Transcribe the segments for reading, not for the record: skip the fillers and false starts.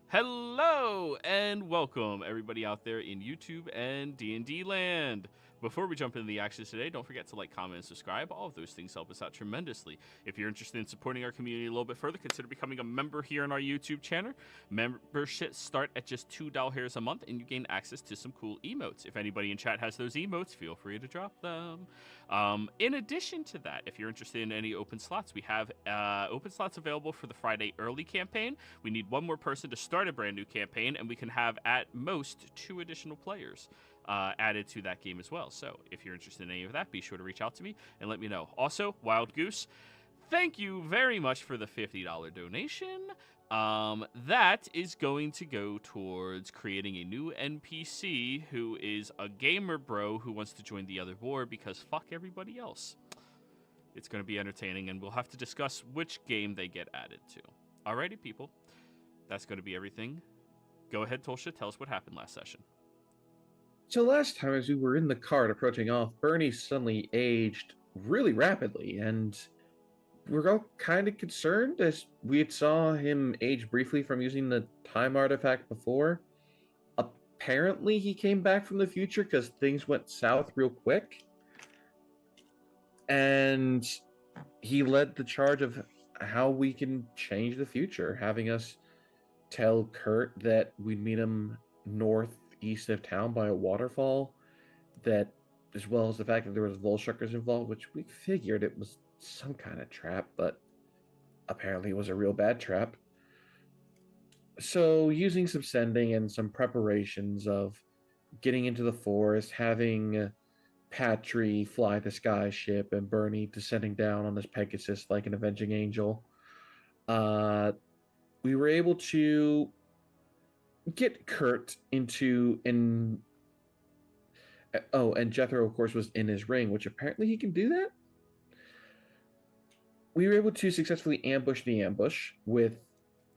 Hello and welcome everybody out there in YouTube and D&D land. Before we jump into the action today, don't forget to like, comment, and subscribe. All of those things help us out tremendously. If you're interested in supporting our community a little bit further, consider becoming a member here on our YouTube channel. Memberships start at just $2 a month, and you gain access to some cool emotes. If anybody in chat has those emotes, feel free to drop them. In addition to that, if you're interested in any open slots, we have open slots available for the Friday early campaign. We need one more person to start a brand new campaign, and we can have at most 2 additional players added to that game as well. So if you're interested in any of that, be sure to reach out to me and let me know. Also, Wild Goose, thank you very much for the $50 donation. That is going to go towards creating a new NPC who is a gamer bro who wants to join the other war because fuck everybody else. It's going to be entertaining, and we'll have to discuss which game they get added to. Alrighty, people. That's going to be everything. Go ahead, Tolsha. Tell us what happened last session. So last time, as we were in the cart approaching off, Bernie suddenly aged really rapidly, and we're all kind of concerned as we had saw him age briefly from using the time artifact before. Apparently, he came back from the future because things went south real quick, and he led the charge of how we can change the future, having us tell Kurt that we'd meet him northeast of town by a waterfall, that as well as the fact that there was Volshuckers involved, which we figured it was some kind of trap, but apparently it was a real bad trap. So using some sending and some preparations of getting into the forest, having Patry fly the sky ship and Bernie descending down on this Pegasus like an avenging angel, we were able to get Kurt into an... Oh, and Jethro, of course, was in his ring, which apparently he can do that. We were able to successfully ambush the ambush with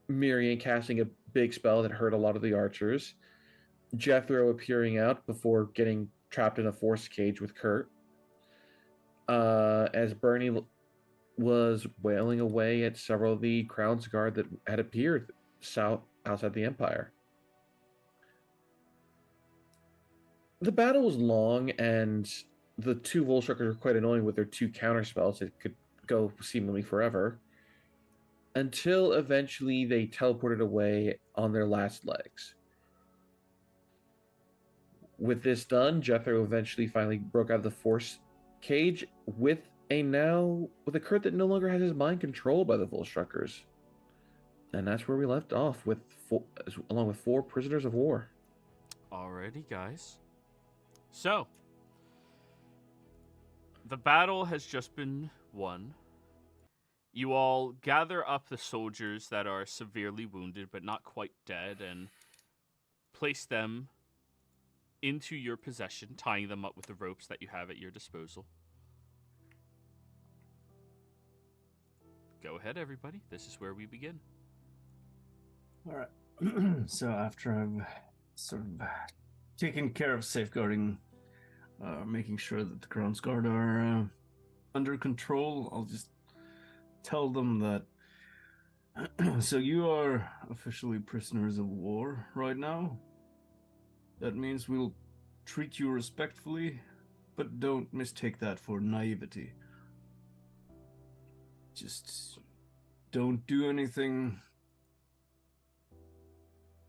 Miriam casting a big spell that hurt a lot of the archers, Jethro appearing out before getting trapped in a force cage with Kurt, as Bernie was wailing away at several of the Crown's Guard that had appeared south outside the Empire. The battle was long, and the 2 Volshuckers were quite annoying with their 2 counter spells that could go seemingly forever, until eventually they teleported away on their last legs. With this done, Jethro eventually finally broke out of the force cage with a Kurt that no longer has his mind controlled by the Volshuckers. And that's where we left off, with along with 4 prisoners of war. Alrighty, guys. So, the battle has just been won. You all gather up the soldiers that are severely wounded but not quite dead and place them into your possession, tying them up with the ropes that you have at your disposal. Go ahead, everybody. This is where we begin. All right. So after I've sort of taken care of safeguarding, making sure that the Crown's Guard are under control, I'll just tell them that so you are officially prisoners of war right now. That means we'll treat you respectfully, but don't mistake that for naivety. Just don't do anything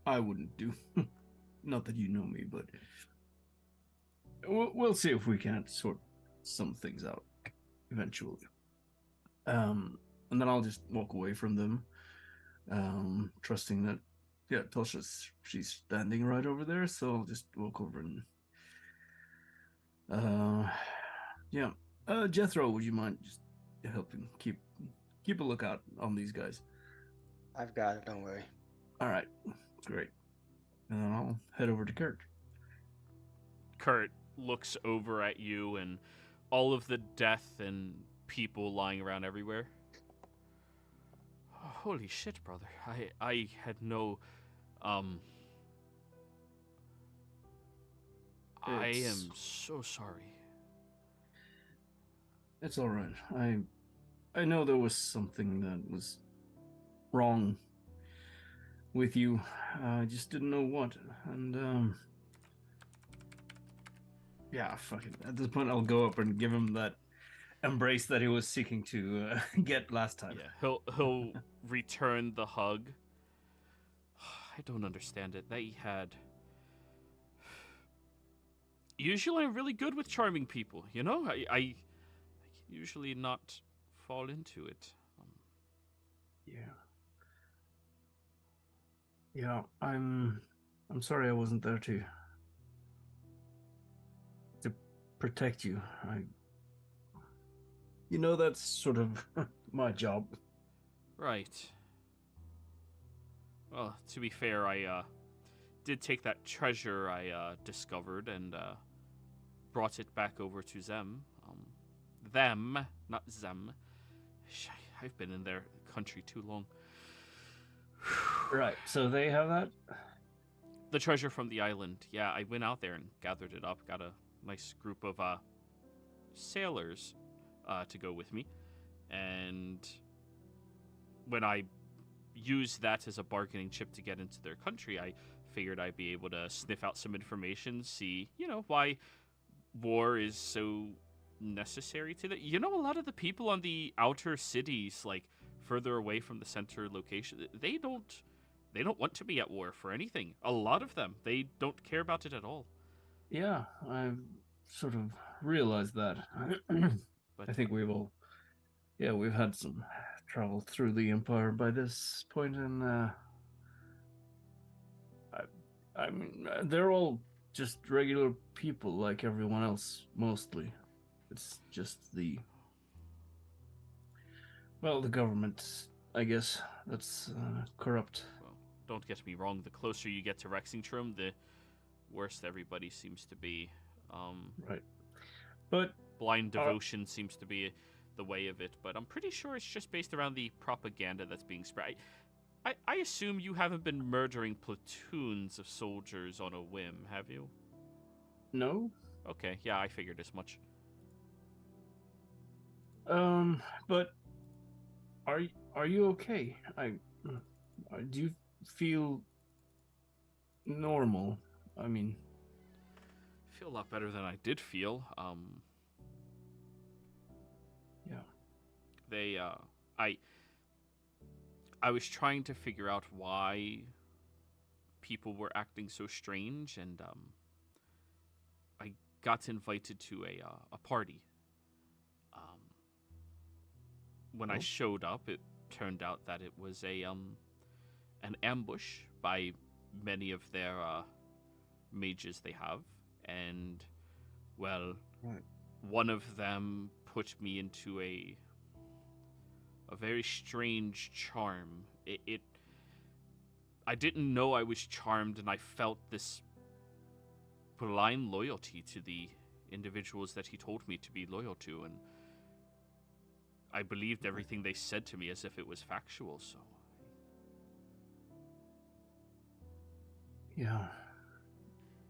I wouldn't do. Not that you know me, but we'll see if we can't sort some things out eventually. And then I'll just walk away from them, trusting that, yeah, she's standing right over there, so I'll just walk over and, Jethro, would you mind just helping keep a lookout on these guys? I've got it, don't worry. All right, great. And then I'll head over to Kurt. Kurt looks over at you and all of the death and people lying around everywhere. Holy shit, brother. I had no... I am so sorry. It's all right. I know there was something that was wrong with you. I just didn't know what. And yeah, fuck it. At this point, I'll go up and give him that embrace that he was seeking to get last time. Yeah, he'll return the hug. I don't understand it. They had. Usually, I'm really good with charming people. You know, I can usually not fall into it. Yeah. Yeah, I'm sorry I wasn't there to protect you. You know, that's sort of my job. Right. Well, to be fair, I did take that treasure I discovered and brought it back over to them. Them, not them. I've been in their country too long. Right, so they have that? The treasure from the island. Yeah, I went out there and gathered it up. Got a nice group of sailors to go with me. And when I used that as a bargaining chip to get into their country, I figured I'd be able to sniff out some information, see, why war is so necessary to that. A lot of the people on the outer cities, like further away from the center location, they don't want to be at war for anything. A lot of them, they don't care about it at all. Yeah, I've sort of realized that. But I think we've had some travel through the Empire by this point, and I mean, they're all just regular people like everyone else, mostly. It's just the government, I guess, that's corrupt. well, don't get me wrong. The closer you get to Rexingtrum, the worse everybody seems to be. Right, but blind devotion seems to be the way of it. But I'm pretty sure it's just based around the propaganda that's being spread. I assume you haven't been murdering platoons of soldiers on a whim, have you? No. Okay, yeah, I figured as much. But are you okay? Do you feel normal? I mean, I feel a lot better than I did feel. Yeah. They I was trying to figure out why people were acting so strange, and I got invited to a party. When I showed up, it turned out that it was an ambush by many of their mages they have, and well, right. One of them put me into a very strange charm. I didn't know I was charmed, and I felt this blind loyalty to the individuals that he told me to be loyal to, and I believed everything they said to me as if it was factual, so... Yeah.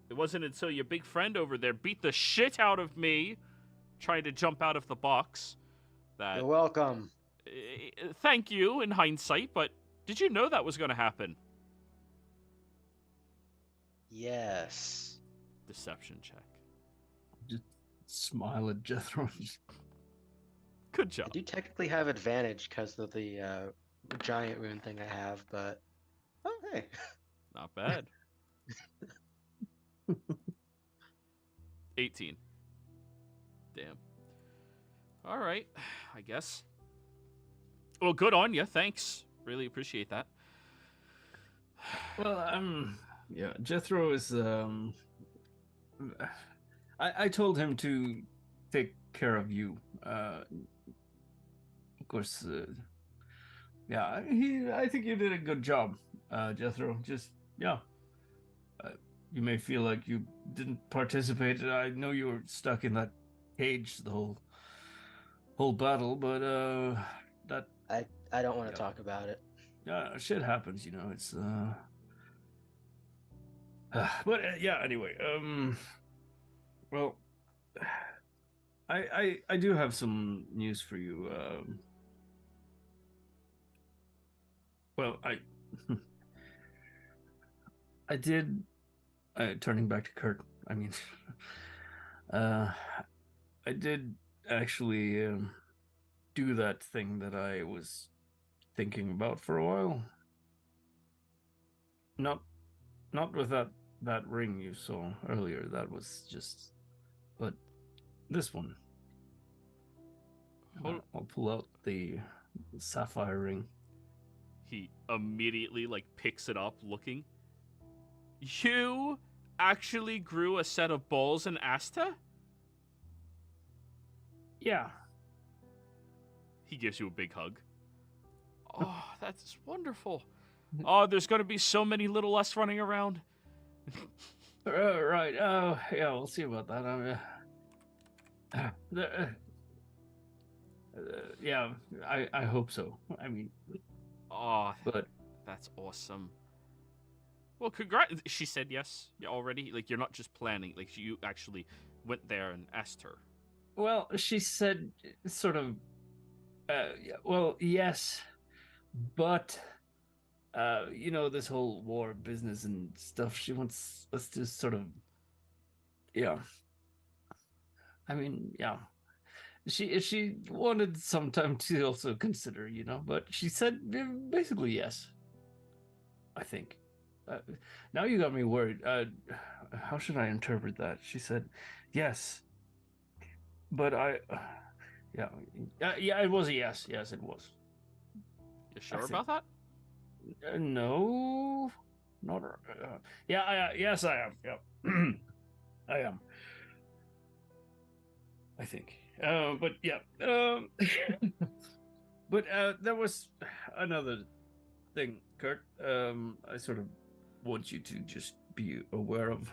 It wasn't until your big friend over there beat the shit out of me trying to jump out of the box that... You're welcome. Thank you, in hindsight, but did you know that was going to happen? Yes. Deception check. Just smile at Jethro. Good job. I do technically have advantage because of the giant rune thing I have, but oh hey. Not bad. 18. Damn. All right, I guess. Well, good on you. Thanks. Really appreciate that. Well, yeah, Jethro is, I told him to take care of you. Of course, yeah, I think you did a good job, Jethro. Just, yeah. You may feel like you didn't participate. I know you were stuck in that cage the whole battle, but that I don't want to talk about it. Yeah, shit happens, you know. It's but yeah. Anyway, well, I do have some news for you. Well, I did. Turning back to Kurt. I mean, I did actually do that thing that I was thinking about for a while. Not with that ring you saw earlier. That was just, but this one. I'll pull out the sapphire ring. He immediately like picks it up, looking. You actually grew a set of balls in Asta? Yeah. He gives you a big hug. Oh, that's wonderful. Oh, there's going to be so many little us running around. Right. Oh, yeah. We'll see about that. Yeah. I hope so. I mean. Oh, but that's awesome. Well, congrats. She said yes already. Like, you're not just planning. Like, you actually went there and asked her. Well, she said sort of. Well, yes, but. This whole war business and stuff, she wants us to sort of, yeah. I mean, yeah. She wanted some time to also consider, but she said basically yes. I think. Now you got me worried. How should I interpret that? She said yes, but yeah, it was a yes. Yes, it was. You sure about that? No, not. Yes, I am. Yeah, I am. I think. But yeah. But there was another thing, Kurt. I sort of want you to just be aware of.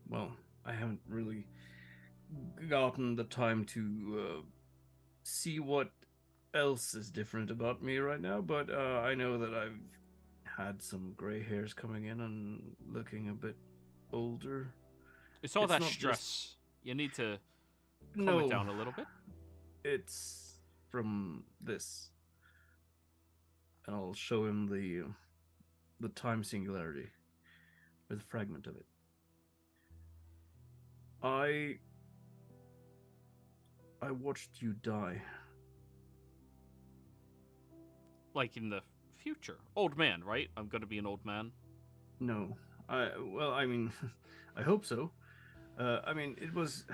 Well, I haven't really gotten the time to see what else is different about me right now, but I know that I've had some gray hairs coming in and looking a bit older. It's all that stress. You need to calm it down a little bit. It's from this. And I'll show him the time singularity with a fragment of it. I watched you die. Like in the future. Old man, right? I'm going to be an old man. No. I mean, I hope so. I mean, it was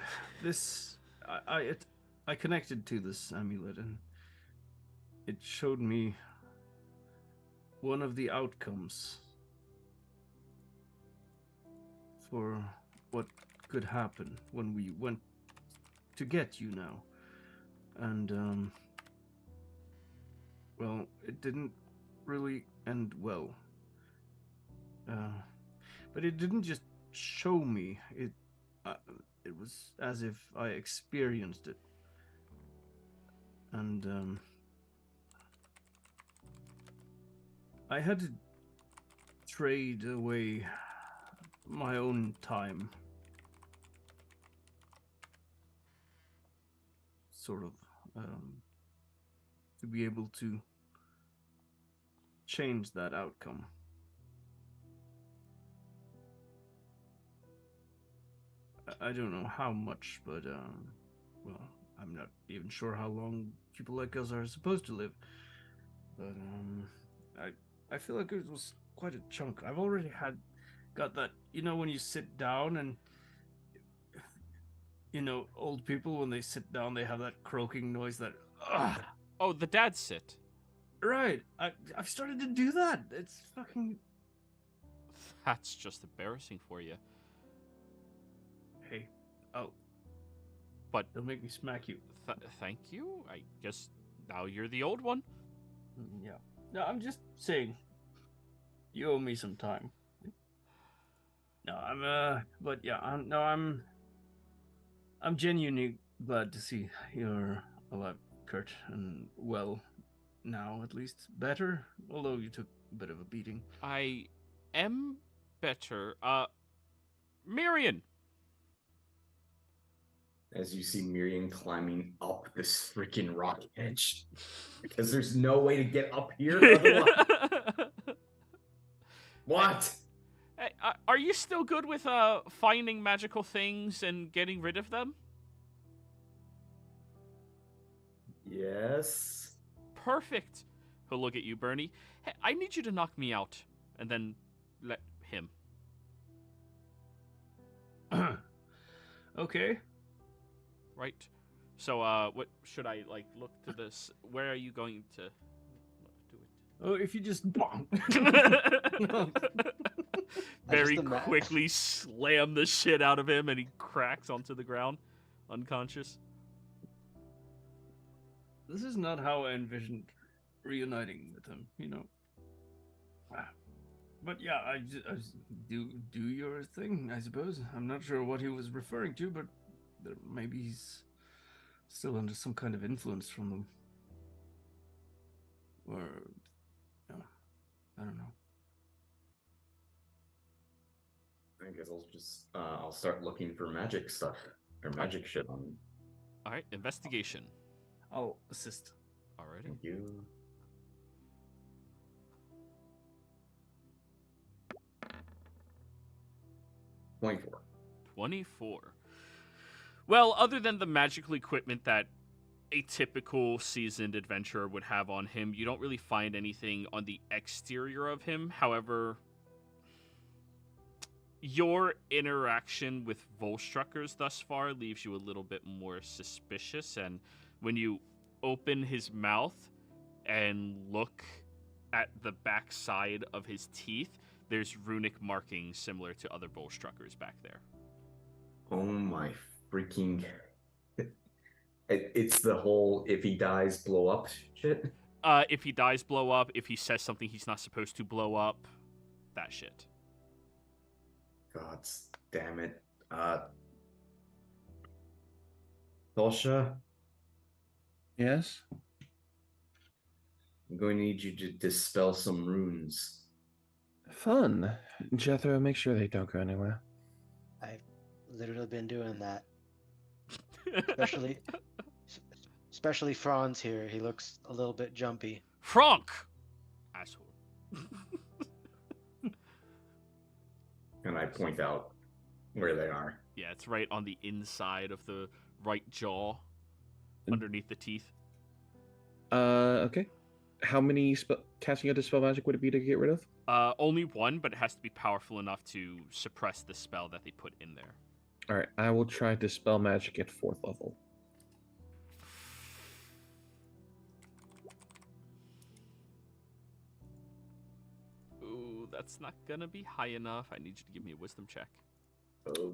this. I connected to this amulet, and it showed me one of the outcomes for what could happen when we went to get you now. And, well, it didn't really end well. But it didn't just show me. It was as if I experienced it. And, I had to trade away my own time. Sort of, to be able to change that outcome. I don't know how much, but, well, I'm not even sure how long people like us are supposed to live. But, I feel like it was quite a chunk. I've already got that, when you sit down and, old people, when they sit down, they have that croaking noise that, ugh. Oh, the dad sit. Right. I've started to do that. It's fucking... That's just embarrassing for you. Hey. Oh. But don't make me smack you. Thank you. I guess now you're the old one. Yeah. No, I'm just saying. You owe me some time. No, but yeah, I'm genuinely glad to see you're alive, Kurt, and well, now at least better, although you took a bit of a beating. I am better. Miriam! as you see Miriam climbing up this freaking rock edge. Because there's no way to get up here otherwise. What? Hey, are you still good with finding magical things and getting rid of them? Yes. Perfect. He'll look at you, Bernie. Hey, I need you to knock me out, and then let him. Okay. Right. So, what should I look to this? Where are you going to do it? Oh, if you just bonk. Very just quickly slam the shit out of him, and he cracks onto the ground, unconscious. This is not how I envisioned reuniting with him, you know. But yeah, I do your thing, I suppose. I'm not sure what he was referring to, but maybe he's still under some kind of influence from them. Or, I don't know. I guess I'll just I'll start looking for magic stuff or magic shit on. All right, investigation. I'll assist. Alrighty. Thank you. $24. 24. Well, other than the magical equipment that a typical seasoned adventurer would have on him, you don't really find anything on the exterior of him. However, your interaction with Volstruckers thus far leaves you a little bit more suspicious, and when you open his mouth and look at the back side of his teeth, there's runic markings similar to other Volstruckers back there. Oh my freaking... It's the whole if he dies, blow up shit? If he dies, blow up. If he says something he's not supposed to, blow up. That shit. God damn it. Tolsha, Yes? I'm going to need you to dispel some runes. Fun. Jethro, make sure they don't go anywhere. I've literally been doing that. Especially Franz here. He looks a little bit jumpy. Frank! Asshole. And I point out where they are. Yeah, it's right on the inside of the right jaw, underneath the teeth. Okay. How many casting a dispel magic would it be to get rid of? Only one, but it has to be powerful enough to suppress the spell that they put in there. All right, I will try dispel magic at 4th level. Ooh, that's not gonna be high enough. I need you to give me a wisdom check. Oh.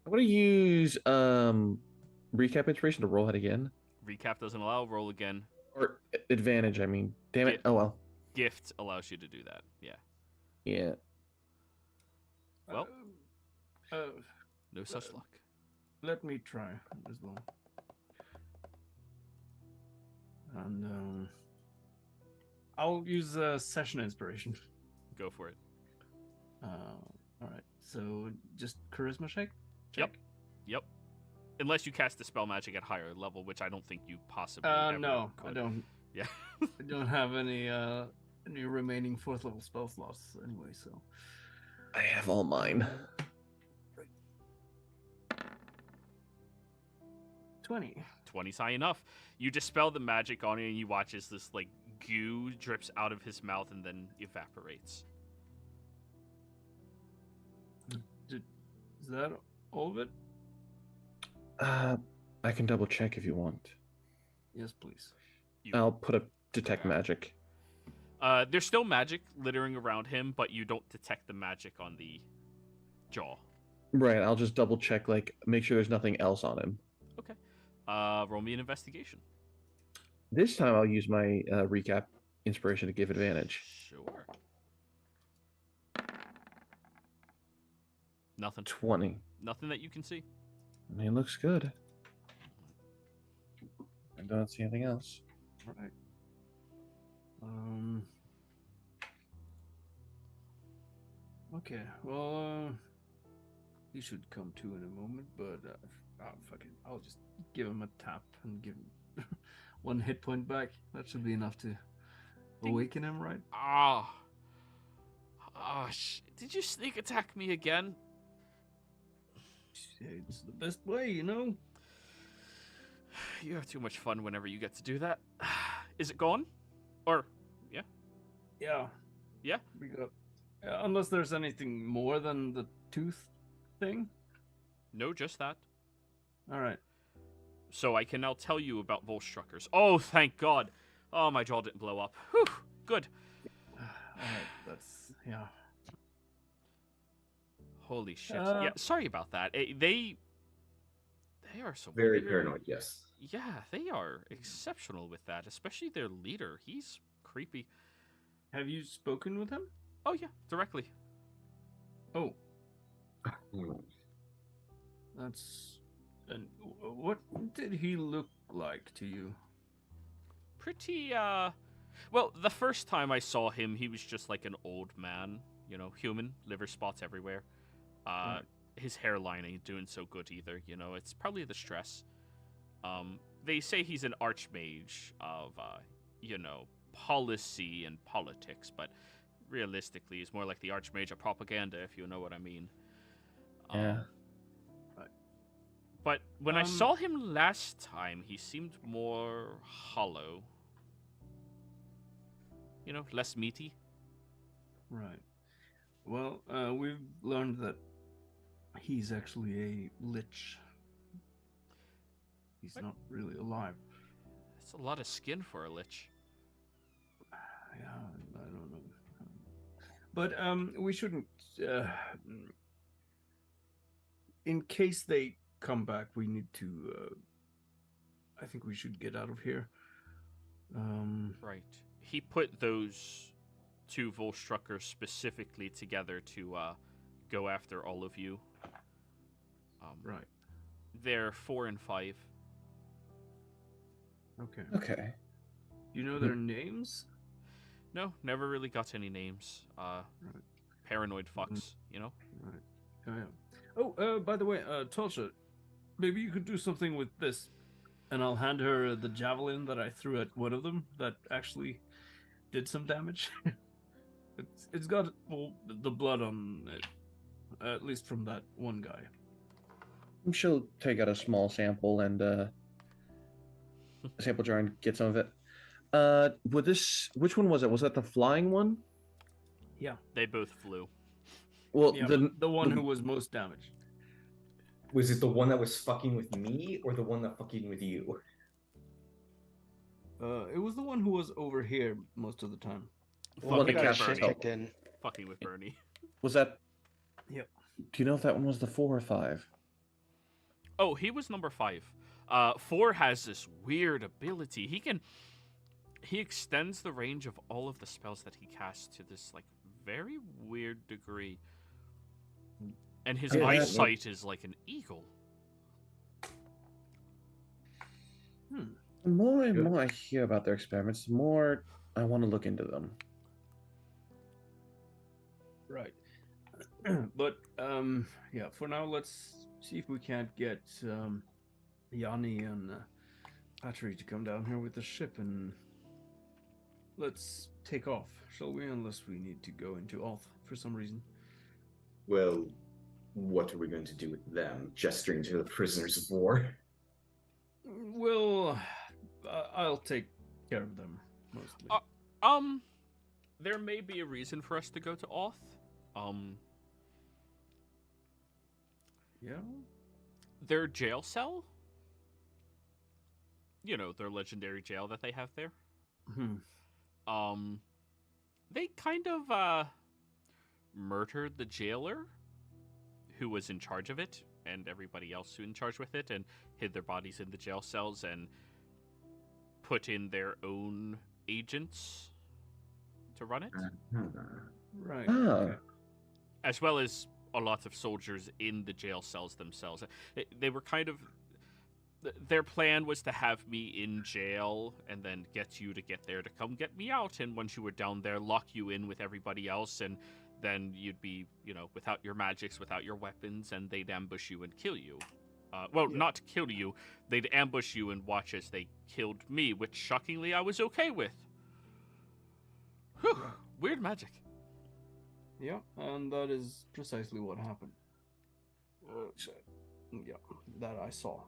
I'm gonna use recap inspiration to roll that again. Recap doesn't allow. Roll again. Or advantage, I mean. Damn it. Oh well. Gift allows you to do that. Yeah. Yeah. Well, no such luck. Let me try as well. And I'll use session inspiration. Go for it. All right. So just charisma check. Yep. Unless you cast the spell magic at higher level, which I don't think you possibly ever No, could. I don't. Yeah. I don't have any remaining 4th level spell slots anyway, so. I have all mine. 20. 20's high enough. You dispel the magic on it, and you watch as this goo drips out of his mouth and then evaporates. Is that all of it? I can double check if you want. Yes, please. I'll put a detect magic. There's still magic littering around him, but you don't detect the magic on the jaw. Right, I'll just double check, make sure there's nothing else on him. Okay. Roll me an investigation. This time I'll use my recap inspiration to give advantage. Sure. Nothing. 20. Nothing that you can see. I mean, it looks good. I don't see anything else. All right. Okay. Well, He should come to in a moment, but fuck it. I'll just give him a tap and give him 1 hit point back. That should be enough to awaken him, right? Ah. Did you sneak attack me again? It's the best way, you know? You have too much fun whenever you get to do that. Is it gone? Or, yeah? Yeah. Yeah? We got. Unless there's anything more than the tooth thing. No, just that. All right. So I can now tell you about Volstruckers. Oh, thank God. Oh, my jaw didn't blow up. Whew, good. All right. That's yeah. Holy shit. Yeah, sorry about that. They are so Very weird. paranoid, yes. Yeah, they are exceptional with that, especially their leader. He's creepy. Have you spoken with him? Oh, yeah, directly. Oh, that's. And what did he look like to you? Pretty, well, the first time I saw him, he was just like an old man, you know, human, liver spots everywhere. Right. His hairline ain't doing so good either, you know, it's probably the stress. They say he's an archmage of, you know, policy and politics, but realistically, he's more like the archmage of propaganda, if you know what I mean. Yeah. But when I saw him last time, he seemed more hollow. You know, less meaty. Right. Well, we've learned that he's actually a lich. He's What? not really alive. That's a lot of skin for a lich. Yeah, I don't know. But we shouldn't. In case they come back, we need to. I think we should get out of here. Right. He put those 2 Volstruckers specifically together to go after all of you. Right. They're 4 and 5. Okay. Okay. You know their names? No, never really got any names. Paranoid fucks, you know? Right. Oh, yeah. Oh, by the way, Tulsa, maybe you could do something with this. And I'll hand her the javelin that I threw at one of them that actually did some damage. It's got the blood on it, at least from that one guy. She'll take out a small sample and a sample jar and get some of it. Which one was it? Was that the flying one? Yeah. They both flew. Well, Yeah, the one who was most damaged. Was it the one that was fucking with me or the one that fucking with you? It was the one who was over here most of the time. Well, the Fucking with cast Bernie. help. Kicked in. Fucking with Bernie. Was that? Yep. Do you know if that one was the 4 or 5? Oh, he was number 5. 4 has this weird ability. He extends the range of all of the spells that he casts to this like very weird degree. And his Yeah, eyesight is like an eagle. The more and more I hear about their experiments, the more I want to look into them. Right. But yeah, for now let's see if we can't get Yanni and Patry to come down here with the ship and let's take off, shall we? Unless we need to go into Alth for some reason. Well, what are we going to do with them? Gesturing to the prisoners of war. Well, I'll take care of them mostly. There may be a reason for us to go to Oth. Yeah. Their jail cell. You know, their legendary jail that they have there. They kind of murdered the jailer who was in charge of it and everybody else who in charge with it and hid their bodies in the jail cells and put in their own agents to run it. Right. Ah. Okay. As well as a lot of soldiers in the jail cells themselves. They were kind of... Their plan was to have me in jail and then get you to get there to come get me out. And once you were down there, lock you in with everybody else and then you'd be, without your magics, without your weapons, and they'd ambush you and kill you. Well, Yeah. not kill you. They'd ambush you and watch as they killed me, which shockingly I was okay with. Whew, Right. weird magic. Yeah, and that is precisely what happened. Yeah, that I saw.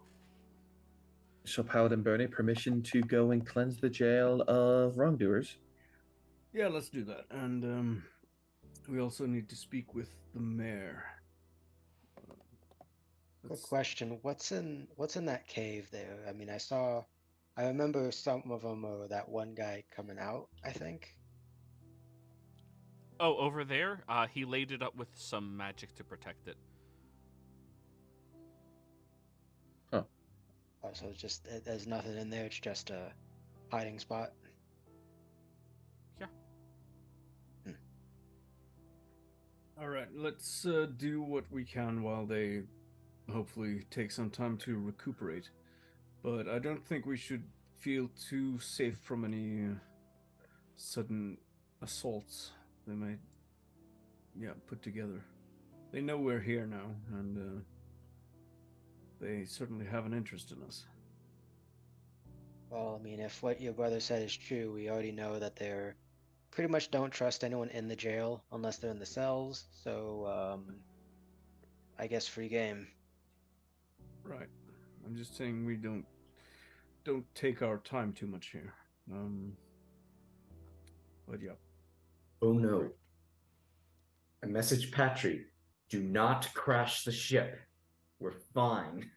So, Paladin Bernie, permission to go and cleanse the jail of wrongdoers. Yeah, let's do that. And we also need to speak with the mayor. Quick question: What's in that cave there? I mean, I remember some of them, or that one guy coming out, I think. Oh, over there, he laid it up with some magic to protect it. Huh. Oh, so it's just there's nothing in there. It's just a hiding spot. Yeah. All right, let's do what we can while they hopefully take some time to recuperate. But I don't think we should feel too safe from any sudden assaults they might, put together. They know we're here now, and they certainly have an interest in us. Well, I mean, if what your brother said is true, we already know that they're pretty much don't trust anyone in the jail unless they're in the cells. So, I guess free game. Right. I'm just saying we don't take our time too much here. But yeah. Oh no. A message, Patry. Do not crash the ship. We're fine.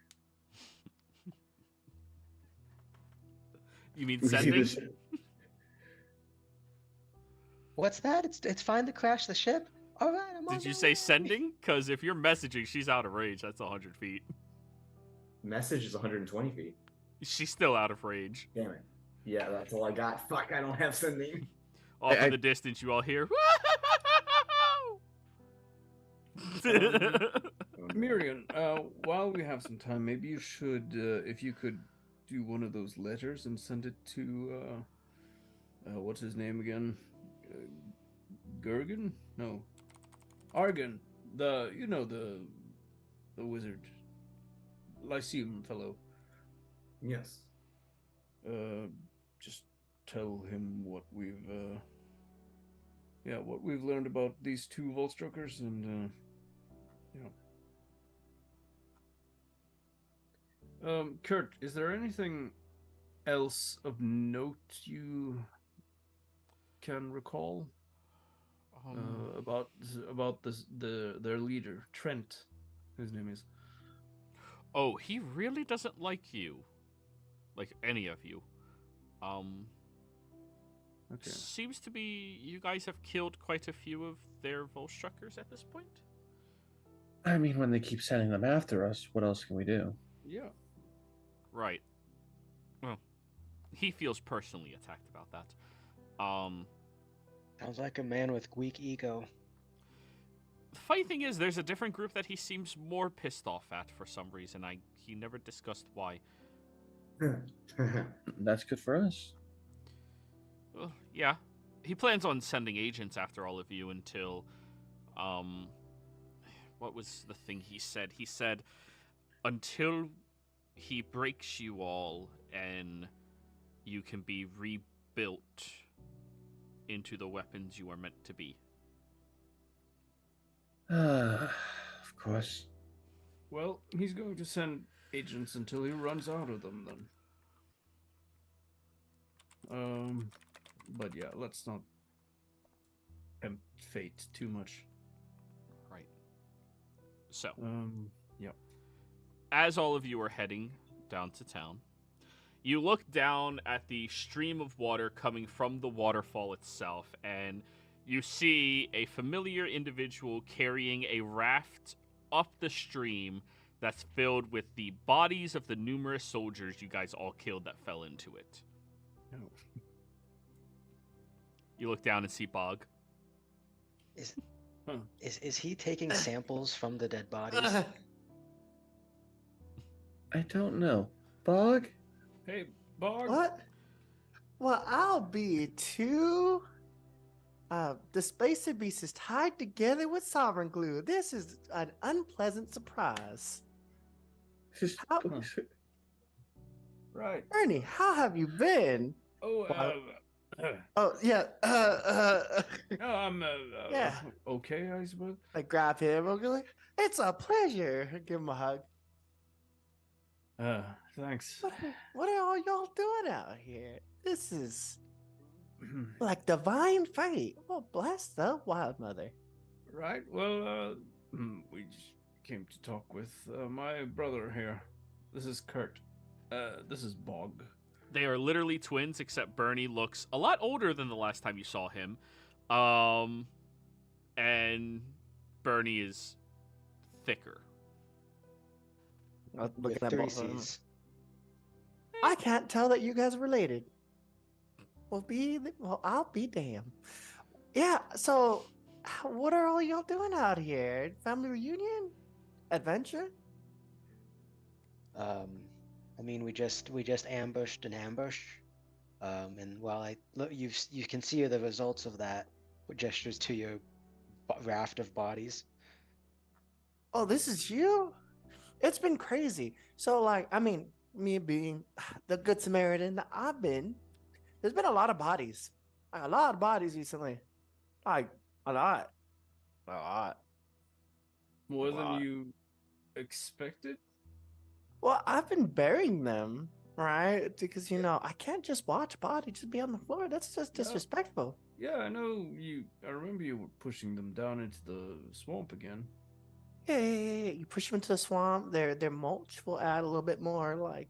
You mean We see sending? this- What's that? It's fine to crash the ship. All right, I'm on Did you my say way. sending? Because if you're messaging, she's out of range. That's 100 feet. Message is 120 feet. She's still out of range. Damn it. Yeah, that's all I got. Fuck, I don't have sending. Off in I- the distance, you all hear. Miriam, while we have some time, maybe you should, if you could do one of those letters and send it to, what's his name again? Gergen? No. Argon. The wizard. Lyceum fellow. Yes. Just tell him what we've, what we've learned about these two Voltstruckers and, Kurt, is there anything else of note you can recall about their leader, Trent? His name is. Oh, he really doesn't like you. Like any of you. Okay. Seems to be you guys have killed quite a few of their Volstruckers at this point. I mean, when they keep sending them after us, what else can we do? Yeah. Right. Well, he feels personally attacked about that. Sounds like a man with weak ego. The funny thing is, there's a different group that he seems more pissed off at for some reason. He never discussed why. That's good for us. Well, yeah. He plans on sending agents after all of you until, what was the thing he said? He said, until he breaks you all and you can be rebuilt into the weapons you are meant to be. Of course. Well, he's going to send agents until he runs out of them, then. But yeah, let's not tempt fate too much. Right. So, Yeah. as all of you are heading down to town, you look down at the stream of water coming from the waterfall itself, and you see a familiar individual carrying a raft up the stream that's filled with the bodies of the numerous soldiers you guys all killed that fell into it. No. You look down and see Bog. Is he taking samples from the dead bodies? I don't know. Bog? Hey, Bog. What? Well, I'll be too. The spacer beast is tied together with sovereign glue. This is an unpleasant surprise. Just How, Right. Ernie, how have you been? Oh, Oh yeah. no, I'm Yeah. okay, I suppose. I grab him. I'm like, it's a pleasure. I give him a hug. Thanks. What are all y'all doing out here? This is like divine fate. Well, bless the wild mother. Right. Well, we just came to talk with my brother here. This is Kurt. This is Bog. They are literally twins, except Bernie looks a lot older than the last time you saw him. And Bernie is thicker. I'm With looking at three both of them. C's. I can't tell that you guys are related. Well, I'll be damned. Yeah. So, what are all y'all doing out here? Family reunion? Adventure? I mean, we just ambushed an ambush. And while you can see the results of that with gestures to your raft of bodies. Oh, this is you? It's been crazy. So, like, I mean, me being the Good Samaritan that I've been, there's been a lot of bodies. Like, a lot of bodies recently. Like, a lot. A lot. More Wow. than you expected? Well, I've been burying them, right? Because, you know, I can't just watch a body just be on the floor. That's just disrespectful. Yeah, I know you. I remember you were pushing them down into the swamp again. Yeah. You push them into the swamp. Their mulch will add a little bit more, like,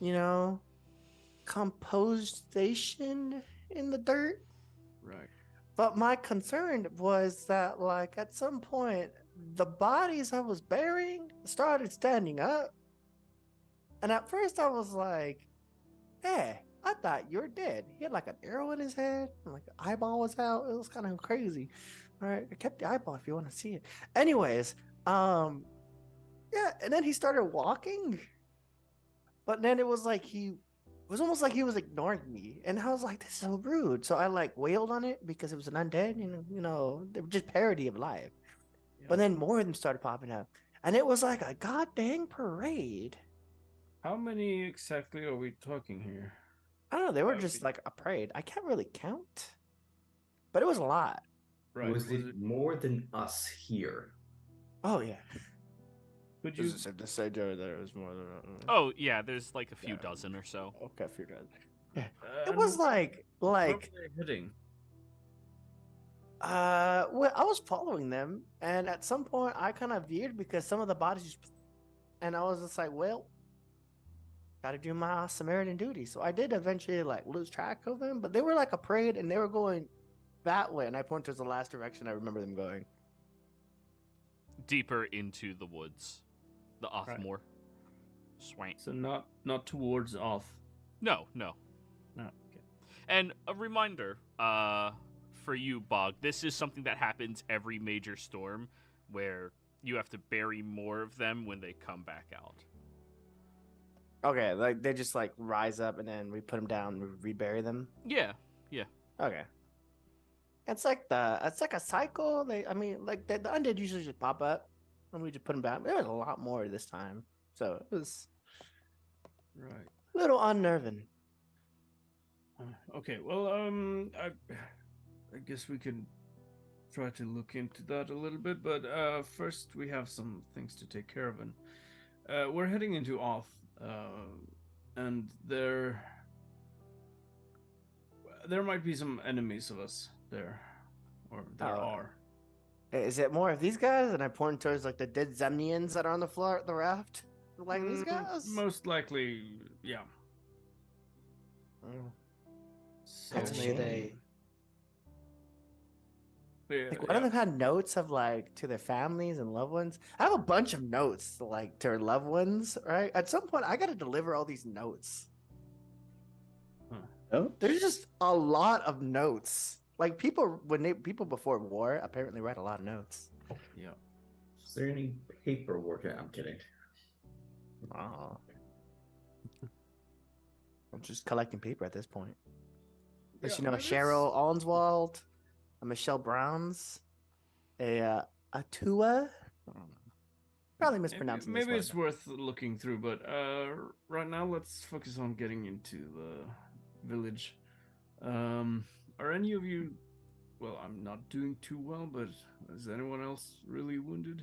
you know, compostation in the dirt. Right. But my concern was that, like, at some point, the bodies I was burying started standing up. And at first I was like, hey, I thought you were dead. He had like an arrow in his head, and like the eyeball was out. It was kind of crazy. All right, I kept the eyeball if you want to see it. Anyways, yeah, and then he started walking. But then it was almost like he was ignoring me. And I was like, this is so rude. So I like wailed on it because it was an undead, you know, they were just parody of life. Yeah. But then more of them started popping up. And it was like a goddamn parade. How many exactly are we talking here? I don't know, they were just like a parade. I can't really count. But it was a lot. Right. Was it more than us here? Oh yeah. Could you? the sage over there was more than Oh, yeah, there's like a few dozen or so. okay, few dozen. Yeah. It and was like where were they heading? well, I was following them, and at some point I kind of veered because some of the bodies just, and I was just like, well, gotta do my Samaritan duty. So I did eventually like lose track of them, but they were like a parade and they were going that way, and I pointed towards the last direction I remember them going. Deeper into the woods. The Othmore. Swank. So not towards off. No. No. Okay. And a reminder, for you, Bog, this is something that happens every major storm where you have to bury more of them when they come back out. Okay, like they just like rise up and then we put them down and rebury them. Yeah. Okay. It's like a cycle. The undead usually just pop up and we just put them down. There was a lot more this time, so it was Right. a little unnerving. Okay. Well, I guess we can try to look into that a little bit, but first we have some things to take care of, and we're heading into Oth, and there might be some enemies of us there, or there are. Is it more of these guys? And I point towards like the dead Zemnians that are on the floor, the raft. Like these guys? Most likely, yeah. So, That's a Only shame. they. Like one of them had notes of like to their families and loved ones. I have a bunch of notes like to their loved ones, right? At some point I gotta deliver all these notes. Oh, There's just a lot of notes. Like people before war apparently write a lot of notes. Yeah. Is there any paperwork? I'm kidding. Oh. I'm just collecting paper at this point. But Yeah, you know, but Cheryl Allenswald, a Michelle Brown's, a Atua. I don't know. Probably mispronouncing Maybe this it's one. worth looking through, but right now let's focus on getting into the village. Are any of you? Well, I'm not doing too well, but is anyone else really wounded?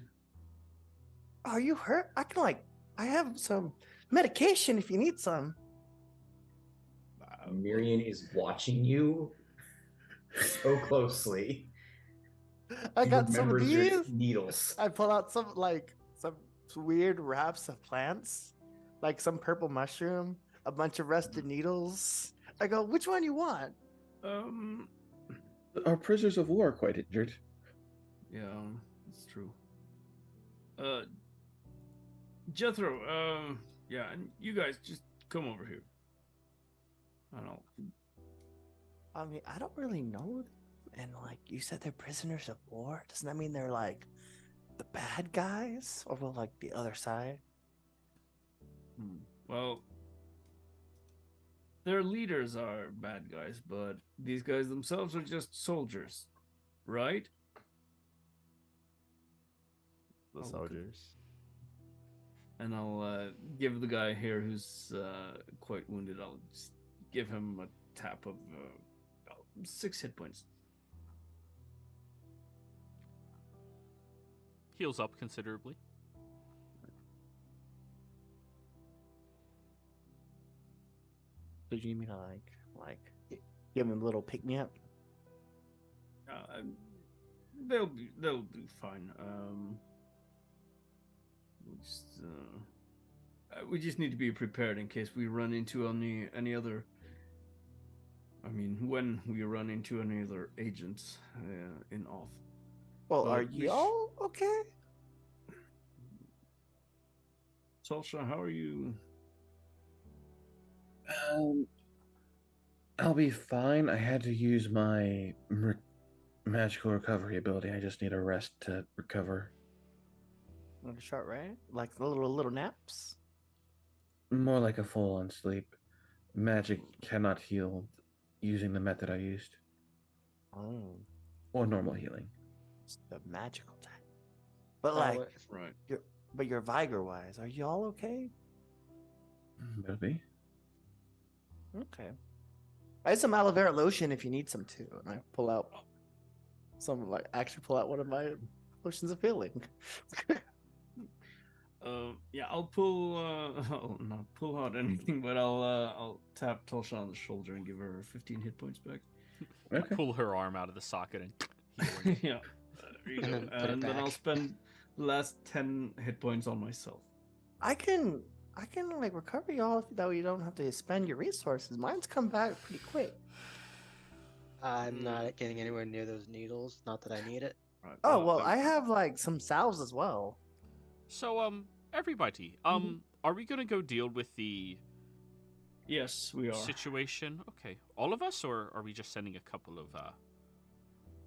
Are you hurt? I have some medication if you need some. Miriam is watching you so closely. I She got some of remembers your these. needles. I pull out some weird wraps of plants, like some purple mushroom, a bunch of rusted needles. I go, which one you want? Our prisoners of war are quite injured. Yeah, that's true. Jethro, yeah, and you guys just come over here. I don't know. I mean, I don't really know them. And like you said, they're prisoners of war. Doesn't that mean they're like the bad guys, or will like the other side? Well, their leaders are bad guys, but these guys themselves are just soldiers, right? The Okay. soldiers. And I'll give the guy here who's quite wounded, I'll just give him a tap of 6 hit points. Heals up considerably. So you mean to like give him a little pick me up? They'll do fine. We just need to be prepared in case we run into any other. I mean, when we run into any other agents in off. Well, But are we y'all okay? Tulsa, how are you? I'll be fine. I had to use my magical recovery ability. I just need a rest to recover. Like a short rest, like little naps. More like a full-on sleep. Magic cannot heal using the method I used, Oh, or normal healing. it's the magical type. But like, Right. your vigor wise, are y'all okay? Maybe. Okay. I have some aloe vera lotion if you need some too. And I pull out pull out one of my lotions of healing. Yeah, I'll pull. I'll not pull out anything, but I'll tap Tulsa on the shoulder and give her 15 hit points back. Okay. Pull her arm out of the socket and healing. Yeah, there you And go. then put it And then I'll back. spend the last 10 hit points on myself. I can like recover y'all that way you don't have to spend your resources. Mine's come back pretty quick. I'm not getting anywhere near those needles. Not that I need it. Right, Oh well, I have like some salves as well. So, everybody, are we gonna go deal with the Yes, we are. situation? Okay, all of us, or are we just sending a couple of?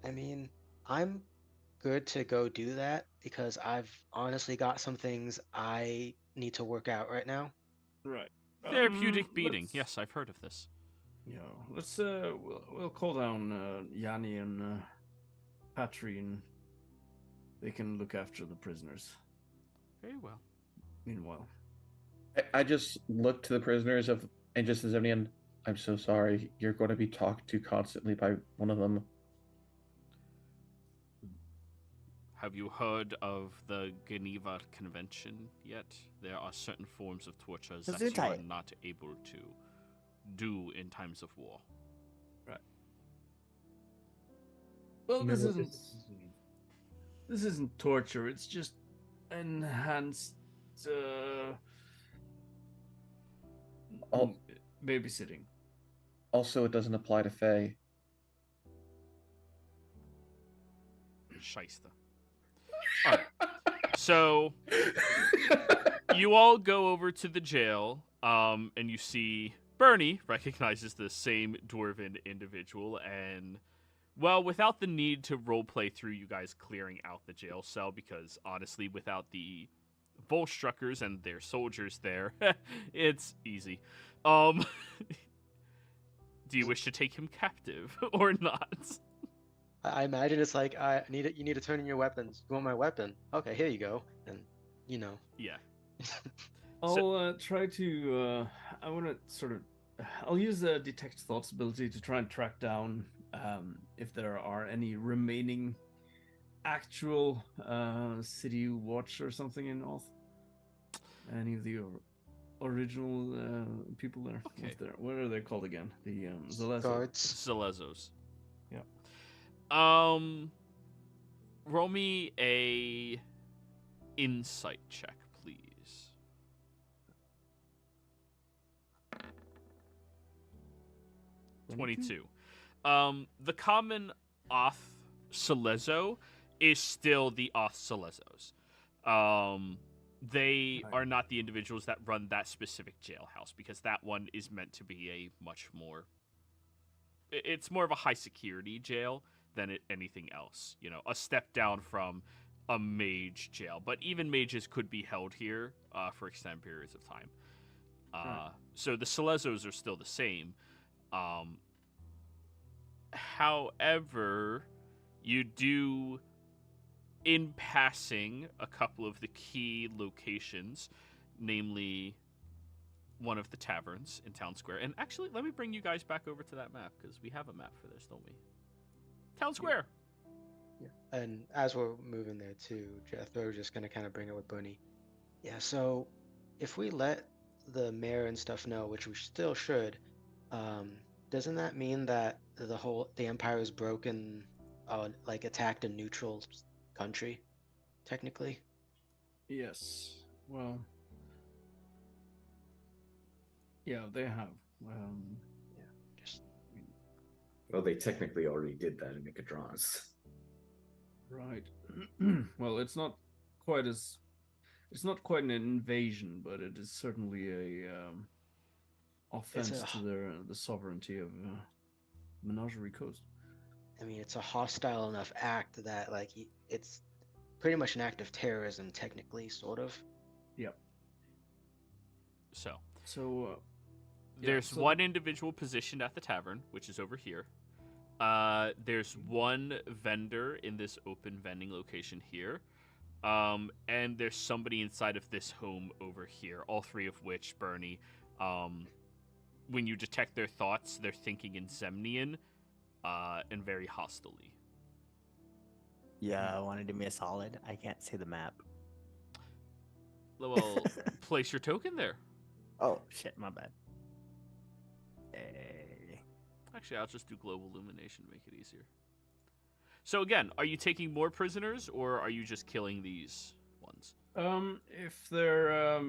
I mean, I'm good to go do that because I've honestly got some things I need to work out right now. Right. Therapeutic beating. let's- Yes, I've heard of this. Yeah, let's we'll call down Yanni and Patry, and they can look after the prisoners. Very well. Meanwhile, I just look to the prisoners and just as anyone, I'm so sorry. You're going to be talked to constantly by one of them. Have you heard of the Geneva Convention yet? There are certain forms of tortures that you are Gesundheit. not able to do in times of war. well, this Remember isn't torture. It's just enhanced Oh. babysitting. Also, it doesn't apply to Faye. Shyster. Alright. So you all go over to the jail, and you see Bernie recognizes the same dwarven individual, and well, without the need to roleplay through you guys clearing out the jail cell, because honestly, without the Volstruckers and their soldiers there, it's easy. Do you wish to take him captive or not? I imagine it's like I need it. You need to turn in your weapons. You want my weapon? Okay, here you go. And you know. Yeah. I'll try to. I want to sort of. I'll use the detect thoughts ability to try and track down if there are any remaining actual city watch or something in Oth. Any of the original people there? Okay. What are they called again? The Zalezo. Guards. Salezos. Yeah. Roll me a insight check, please. 22. The common Oth Salezo is still the Oth Salezos. They are not the individuals that run that specific jailhouse, because that one is meant to be a much more... It's more of a high security jail than anything else. You know, a step down from a mage jail. But even mages could be held here for extended periods of time. So the Salezos are still the same. However, you do, in passing, a couple of the key locations, namely one of the taverns in Town Square. And actually, let me bring you guys back over to that map, because we have a map for this, don't we? Town Square! Yeah. And as we're moving there too, Jethro's just gonna kind of bring it with Bunny. Yeah, so if we let the mayor and stuff know, which we still should, doesn't that mean that the empire is broken, like attacked a neutral country, technically? Yes. Well. Yeah, they have. Yeah, just Well, they technically already did that in Nicodrons. Right. Well, it's not quite an invasion, but it is certainly a offense to the sovereignty of Menagerie Coast. I mean, it's a hostile enough act that like it's pretty much an act of terrorism, technically, sort of. Yep. So there's one individual positioned at the tavern, which is over here. There's one vendor in this open vending location here. And there's somebody inside of this home over here, all three of which, Bernie, when you detect their thoughts, they're thinking in Zemnian, and very hostilely. Yeah, want to do me a solid? I can't see the map. Well, place your token there. Oh, shit, my bad. Hey. Actually, I'll just do global illumination to make it easier. So again, are you taking more prisoners, or are you just killing these ones? If they're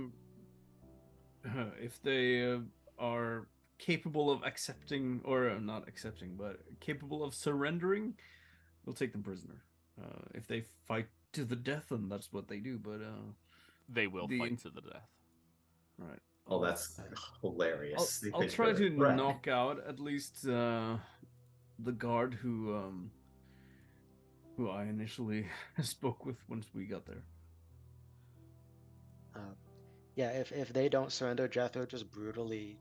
if they are capable of accepting, or not accepting, but capable of surrendering, we'll take them prisoner. If they fight to the death, then that's what they do. But they will fight to the death. Right. Oh, that's hilarious. I'll try to knock out at least the guard who I initially spoke with once we got there. Yeah, if they don't surrender, Jethro just brutally,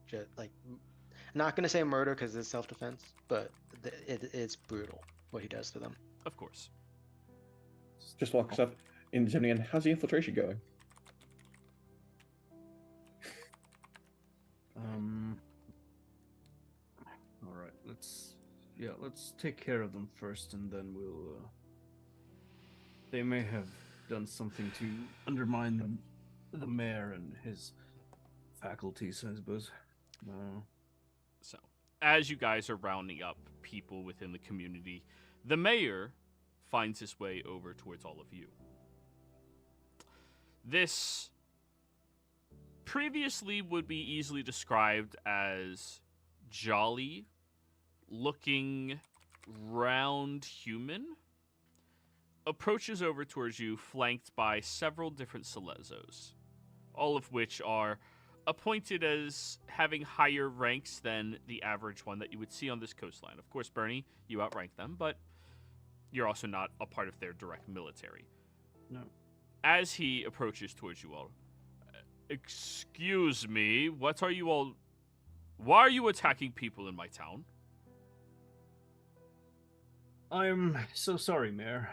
not gonna say murder because it's self-defense, but it's brutal what he does to them. Of course. Just walk us up in Zemnian. How's the infiltration going? All right, let's take care of them first, and then we'll. They may have done something to undermine the mayor and his faculties, I suppose. So, as you guys are rounding up people within the community, the mayor finds his way over towards all of you. This previously would be easily described as jolly looking round human approaches over towards you, flanked by several different Salezos, all of which are appointed as having higher ranks than the average one that you would see on this coastline. Of course, Bernie, you outrank them, but you're also not a part of their direct military. No. As he approaches towards you all, excuse me, what are you all... Why are you attacking people in my town? I'm so sorry, Mayor.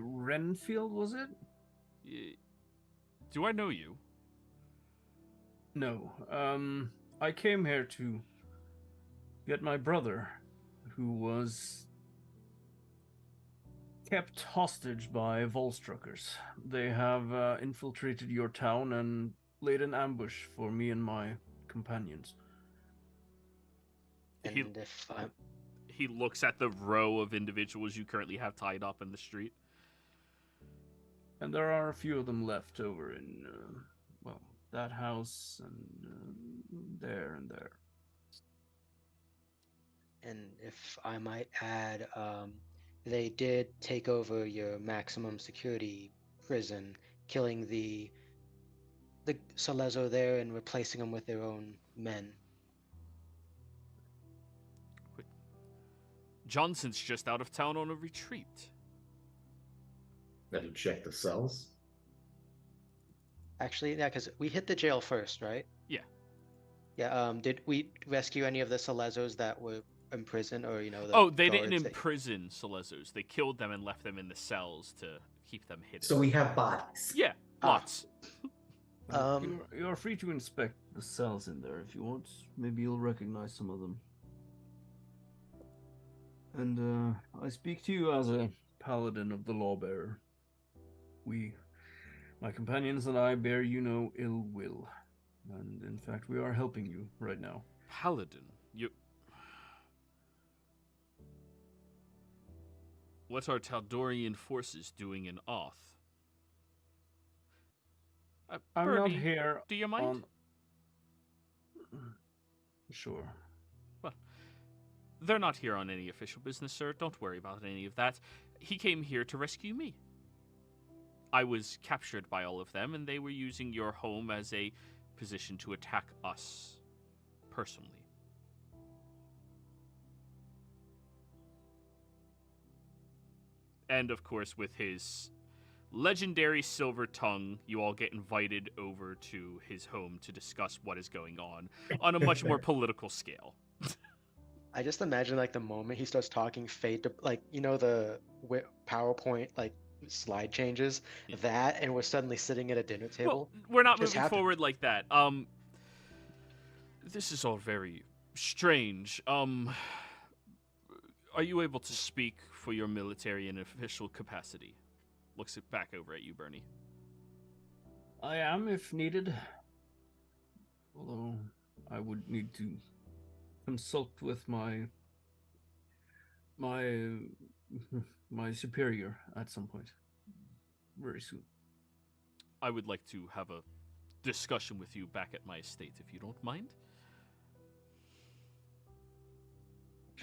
Renfield, was it? Do I know you? No. I came here to get my brother, who was kept hostage by Volstruckers. They have infiltrated your town and laid an ambush for me and my companions. He- And if I'm He looks at the row of individuals you currently have tied up in the street. And there are a few of them left over in, well, that house and there and there. And if I might add, they did take over your maximum security prison, killing the Salezo there and replacing them with their own men. Johnson's just out of town on a retreat. Have you checked the cells? Actually, yeah, because we hit the jail first, right? Yeah. Yeah. Did we rescue any of the Salezos that were in prison, or the Oh, they didn't guards that- imprison Salezos. They killed them and left them in the cells to keep them hidden. So we have bodies. Yeah, Ah. lots. You're free to inspect the cells in there if you want. Maybe you'll recognize some of them. And I speak to you as a paladin of the lawbearer. My companions and I bear you no ill will. And in fact, we are helping you right now. Paladin, you... What are Tal'Dorian forces doing in Oth? I'm Bernie, not here do you mind? Sure. They're not here on any official business, sir. Don't worry about any of that. He came here to rescue me. I was captured by all of them, and they were using your home as a position to attack us personally. And, of course, with his legendary silver tongue, you all get invited over to his home to discuss what is going on a much more political scale. I just imagine like the moment he starts talking, fade to the PowerPoint slide changes, Yeah. that, and we're suddenly sitting at a dinner table. Well, we're not Just moving happened. forward like that. This is all very strange. Are you able to speak for your military in official capacity? Looks back over at you, Bernie. I am if needed. Although I would need to consult with my superior at some point. Very soon. I would like to have a discussion with you back at my estate, if you don't mind.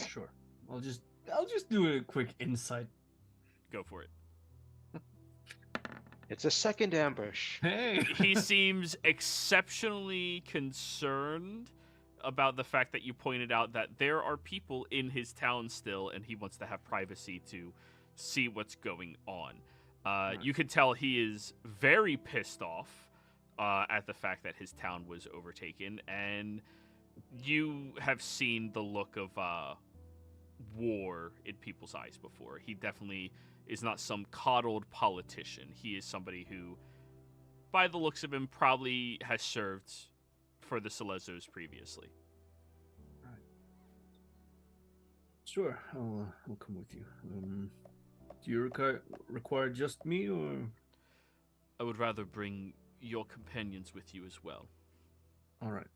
Sure. I'll just do a quick insight. Go for it. It's a second ambush. Hey. He seems exceptionally concerned about the fact that you pointed out that there are people in his town still, and he wants to have privacy to see what's going on. You could tell he is very pissed off at the fact that his town was overtaken, and you have seen the look of war in people's eyes before. He definitely is not some coddled politician. He is somebody who, by the looks of him, probably has served for the Salezos previously. Right. Sure, I'll come with you. Do you require just me, or? I would rather bring your companions with you as well. All right.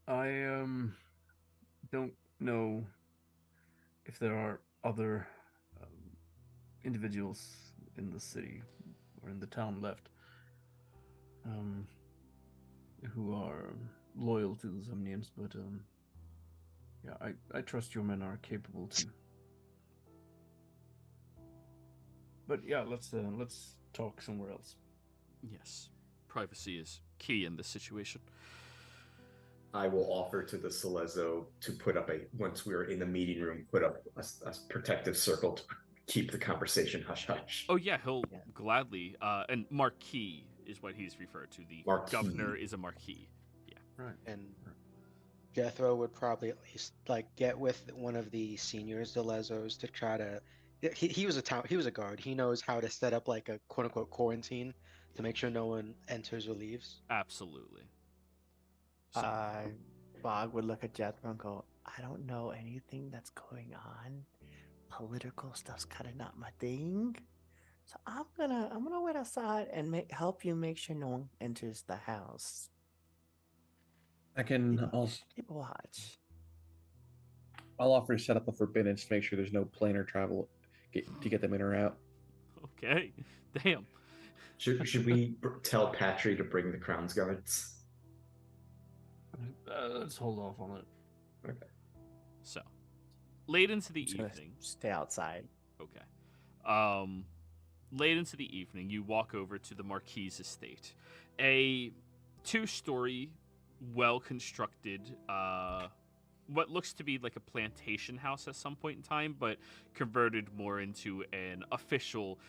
I don't know if there are other individuals in the city or in the town left who are loyal to the Zemnians, but yeah, I trust your men are capable too. But yeah, let's talk somewhere else. Yes, privacy is key in this situation. I will offer to the Salezo to put up once we're in the meeting room, put up a protective circle to keep the conversation hush-hush. Oh yeah, he'll gladly. And Marquis is what he's referred to. The Marquis. governor is a Marquis. Right. And Jethro would probably at least like get with one of the seniors, the Lezos, to try to. He was he was a guard. He knows how to set up like a quote unquote quarantine to make sure no one enters or leaves. Absolutely. So, Bog would look at Jethro and go, I don't know anything that's going on. Political stuff's kind of not my thing. So I'm gonna wait outside and help you make sure no one enters the house. I can also Keep a watch. I'll offer to set up a forbiddance to make sure there's no planar travel to get them in or out. okay. Damn. Should we tell Patry to bring the Crown's guards? Let's hold off on it. Okay. So, late into the Just gonna evening. stay outside. Okay. Late into the evening, you walk over to the Marquis' estate. A 2-story, well-constructed, what looks to be like a plantation house at some point in time, but converted more into an official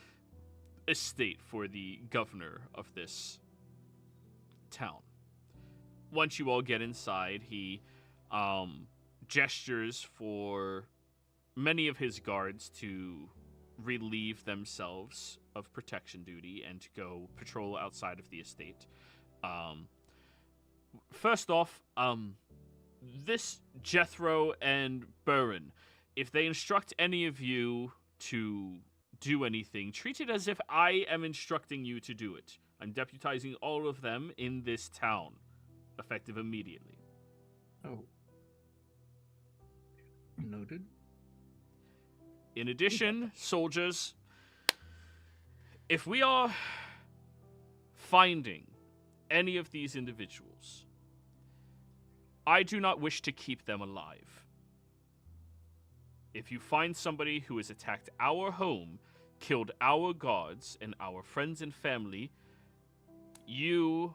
estate for the governor of this town. Once you all get inside, he gestures for many of his guards to relieve themselves of protection duty and to go patrol outside of the estate. First off, this Jethro and Burin, if they instruct any of you to do anything, treat it as if I am instructing you to do it. I'm deputizing all of them in this town, effective immediately. Oh. Noted. In addition, soldiers, if we are finding any of these individuals, I do not wish to keep them alive. If you find somebody who has attacked our home, killed our guards and our friends and family, you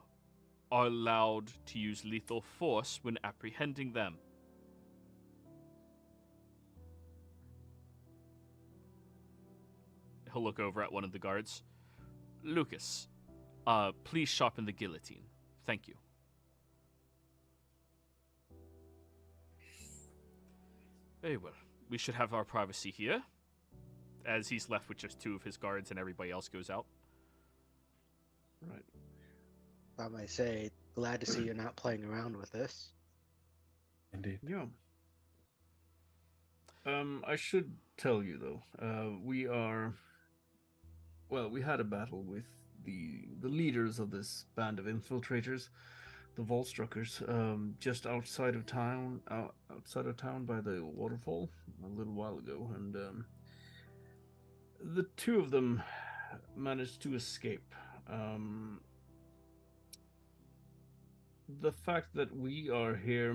are allowed to use lethal force when apprehending them. He'll look over at one of the guards. Lucas, please sharpen the guillotine. Thank you. Very well. We should have our privacy here. As he's left with just 2 of his guards and everybody else goes out. Right. I might say, glad to see you're not playing around with this. Indeed. Yeah. I should tell you though, we had a battle with the leaders of this band of infiltrators, the Volstruckers, just outside of town by the waterfall a little while ago, and the 2 of them managed to escape. The fact that we are here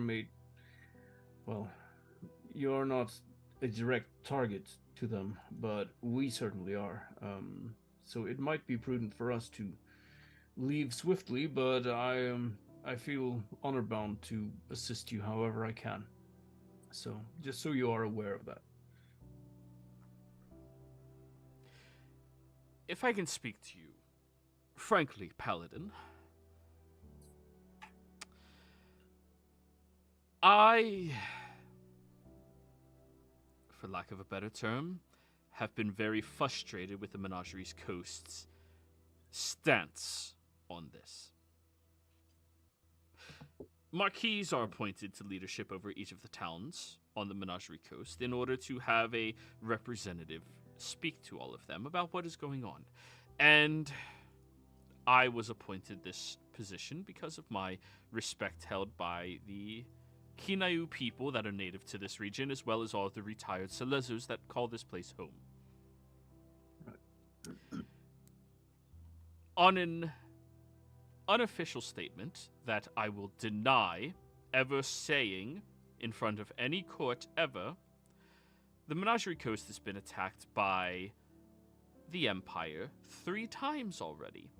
you're not a direct target to them, but we certainly are. So it might be prudent for us to leave swiftly, but I feel honor-bound to assist you however I can. So, just so you are aware of that. If I can speak to you, frankly, Paladin, I, for lack of a better term, have been very frustrated with the Menagerie's Coast's stance on this. Marquis are appointed to leadership over each of the towns on the Menagerie Coast in order to have a representative speak to all of them about what is going on. And I was appointed this position because of my respect held by the Kinayu people that are native to this region, as well as all of the retired Selezos that call this place home. On an unofficial statement that I will deny ever saying in front of any court ever, the Menagerie Coast has been attacked by the Empire 3 times already.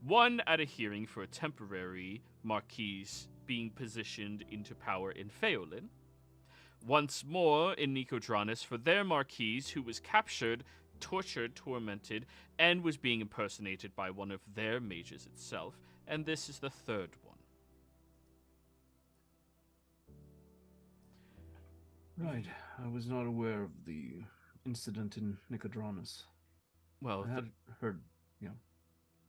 One at a hearing for a temporary Marquis being positioned into power in Pheolin. Once more in Nicodranus for their Marquis who was captured, tortured, tormented, and was being impersonated by one of their mages itself. And this is the 3rd one. Right. I was not aware of the incident in Nicodranus. Well, I had heard,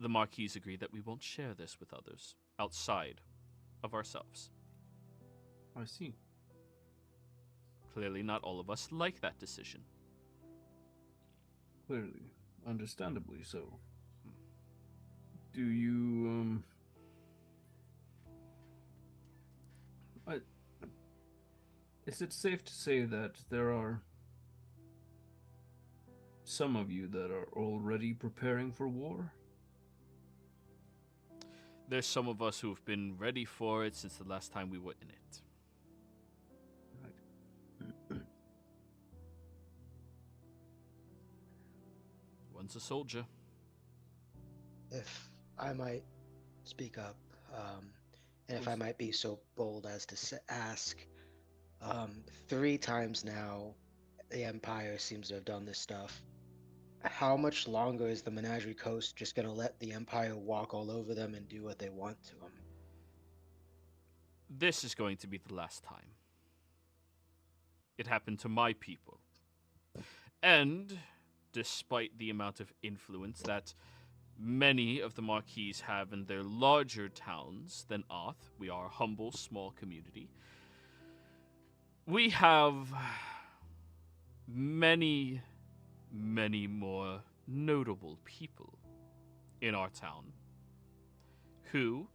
the Marquis agreed that we won't share this with others outside of ourselves. I see. Clearly, not all of us like that decision. Clearly. Understandably so. Do you, is it safe to say that there are some of you that are already preparing for war? There's some of us who've been ready for it since the last time we were in it. Right. One's a soldier. If I might speak up, and if I Please. might be so bold as to ask, 3 times now, the Empire seems to have done this stuff. How much longer is the Menagerie Coast just gonna let the Empire walk all over them and do what they want to them? This is going to be the last time. It happened to my people. And despite the amount of influence that many of the Marquis have in their larger towns than Oth, we are a humble, small community. We have many, many more notable people in our town who,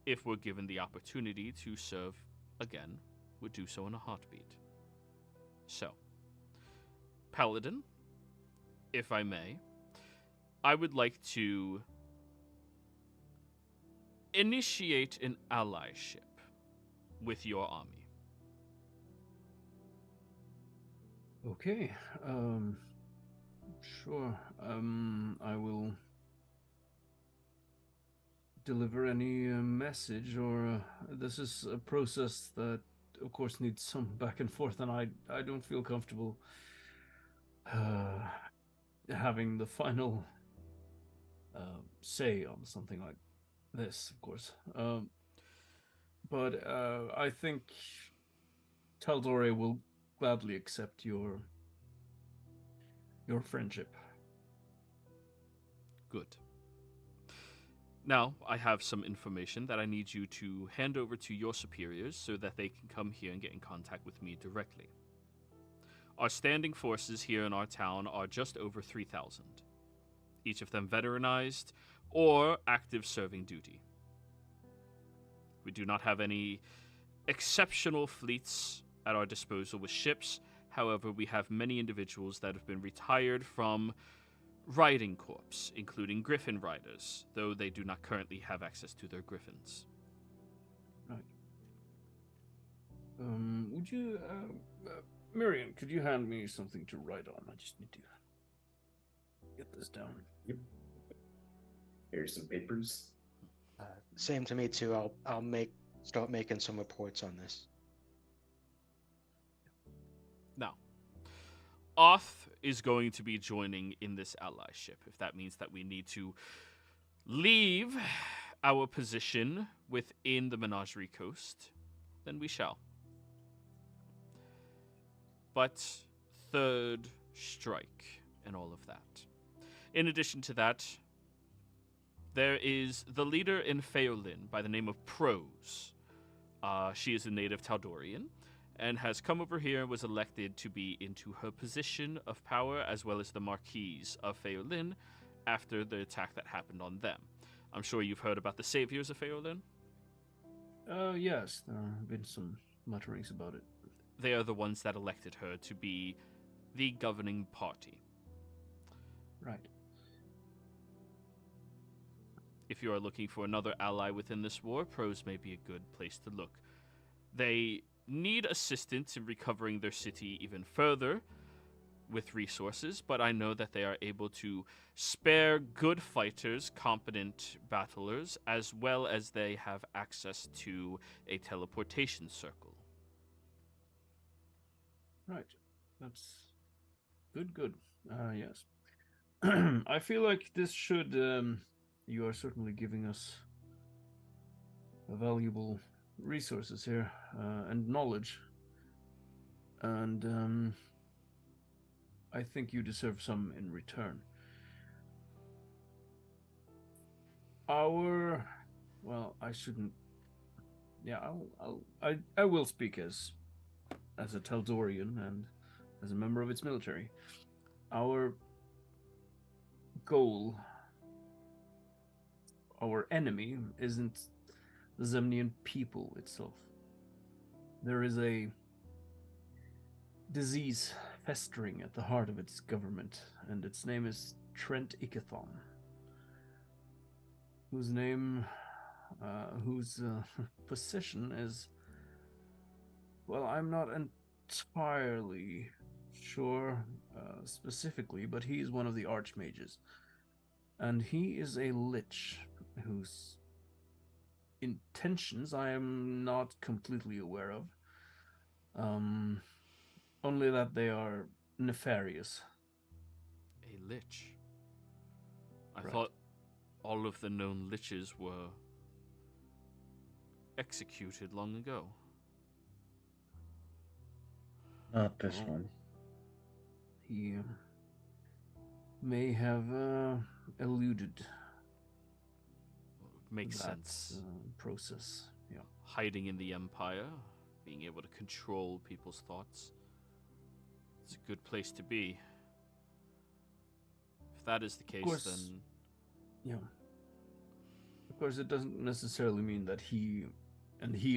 if we're given the opportunity to serve again, would do so in a heartbeat. So, Paladin, if I may, I would like to initiate an allyship with your army. Okay. Sure. I will deliver any message, or this is a process that, of course, needs some back and forth, and I don't feel comfortable having the final say on something like this, of course. But I think Tal'Dorei will gladly accept your friendship. Good. Now, I have some information that I need you to hand over to your superiors so that they can come here and get in contact with me directly. Our standing forces here in our town are just over 3,000, each of them veteranized or active serving duty. We do not have any exceptional fleets at our disposal with ships. However, we have many individuals that have been retired from riding corps, including griffin riders, though they do not currently have access to their griffins. Right. Would you, Miriam, could you hand me something to write on? I just need to get this down. Yep. Here's some papers. Same to me too. I'll start making some reports on this. Now, Oth is going to be joining in this allyship. If that means that we need to leave our position within the Menagerie Coast, then we shall. But third strike and all of that. In addition to that, there is the leader in Pheolin by the name of Prose. She is a native Tal'Dorian and has come over here and was elected to be into her position of power as well as the Marquise of Pheolin after the attack that happened on them. I'm sure you've heard about the Saviors of Pheolin. Yes, there have been some mutterings about it. They are the ones that elected her to be the governing party. Right. If you are looking for another ally within this war, Prose may be a good place to look. They need assistance in recovering their city even further with resources, but I know that they are able to spare good fighters, competent battlers, as well as they have access to a teleportation circle. Right. That's good. Yes. I feel like this should, you are certainly giving us valuable resources here, and knowledge. and I think you deserve some in return. Well, I shouldn't. Yeah, I will speak as a Tal'Dorian and as a member of its military. Our goal, our enemy, isn't the Zemnian people itself. There is a disease festering at the heart of its government, and its name is Trent Ikathon, whose position is, well, I'm not entirely sure specifically, but he is one of the archmages, and he is a lich whose intentions I am not completely aware of. Only that they are nefarious. A lich. I Right. thought all of the known liches were executed long ago. Not this Oh. one. He may have eluded Makes that sense. process. Yeah. Hiding in the Empire, being able to control people's thoughts. It's a good place to be. If that is the case, course. then Yeah. Of course, it doesn't necessarily mean that he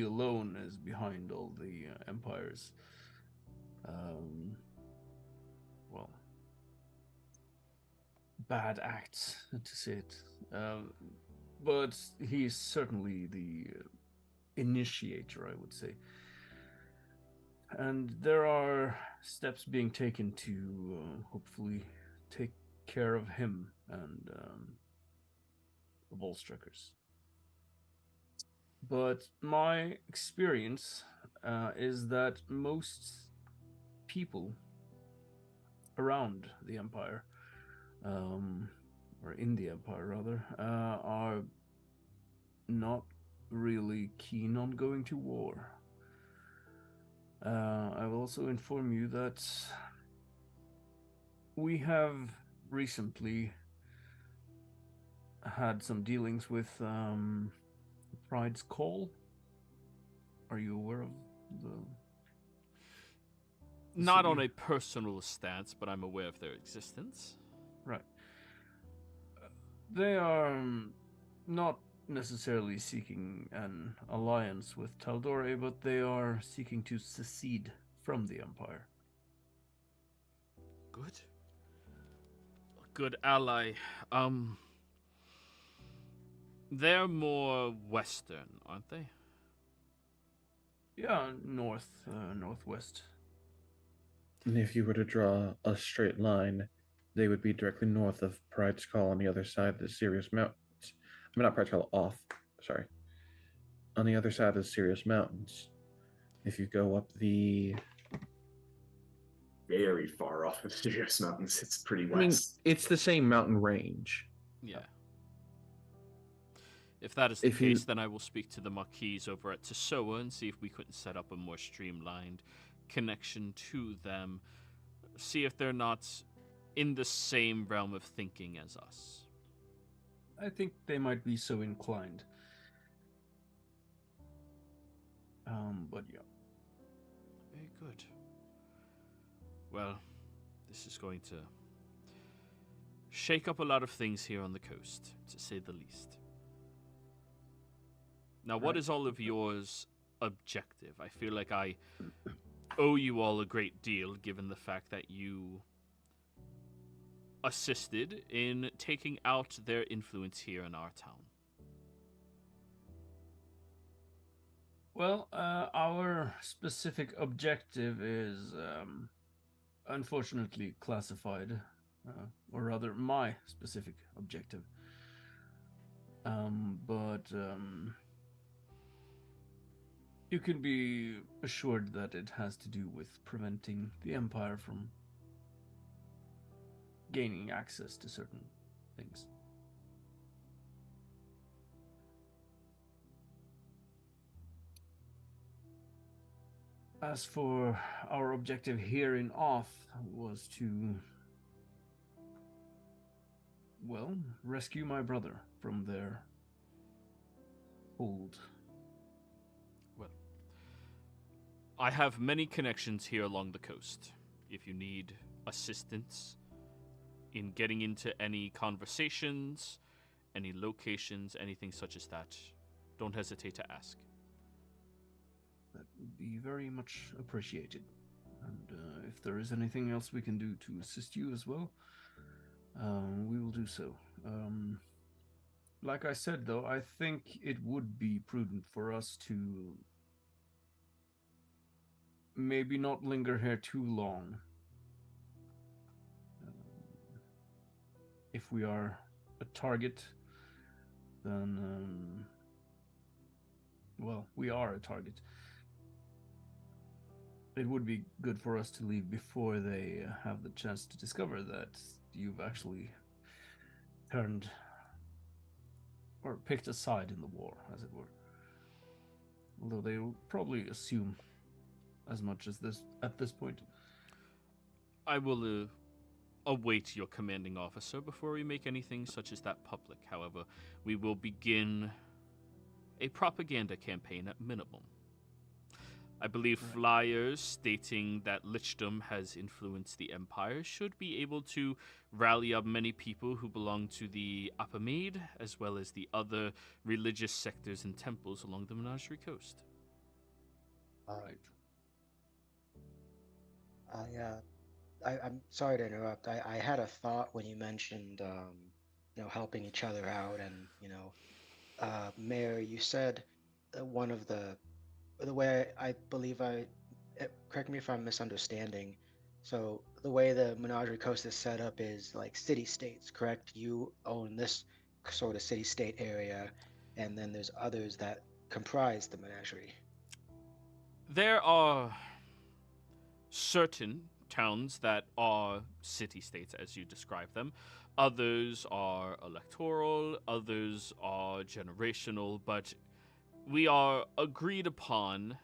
alone is behind all the Empire's, well, bad acts, to say it. But he's certainly the initiator, I would say. And there are steps being taken to hopefully take care of him and the Volstruckers. But my experience is that most people around the Empire, or in the Empire rather, are not really keen on going to war. I will also inform you that we have recently had some dealings with Pride's Call. Are you aware of the not city? on a personal stance, but I'm aware of their existence. Right. They are not necessarily seeking an alliance with Tal'Dorei, but they are seeking to secede from the Empire. Good. A good ally. They're more western, aren't they? Yeah, northwest. And if you were to draw a straight line, they would be directly north of Pride's Call on the other side of the Sirius Mountains. I mean, not Pride's Call, off. Sorry. On the other side of the Sirius Mountains. If you go up the... Very far off of Sirius Mountains. It's pretty west. I mean, it's the same mountain range. Yeah. If that is the case, then I will speak to the Marquis over at Tesoa and see if we couldn't set up a more streamlined connection to them. See if they're not in the same realm of thinking as us. I think they might be so inclined. But yeah. Very good. Well, this is going to shake up a lot of things here on the coast, to say the least. Now, what is all of yours objective? I feel like I owe you all a great deal, given the fact that you assisted in taking out their influence here in our town. Well, our specific objective is unfortunately classified, or rather my specific objective. But you can be assured that it has to do with preventing the Empire from gaining access to certain things. As for our objective here in Oth was to, well, rescue my brother from their hold. Well, I have many connections here along the coast. If you need assistance in getting into any conversations, any locations, anything such as that, don't hesitate to ask. That would be very much appreciated. And if there is anything else we can do to assist you as well, we will do so. Like I said, though, I think it would be prudent for us to maybe not linger here too long. If we are a target, then, well, we are a target. It would be good for us to leave before they have the chance to discover that you've actually turned or picked a side in the war, as it were. Although they will probably assume as much as this at this point. I will await your commanding officer before we make anything such as that public. However, we will begin a propaganda campaign at minimum. I believe flyers stating that Lichdom has influenced the Empire should be able to rally up many people who belong to the Apamid, as well as the other religious sectors and temples along the Menagerie Coast. Right. I'm sorry to interrupt. I had a thought when you mentioned, helping each other out, and Mayor, you said one of the way I believe correct me if I'm misunderstanding. So the way the Menagerie Coast is set up is like city-states, correct? You own this sort of city-state area, and then there's others that comprise the Menagerie. There are certain towns that are city-states, as you describe them. Others are electoral, others are generational, but we are agreed upon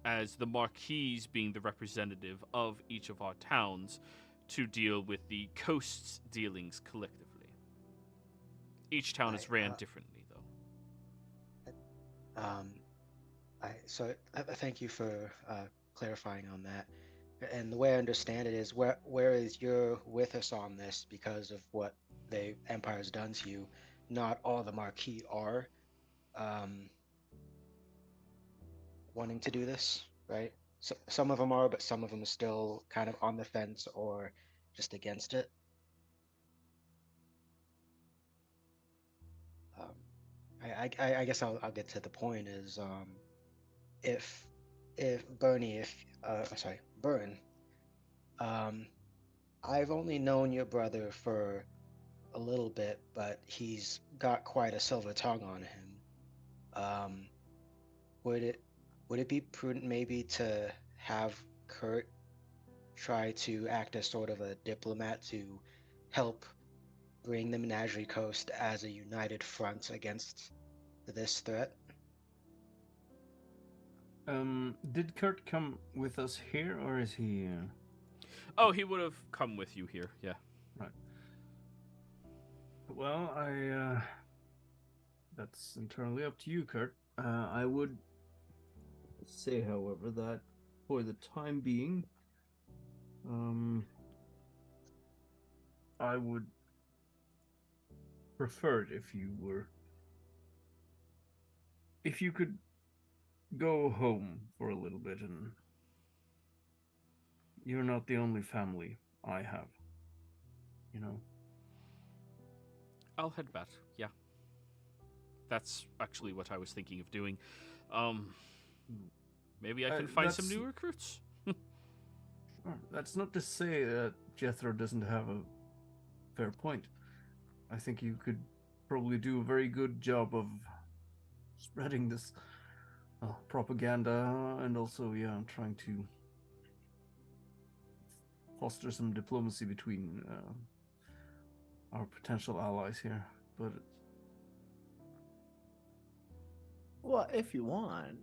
as the marquis being the representative of each of our towns to deal with the coast's dealings collectively. Each town is ran differently, though. Thank you for clarifying on that. And the way I understand it is, whereas you're with us on this because of what the Empire's done to you, not all the Marquis are wanting to do this, right? So some of them are, but some of them are still kind of on the fence or just against it. I guess I'll get to the point is, if Bernie, Burn, I've only known your brother for a little bit, but he's got quite a silver tongue on him. Would it be prudent maybe to have Kurt try to act as sort of a diplomat to help bring the Menagerie Coast as a united front against this threat? Did Kurt come with us here, or is he... Oh, he would have come with you here, yeah. Right. Well, that's entirely up to you, Kurt. I would say, however, that for the time being, I would prefer it if you could go home for a little bit, and you're not the only family I have, I'll head back, yeah. That's actually what I was thinking of doing. Maybe I can find some new recruits. That's not to say that Jethro doesn't have a fair point. I think you could probably do a very good job of spreading this propaganda, and also, trying to foster some diplomacy between our potential allies here. But well, if you want,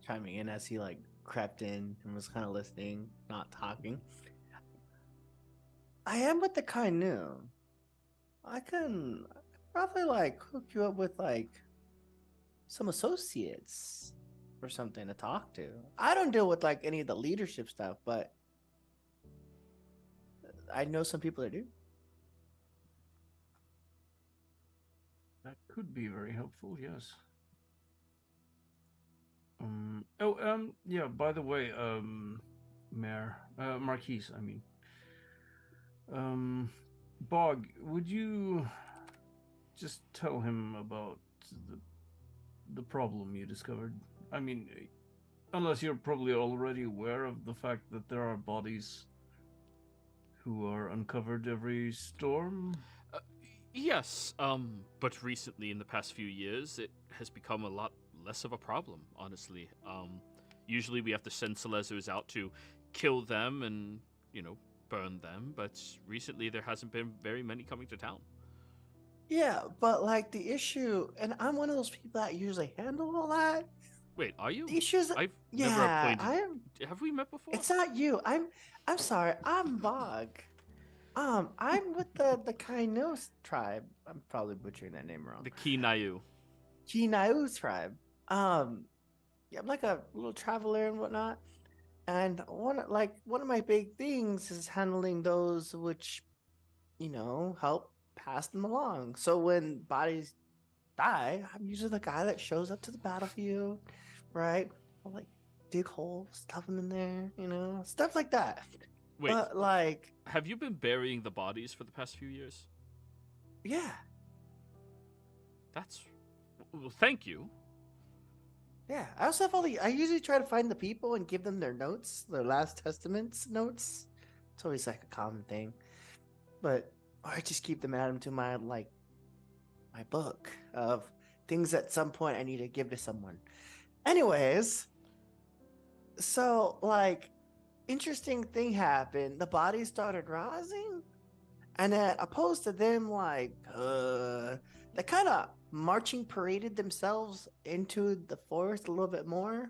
chiming in as he crept in and was kind of listening, not talking. I am with the Kainu. I can probably like hook you up with like some associates or something to talk to. I don't deal with like any of the leadership stuff, but I know some people that do. That could be very helpful, yes. Yeah, by the way, Mayor, Marquise, I mean. Bog, would you just tell him about the problem you discovered? I mean, unless you're probably already aware of the fact that there are bodies who are uncovered every storm? Yes, but recently, in the past few years, it has become a lot less of a problem, honestly. Usually we have to send Selezos out to kill them and, burn them, but recently there hasn't been very many coming to town. Yeah, but like the issue, and I'm one of those people that usually handle all that. Wait, are you? The issues, I've never yeah, appointed. I am. Have we met before? It's not you. I'm sorry. I'm Bog. I'm with the Kainos tribe. I'm probably butchering that name wrong. The Kinayu. Kinayu tribe. Yeah, I'm like a little traveler and whatnot. And one of my big things is handling those which, help pass them along. So when bodies die, I'm usually the guy that shows up to the battlefield, right? I'll like dig holes, stuff them in there, stuff like that. Wait, But like, have you been burying the bodies for the past few years? yeah. Well, thank you. Yeah, I also have I usually try to find the people and give them their notes, their last testaments notes. It's always like a common thing. But I just keep them added to my book of things at some point I need to give to someone. Anyways, so interesting thing happened. The bodies started rising, and then opposed to them they kind of marching paraded themselves into the forest a little bit more.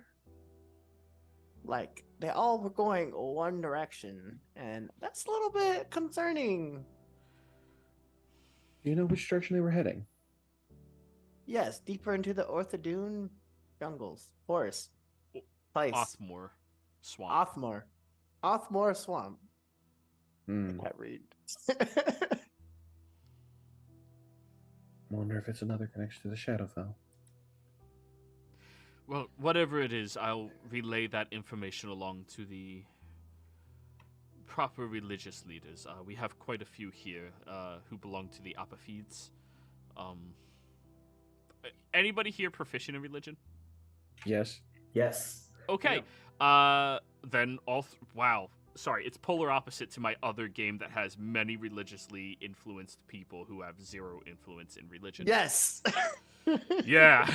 Like they all were going one direction, and that's a little bit concerning. Do you know which direction they were heading? Yes, deeper into the Orthodoon jungles, forest, place. Othmore Swamp. Othmore Swamp. Hmm. I can't read. Wonder if it's another connection to the Shadowfell. Well, whatever it is, I'll relay that information along to the proper religious leaders. We have quite a few here who belong to the Apophides. Anybody here proficient in religion? Yes. Yes. Okay. Then wow. Sorry, it's polar opposite to my other game that has many religiously influenced people who have zero influence in religion. Yes. Yeah.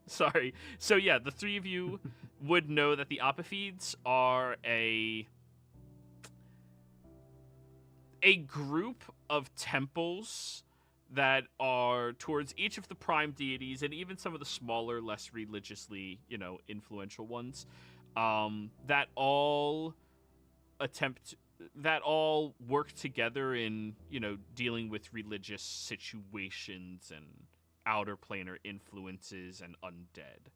Sorry. So yeah, the three of you would know that the Apophides are a group of temples that are towards each of the prime deities and even some of the smaller, less religiously, influential ones, that all work together in, dealing with religious situations and outer planar influences and undead.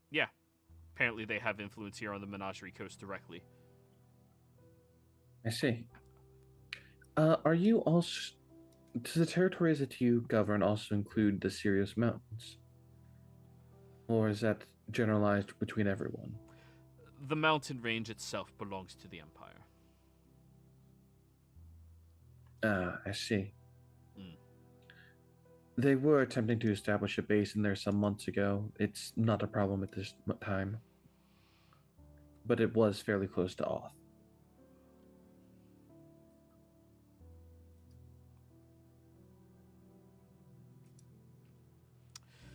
Yeah. Apparently they have influence here on the Menagerie Coast directly. I see. Are you also... Does the territories that you govern also include the Sirius Mountains? Or is that generalized between everyone? The mountain range itself belongs to the Empire. I see. Mm. They were attempting to establish a base in there some months ago. It's not a problem at this time. But it was fairly close to Oth.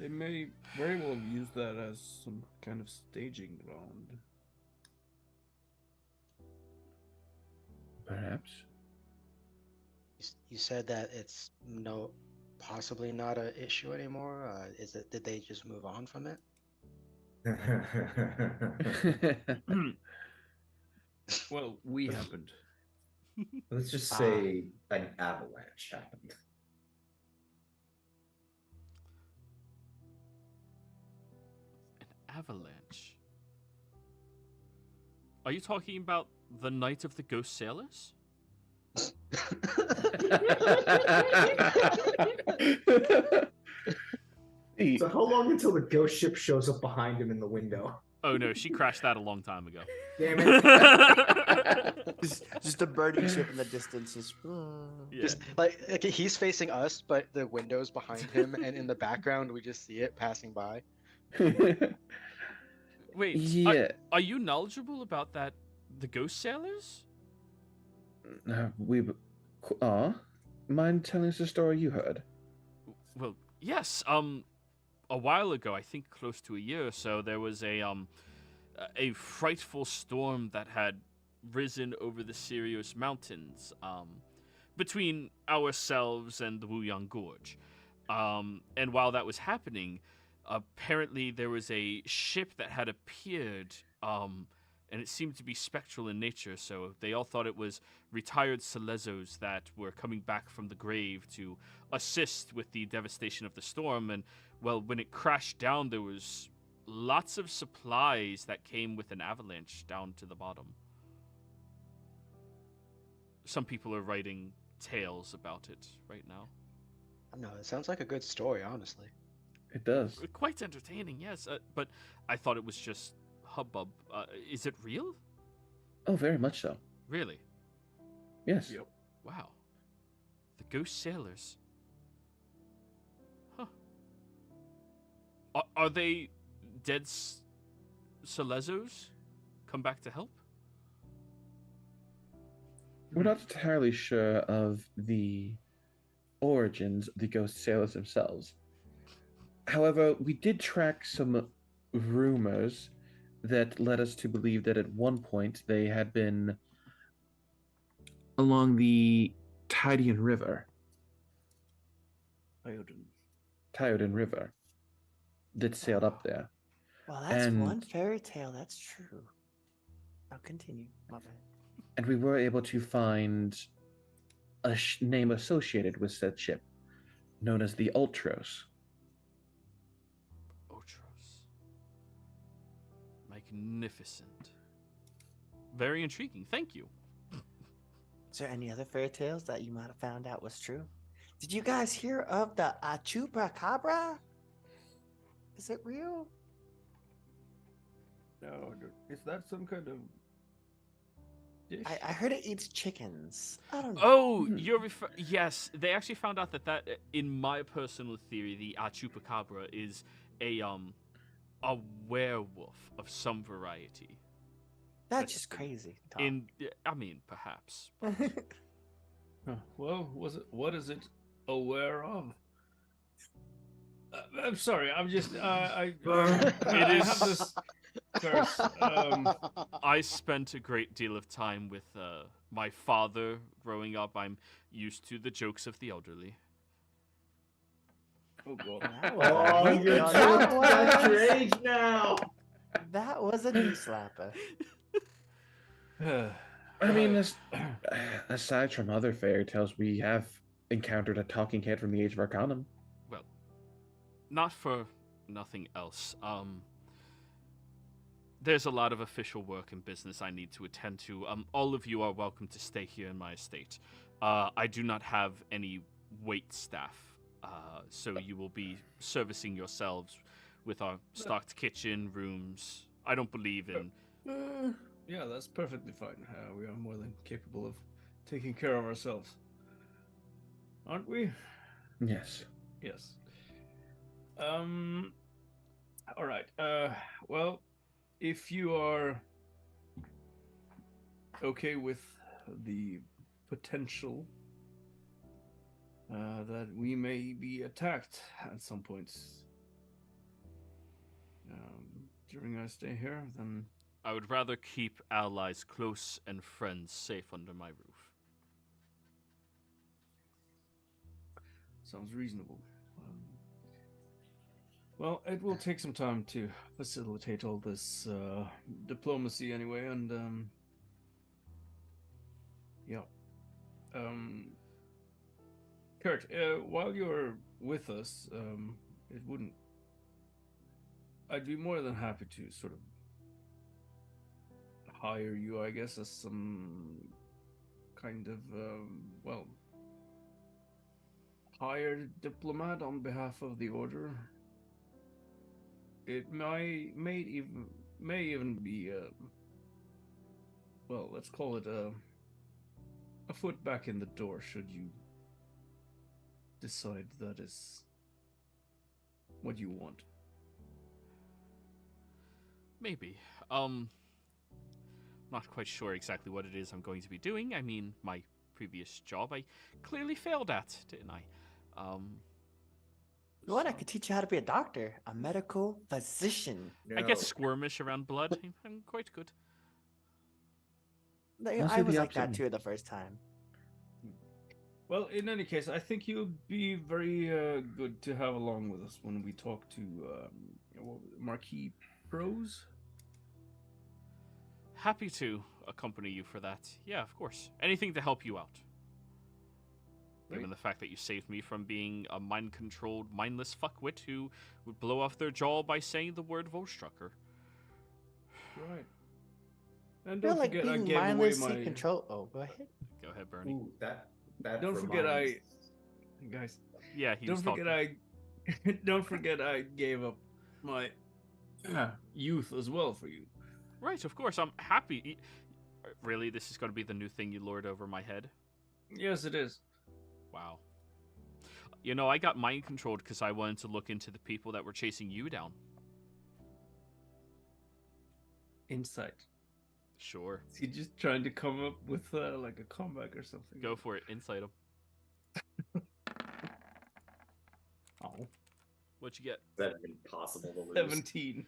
They may very well have used that as some kind of staging ground. Perhaps. You said that it's no possibly not an issue anymore? Did they just move on from it? Well, we happened. Let's just say an avalanche happened. An avalanche. Are you talking about the night of the ghost sailors? So how long until the ghost ship shows up behind him in the window? Oh no, she crashed that a long time ago. Damn it. just a burning ship in the distance. Yeah. Just like he's facing us, but the window's behind him, and in the background we just see it passing by. Wait, Yeah. are you knowledgeable about the ghost sailors? Mind telling us the story you heard? Well, yes. A while ago, I think close to a year or so, there was a frightful storm that had risen over the Sirius Mountains, between ourselves and the Wuyang Gorge. And while that was happening, apparently there was a ship that had appeared, and it seemed to be spectral in nature, so they all thought it was retired Selezos that were coming back from the grave to assist with the devastation of the storm. And, well, when it crashed down, there was lots of supplies that came with an avalanche down to the bottom. Some people are writing tales about it right now. No, it sounds like a good story, honestly. It does. Quite entertaining, yes, but I thought it was just hubbub. Is it real? Oh, very much so. Really? Yes. Yep. Wow. The ghost sailors. Huh. Are they dead Selezos come back to help? We're not entirely sure of the origins of the ghost sailors themselves. However, we did track some rumors that led us to believe that at one point they had been along the Tydean River. Tyoden River. That sailed up there. Well, that's And- one fairy tale. That's true. I'll continue. My bad. And we were able to find a name associated with said ship, known as the Ultros. Otros. Magnificent. Very intriguing. Thank you. Is there any other fairy tales that you might have found out was true? Did you guys hear of the Chupacabra? Is it real? No, is that some kind of dish? I heard it eats chickens. I don't know. Oh, yes, they actually found out that in my personal theory, the Chupacabra is a werewolf of some variety. That's just crazy. Tom. Perhaps. Huh. Well, what is it aware of? I'm sorry. I'm just. I have this curse. I spent a great deal of time with my father growing up. I'm used to the jokes of the elderly. Oh God. That was Oh, a- you're no, at your age now. that was a knee slapper. I mean, aside from other fairy tales, we have encountered a talking head from the Age of Arcanum. Well, not for nothing else. There's a lot of official work and business I need to attend to. All of you are welcome to stay here in my estate. I do not have any wait staff, so you will be servicing yourselves with our stocked kitchen, rooms. I don't believe in... Yeah, that's perfectly fine. We are more than capable of taking care of ourselves, aren't we? Yes. Yes. All right. Well, if you are okay with the potential that we may be attacked at some points during our stay here, then I would rather keep allies close and friends safe under my roof. Sounds reasonable. Well, it will take some time to facilitate all this diplomacy anyway, and yeah. Kurt, while you're with us, I'd be more than happy to sort of hire you, I guess, as some kind of, hired diplomat on behalf of the Order. It may even be, let's call it a foot back in the door, should you decide that is what you want. Maybe. Not quite sure exactly what it is I'm going to be doing. I mean, my previous job I clearly failed at, didn't I? What? I could teach you how to be a doctor, a medical physician. I get squirmish around blood. I'm quite good. I was like that too the first time. Well, in any case, I think you'll be very good to have along with us when we talk to Marquis Pros. Happy to accompany you for that. Yeah, of course. Anything to help you out. Given the fact that you saved me from being a mind-controlled, mindless fuckwit who would blow off their jaw by saying the word Volstrucker. Right. And don't forget, I gave away my control. Oh, go ahead. Go ahead, Bernie. Ooh, that don't forget guys. Yeah, he was talking. Don't forget I gave up my youth as well for you. Right, of course. I'm happy. Really, this is going to be the new thing you lord over my head? Yes, it is. Wow. You know, I got mind controlled because I wanted to look into the people that were chasing you down. Insight. Sure. Is he just trying to come up with like a comeback or something? Go for it. Insight him. Oh. What'd you get? That's impossible to lose. 17.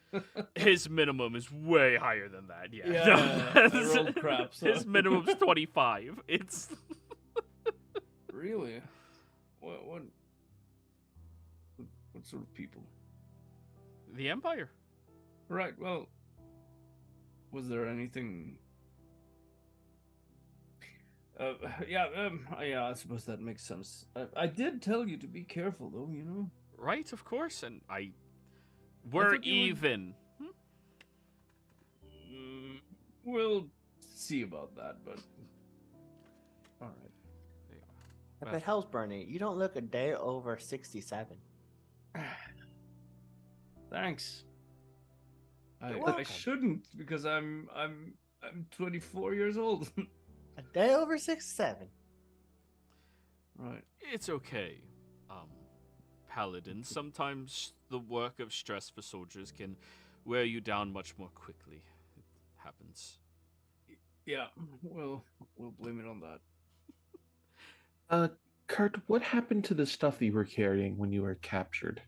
His minimum is way higher than that. Yeah. Yeah, I rolled crap. So. His minimum's 25. It's really what sort of people? The Empire. Right. Well, was there anything? Yeah. I suppose that makes sense. I did tell you to be careful, though. You know. Right, of course, and we're even. We'll see about that, but all right. But hell's burning. You don't look a day over 67. Thanks. I shouldn't because I'm 24 years old. A day over 67. Right. It's okay. Paladin, sometimes the work of stress for soldiers can wear you down much more quickly. It happens. Yeah, we'll blame it on that. Kurt, what happened to the stuff that you were carrying when you were captured?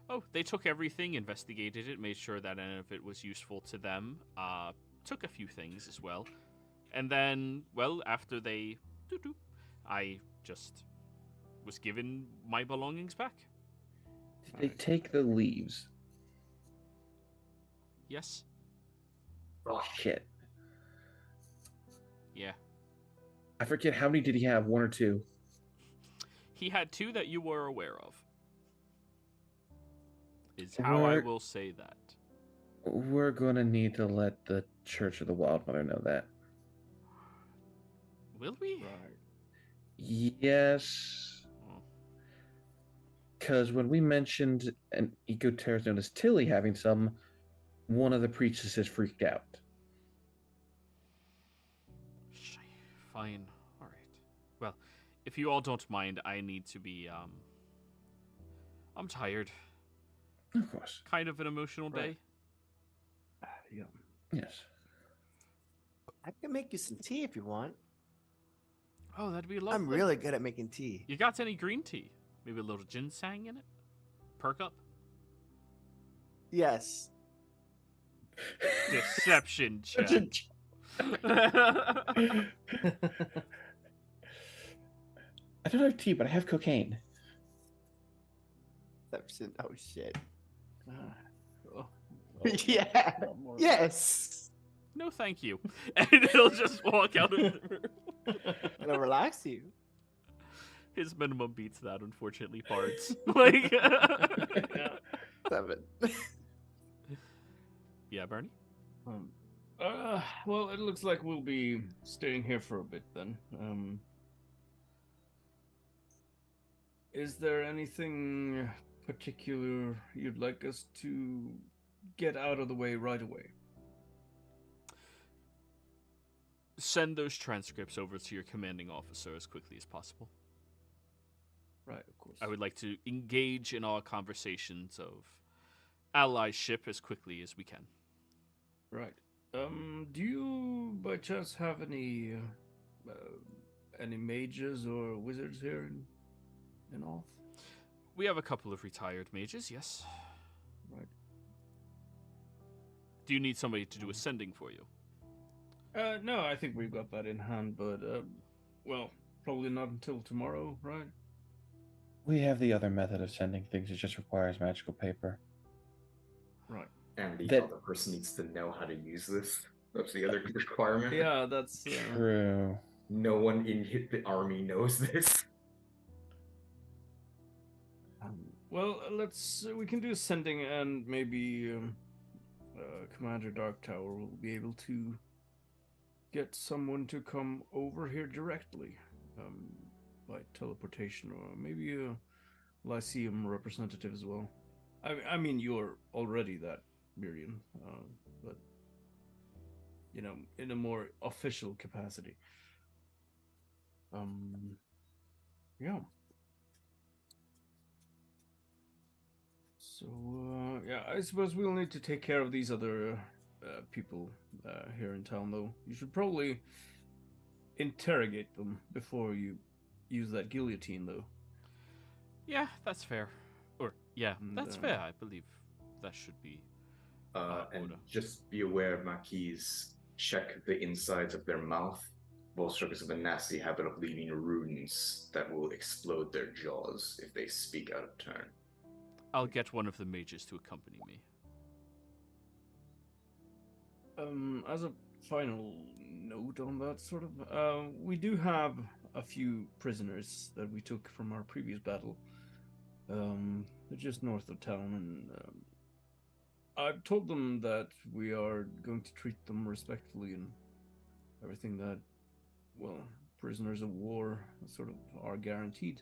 Oh, they took everything, investigated it, made sure that any of it was useful to them. Took a few things as well. And then, well, after they... I just was given my belongings back. Did they take the leaves? Yes. Oh, shit. Yeah. I forget, how many did he have? One or two? He had two that you were aware of. Is how I will say that. We're gonna need to let the Church of the Wild Mother know that. Will we? Right. Yes. Because when we mentioned an eco-terrorist known as Tilly having some, one of the priestesses freaked out. Fine. All right. Well, if you all don't mind, I need to be, I'm tired. Of course. Kind of an emotional day. Yeah. Yes. I can make you some tea if you want. Oh, that'd be lovely. I'm really good at making tea. You got any green tea? Maybe a little ginseng in it? Perk up? Yes. Deception check. I don't have tea, but I have cocaine. perception. Oh shit. Oh, Yeah. one more. Yes. No, thank you. And he'll just walk out of the room. It'll relax you. His minimum beats that, unfortunately, parts. Like, Yeah. 7. yeah, Bernie? Well, it looks like we'll be staying here for a bit then. Is there anything particular you'd like us to get out of the way right away? Send those transcripts over to your commanding officer as quickly as possible. Right, of course. I would like to engage in our conversations of allyship as quickly as we can. Right. Do you by chance have any mages or wizards here in Alth? We have a couple of retired mages, yes. Right. Do you need somebody to do a sending for you? No, I think we've got that in hand, but well, probably not until tomorrow, right? We have the other method of sending things. It just requires magical paper. Right. And the That- other person needs to know how to use this. That's the other requirement. Yeah, that's True. No one in the army knows this. Well, we can do sending, and maybe Commander Dark Tower will be able to get someone to come over here directly, by teleportation, or maybe a Lyceum representative as well. I mean, you're already that, Miriam, but you know, in a more official capacity. Yeah. So, yeah, I suppose we'll need to take care of these other people here in town, though. You should probably interrogate them before you use that guillotine, though. Yeah, that's fair. Or, yeah, And, that's fair. I believe that should be. And order. just be aware, Marquise, check the insides of their mouth. Volstruckers have a nasty habit of leaving runes that will explode their jaws if they speak out of turn. I'll get one of the mages to accompany me. As a final note on that sort of, we do have a few prisoners that we took from our previous battle. They're just north of town, and I've told them that we are going to treat them respectfully and everything that, well, prisoners of war sort of are guaranteed.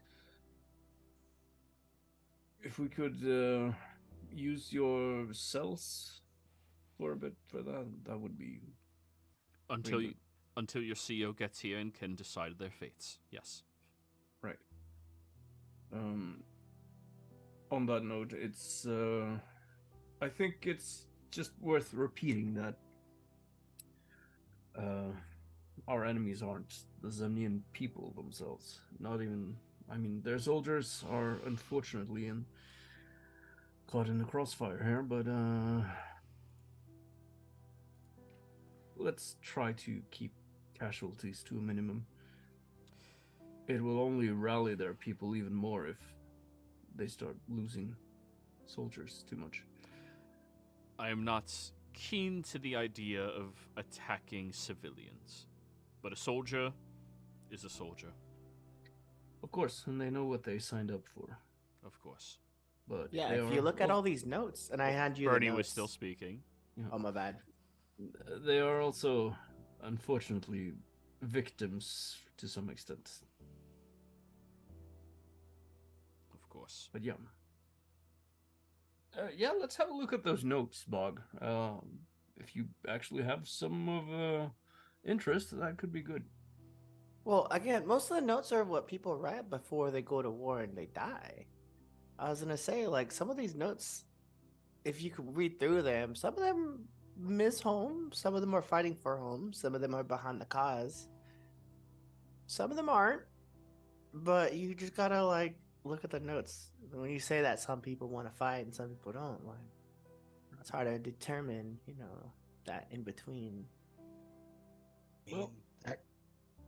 If we could use your cells for a bit for that, that would be Until Really? until your CEO gets here and can decide their fates. Yes. right. On that note, it's I think it's just worth repeating that our enemies aren't the Zemnian people themselves. Not even, I mean, their soldiers are unfortunately caught in the crossfire here, but let's try to keep casualties to a minimum. It will only rally their people even more if they start losing soldiers too much. I am not keen to the idea of attacking civilians, but a soldier is a soldier, Of course, and they know what they signed up for. of course. But Yeah, they if are, you look at well, all these notes, and I hand you Bernie the was notes. still speaking. Oh, my bad. they are also, unfortunately, victims to some extent. Of course. But yeah. Yeah, let's have a look at those notes, Bog. If you actually have some of interest, that could be good. Well, again, most of the notes are what people write before they go to war and they die. I was gonna say, like, some of these notes, if you could read through them, some of them miss home, some of them are fighting for home, some of them are behind the cause. Some of them aren't, but you just gotta, like, look at the notes. When you say that some people want to fight and some people don't, like, it's hard to determine, you know, that in between. Well, that-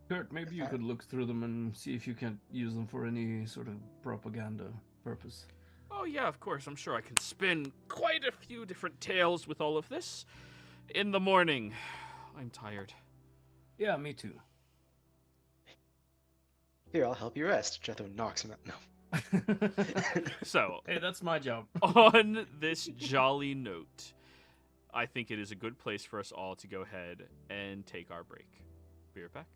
Kurt, maybe you could look through them and see if you can use them for any sort of propaganda purpose. Oh, yeah, of course. I'm sure I can spin quite a few different tales with all of this. In the morning. I'm tired. Yeah, me too. Here, I'll help you rest. Jethro knocks him out. No. So, Hey, that's my job. on this jolly note, I think it is a good place for us all to go ahead and take our break. Be right back.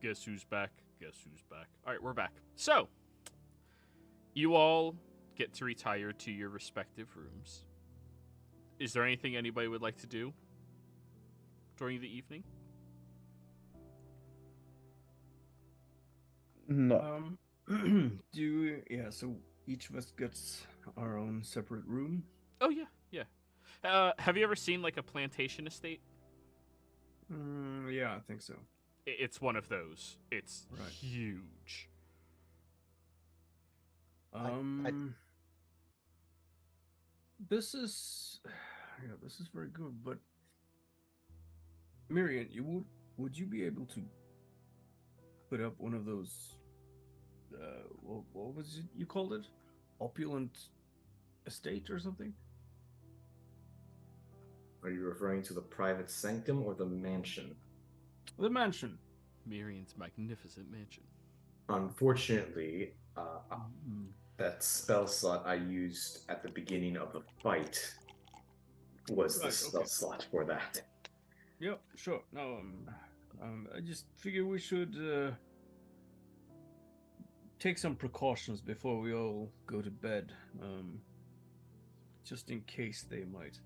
Guess who's back? Guess who's back? All right, we're back. So, you all get to retire to your respective rooms. Is there anything anybody would like to do during the evening? No. So each of us gets our own separate room. Oh, yeah. Have you ever seen, like, a plantation estate? Yeah, I think so. It's one of those. It's Right. huge. This is very good, but Miriam, would you be able to put up one of those what was it you called it? Opulent estate or something? Are you referring to the private sanctum or the mansion? The mansion. Miriam's magnificent mansion. Unfortunately, that spell slot I used at the beginning of the fight was the spell slot for that. Yep, sure. No, I just figure we should take some precautions before we all go to bed, just in case they might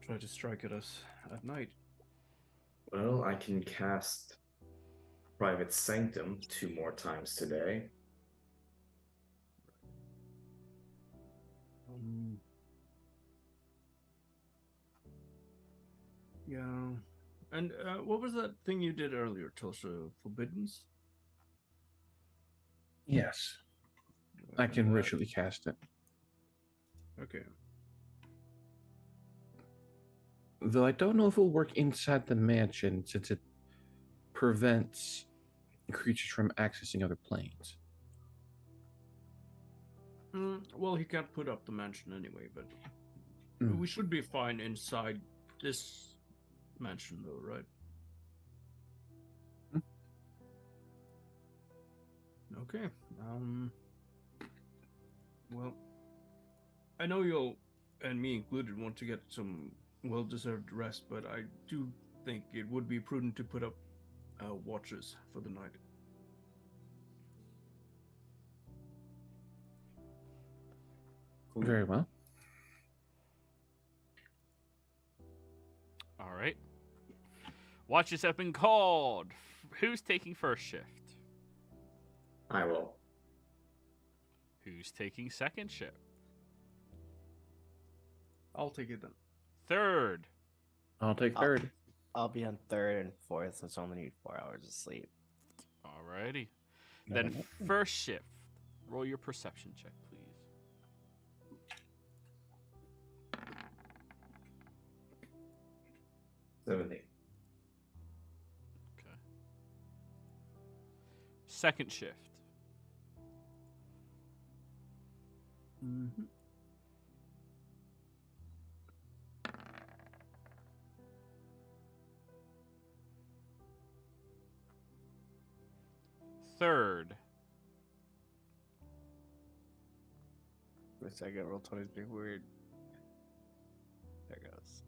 try to strike at us at night. Well, I can cast Private Sanctum 2 more times today. Yeah. And what was that thing you did earlier, Tosha? Forbiddance? Yes. I can ritually cast it. Okay. Though I don't know if it will work inside the mansion since it prevents creatures from accessing other planes. Well, he can't put up the mansion anyway, but we should be fine inside this mansion, though, right? Okay. Well, I know you'll, and me included, want to get some well-deserved rest, but I do think it would be prudent to put up watches for the night. Very well. All right. Watches have been called. Who's taking first shift? I will. Who's taking second shift? I'll take it then. Third. I'll take third. I'll be on third and fourth, since I only need 4 hours of sleep. Alrighty. Then first shift. Roll your perception check, please. 70. Okay. Second shift. Mm-hmm. Third. For a second, roll 20 is being weird. There it goes.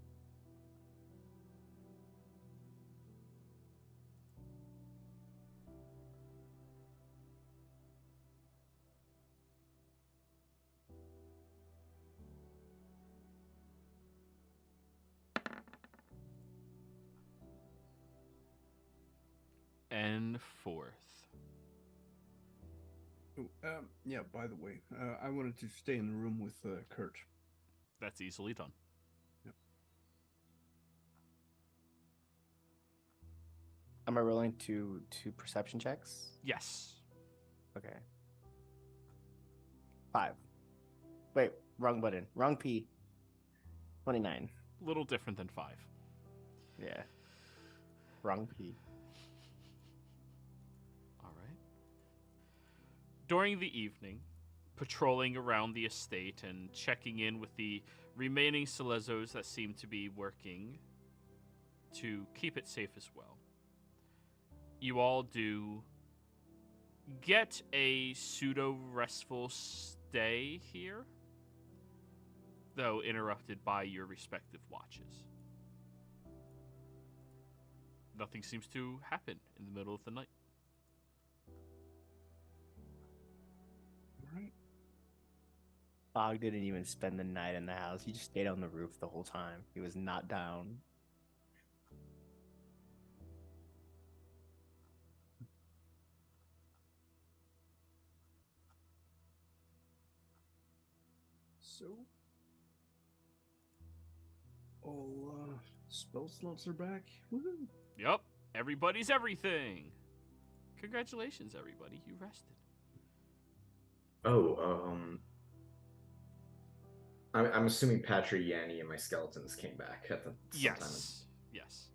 And fourth. Yeah, by the way, I wanted to stay in the room with Kurt. That's easily done. Yep. Am I rolling two perception checks? Yes. Okay. 5. Wait, wrong button. Wrong P. 29. Little different than 5. Yeah. Wrong P. All right. During the evening, patrolling around the estate and checking in with the remaining Selezos that seem to be working to keep it safe as well, you all do get a pseudo-restful stay here, though interrupted by your respective watches. nothing seems to happen in the middle of the night. All right. Bog didn't even spend the night in the house. He just stayed on the roof the whole time. He was not down. So, all spell slots are back. Woohoo! Yep, everybody's everything. Congratulations, everybody. You rested. Oh, I'm assuming Patry, Yanni, and my skeletons came back at the sometime. Yes.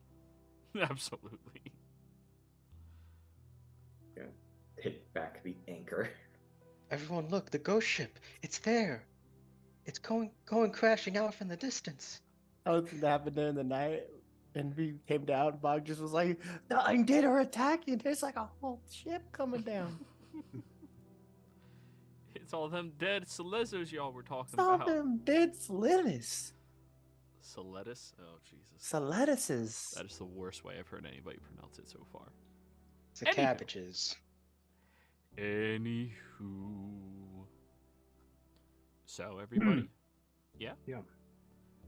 Absolutely. Yeah. Hit back the anchor. Everyone, look, the ghost ship. It's there. It's going crashing out in the distance. Oh, that happened during the night, and we came down. Bog just was like, "The undead are attacking. There's like a whole ship coming down." It's all them dead Celezos y'all were talking It's all about. them dead Soletis. Soletis? Oh, Jesus. Soletises. That is the worst way I've heard anybody pronounce it so far. It's the Anywho. cabbages. Anywho. So, everybody? Yeah? Yeah.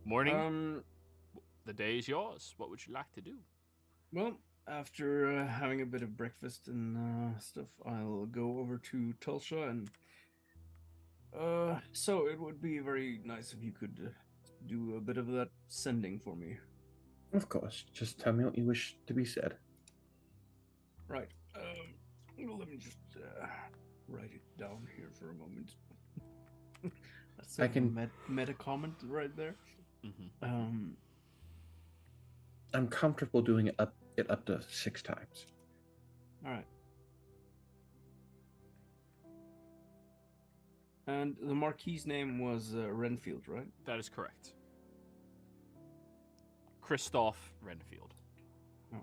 Morning. The day is yours. What would you like to do? Well, after having a bit of breakfast and stuff, I'll go over to Tulsa and so it would be very nice if you could do a bit of that sending for me. Of course. Just tell me what you wish to be said. Right. Let me just write it down here for a moment. That's I can- meta comment right there. Mm-hmm. I'm comfortable doing it up to 6 times. All right. And the Marquis's name was Renfield, right? That is correct. Christoph Renfield. Oh.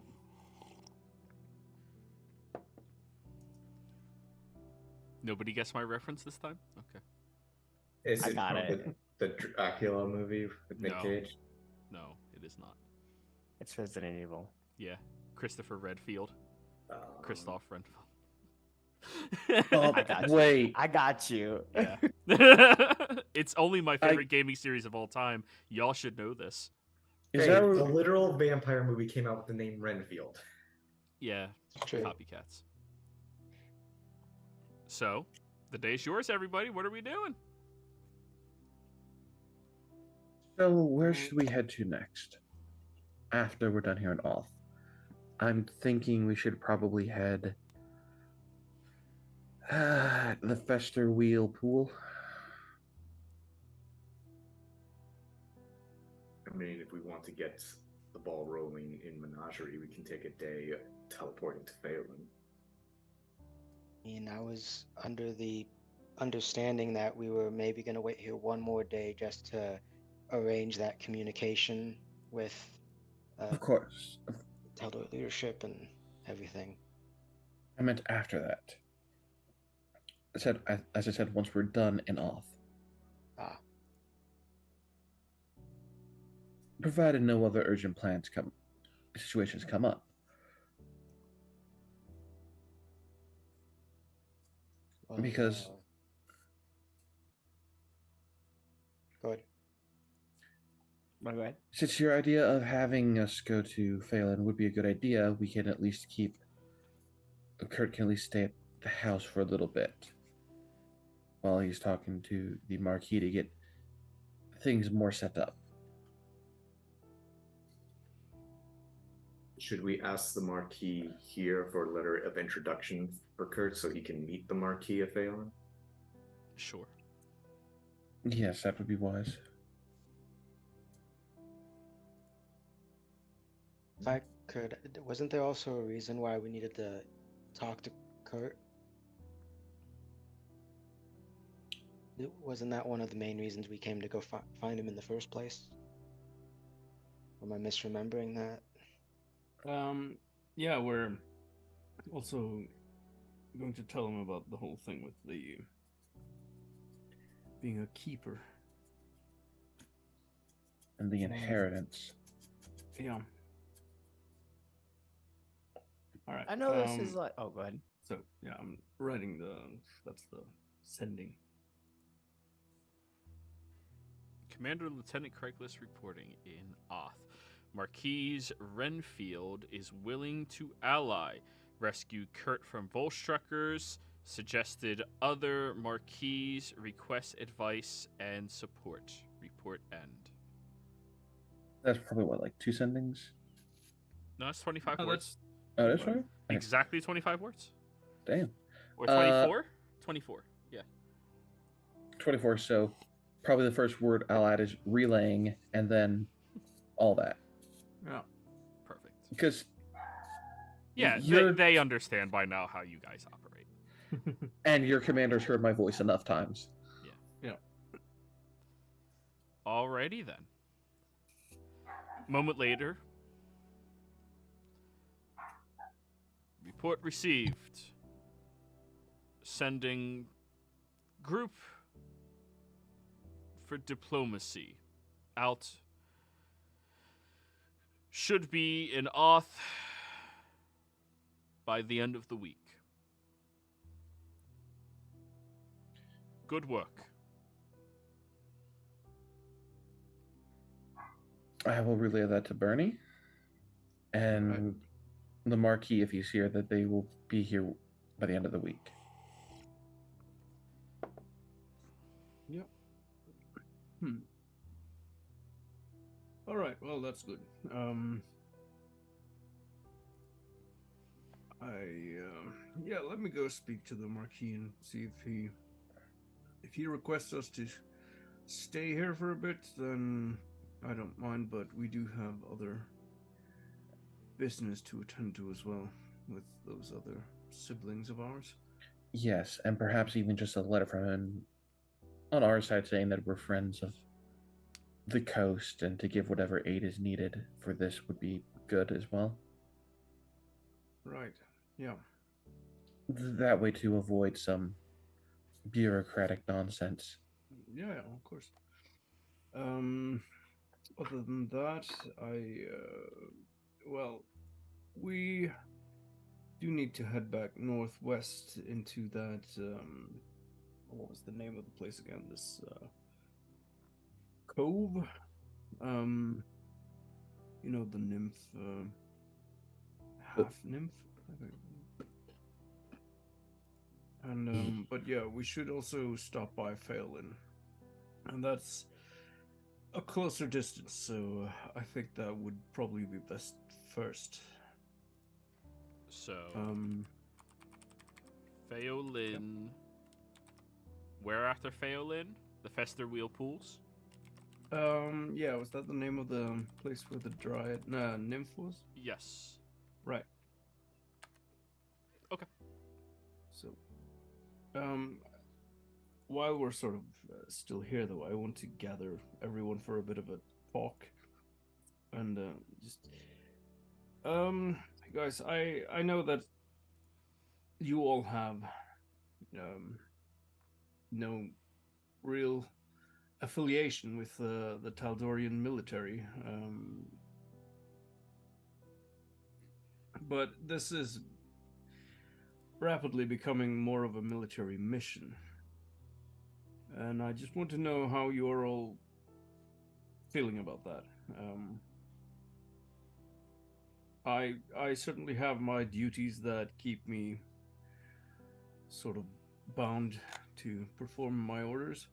Nobody guessed my reference this time? Okay. Is I it got from it. the Dracula movie with Nick No. Cage? No, it is not. It's Resident Evil. Yeah. Christopher Redfield. Christoph Renfield. Oh, I got you. wait. I got you. Yeah. It's only my favorite gaming series of all time. Y'all should know this. Is Hey, that a literal vampire movie came out with the name Renfield. Yeah. True. Copycats. So, the day's yours, everybody. What are we doing? So where should we head to next? After we're done here in Oth. I'm thinking we should probably head the Fester Wheel Pool. I mean, if we want to get the ball rolling in Menagerie, we can take a day teleporting to Phelan. I mean, I was under the understanding that we were maybe going to wait here one more day just to arrange that communication with Of course. Tal'Dorei leadership and everything. I meant after that. As I said, once we're done in Oth. Ah, Provided no other urgent situations come up. well, Because- go ahead. Go ahead. Since your idea of having us go to Phelan would be a good idea, we can at least Kurt can at least stay at the house for a little bit while he's talking to the Marquis to get things more set up. Should we ask the Marquis here for a letter of introduction for Kurt so he can meet the Marquis of Phelan? Sure. Yes, that would be wise. If I could, wasn't there also a reason why we needed to talk to Kurt? Wasn't that one of the main reasons we came to go find him in the first place? Or am I misremembering that? Yeah, we're also going to tell him about the whole thing with the being a keeper. And the inheritance. Yeah. All right. I know this is like. Oh, go ahead. So yeah, I'm writing that's the sending. Commander Lieutenant Craiglis reporting in Oth. Marquise Renfield is willing to ally. Rescue Kurt from Volstruckers. Suggested other Marquise request advice and support. Report end. That's probably what, like 2 sendings? No, it's 25 Oh, words. Oh, that's right. Okay. Exactly 25 words. Damn. Or 24? 24. Yeah. 24. So probably the first word I'll add is relaying, and then all that. Yeah. Perfect. Because Yeah, they understand by now how you guys operate. and your commander's heard my voice enough times. Yeah. Alrighty then. Moment later. Report received. Sending group for diplomacy out. Should be in Oth by the end of the week. Good work. I will relay that to Bernie. And the Marquis, if he's here, that they will be here by the end of the week. Yep. All right. Well, that's good. Let me go speak to the Marquis and see if he requests us to stay here for a bit, then I don't mind, but we do have other business to attend to as well with those other siblings of ours. Yes, and perhaps even just a letter from him on our side saying that we're friends of the coast, and to give whatever aid is needed for this would be good as well. Right. Yeah. That way to avoid some bureaucratic nonsense. Yeah, of course. Other than that, we do need to head back northwest into that, what was the name of the place again? This, cove? The nymph, half nymph? And, but yeah, we should also stop by Phelan. And that's a closer distance, so I think that would probably be best first. So, Pheolin. Where after Pheolin? The Fester Wheel Pools? Yeah, was that the name of the place where the nymph was? Yes. Right. Okay. So, while we're sort of still here, though, I want to gather everyone for a bit of a talk. And, guys, I know that you all have, no real affiliation with the Tal'Dorian military, but this is rapidly becoming more of a military mission, and I just want to know how you're all feeling about that. I certainly have my duties that keep me sort of bound to perform my orders.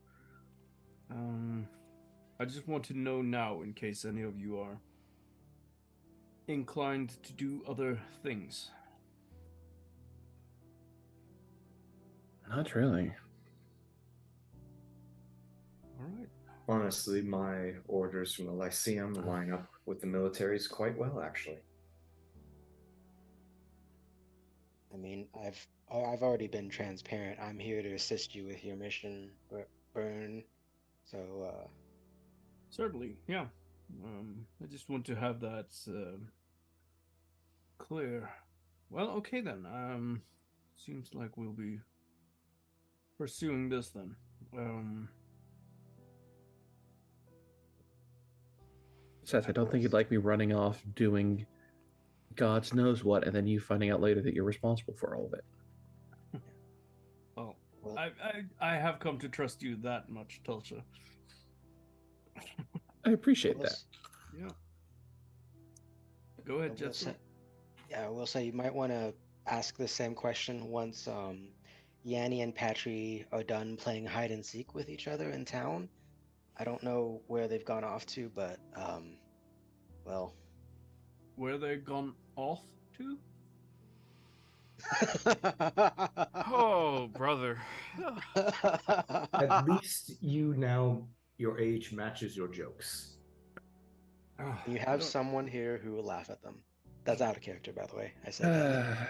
I just want to know now, in case any of you are inclined to do other things. Not really. All right. Honestly, my orders from the Lyceum line up with the military's quite well, actually. I mean, I've already been transparent. I'm here to assist you with your mission, Burn. So, Certainly, yeah. I just want to have that clear. Well, okay then. Seems like we'll be pursuing this then. Seth, I don't think you'd like me running off doing God's knows what, and then you finding out later that you're responsible for all of it. Well, Well, I have come to trust you that much, Tulsa. I appreciate we'll that. s- Yeah. Go ahead, I will Jethro. say, yeah, I will say you might want to ask the same question once Yanni and Patry are done playing hide and seek with each other in town. I don't know where they've gone off to, but well. Where they gone off to? Oh, brother. At least you now, your age matches your jokes. You I have don't- someone here who will laugh at them. That's out of character, by the way. I said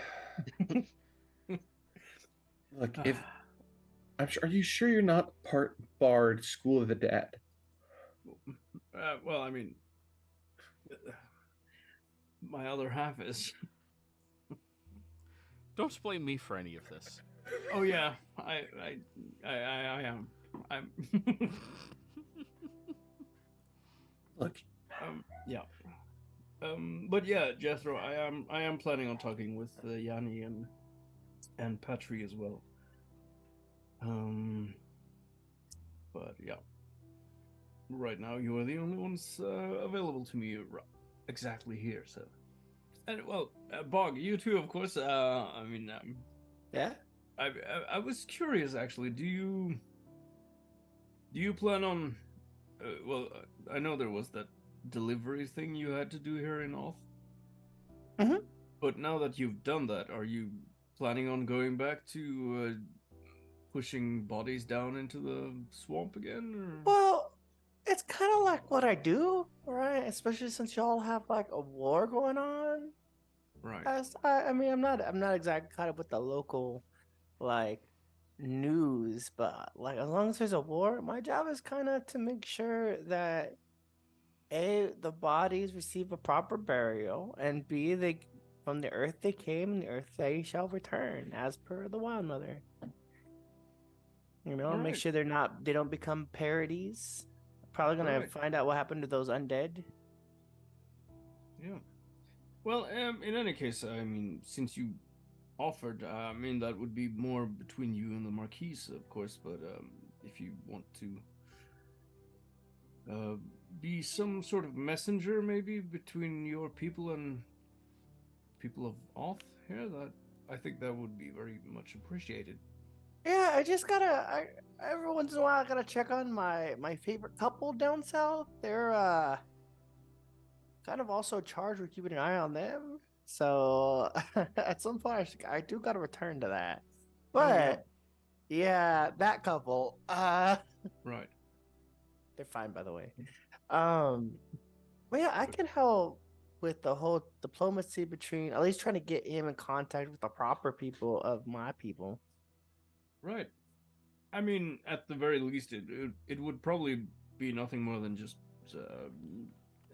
that. Look, if I'm sure, are you sure you're not part Bard School of the Dead? well, I mean, my other half is. Don't blame me for any of this. Oh yeah, I am. I'm. Look, Yeah. But yeah, Jethro, I am planning on talking with Yanni and Patry as well. But yeah, right now you are the only ones available to me exactly here. So, and well, Bog, you too, of course. I mean, Yeah. I was curious actually. Do you plan on? Well, I know there was that delivery thing you had to do here in Oth. Mhm. But now that you've done that, are you planning on going back to pushing bodies down into the swamp again? Or? Well, it's kind of like what I do, right? Especially since y'all have like a war going on. Right. I mean, I'm not exactly caught up with the local, like, news, but like as long as there's a war, my job is kind of to make sure that A, the bodies receive a proper burial, and B, they from the earth they came, and the earth they shall return, as per the Wild Mother. You know, make Alright. sure they don't become parodies. Probably gonna Right. find out what happened to those undead. Yeah. Well, in any case, I mean, since you offered, I mean, that would be more between you and the Marquise, of course, but if you want to be some sort of messenger, maybe, between your people and people of Oth here, that I think that would be very much appreciated. Yeah, every once in a while I gotta check on my favorite couple down south. They're kind of also charged with keeping an eye on them. So at some point I do gotta return to that. But yeah, that couple, Right. they're fine by the way. But yeah, I can help with the whole diplomacy between at least trying to get him in contact with the proper people of my people. Right. I mean, at the very least, it would probably be nothing more than just